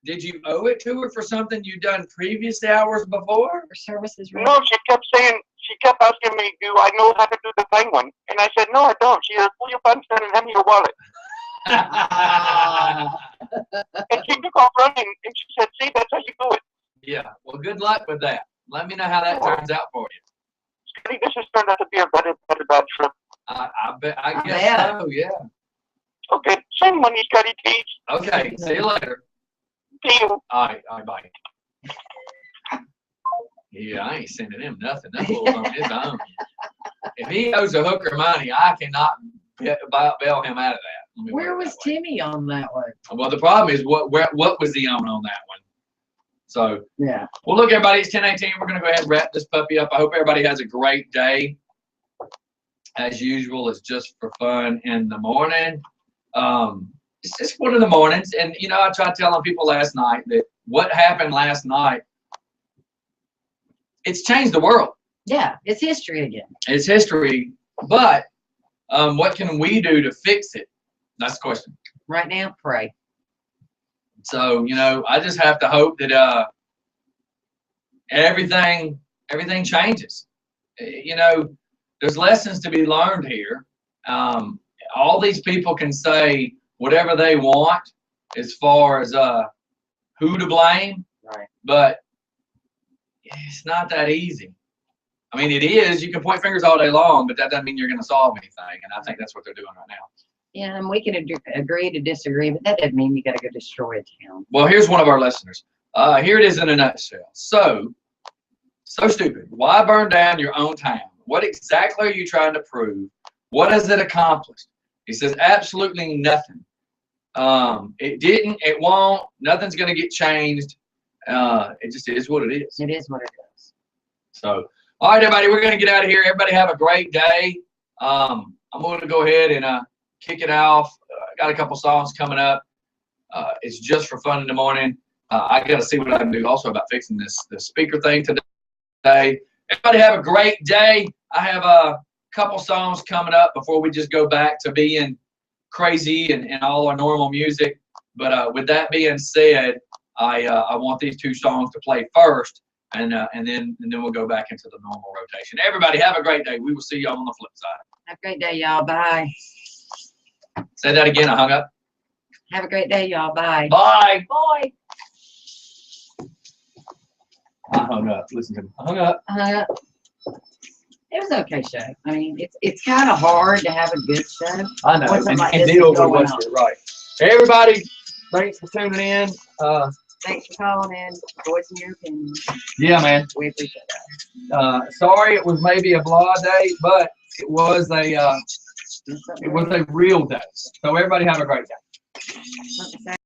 Did you owe it to her for something you'd done previous hours before? For services, right? No, she kept asking me, do I know how to do the penguin? And I said, no, I don't. She said, pull your pants down and hand me your wallet. And she took off running, and she said, see, that's how you do it. Yeah. Well, good luck with that. Let me know how that turns out for you. Scotty, this has turned out to be a very, very bad trip. I guess Yeah. so, yeah. Okay, send money, Scotty, please. Okay. See you later. See you. All right, bye. Yeah, I ain't sending him nothing. That fool's on his own. If he owes a hooker money, I cannot bail him out of that. Where was Timmy on that one? Well, the problem is what was he on that one? So, Yeah. well, look, everybody, it's 10:18. We're going to go ahead and wrap this puppy up. I hope everybody has a great day. As usual, it's just for fun in the morning. It's just one of the mornings. And, I tried telling people last night that what happened last night, it's changed the world. Yeah, it's history again. It's history. But what can we do to fix it? That's the question. Right now, pray. So, I just have to hope that everything changes. There's lessons to be learned here. All these people can say whatever they want as far as who to blame, Right. but it's not that easy. I mean, it is. You can point fingers all day long, but that doesn't mean you're going to solve anything. And I think that's what they're doing right now. Yeah, and we can agree to disagree, but that doesn't mean you got to go destroy a town. Well, here's one of our listeners. Here it is in a nutshell. So stupid. Why burn down your own town? What exactly are you trying to prove? What has it accomplished? He says, absolutely nothing. It didn't, it won't, nothing's going to get changed. It just is what it is. It is what it is. So, all right, everybody, we're going to get out of here. Everybody have a great day. I'm going to go ahead and kick it off. Got a couple songs coming up. It's just for fun in the morning. I got to see what I can do also about fixing the speaker thing today. Everybody have a great day. I have a couple songs coming up before we just go back to being crazy and all our normal music. But with that being said, I want these two songs to play first. and then we'll go back into the normal rotation. Everybody, have a great day. We will see y'all on the flip side. Have a great day, y'all. Bye. Say that again. I hung up. Have a great day, y'all. Bye. Bye. Boy. I hung up. Listen to me. I hung up. It was an okay show. I mean, it's kind of hard to have a good show. I know. What's And, like and this deal is with going what's right. Everybody, thanks for tuning in. Thanks for calling in, voicing your opinion. Yeah, man. We appreciate that. Sorry, it was maybe a blah day, but it was a real day. So everybody have a great day. Something to say?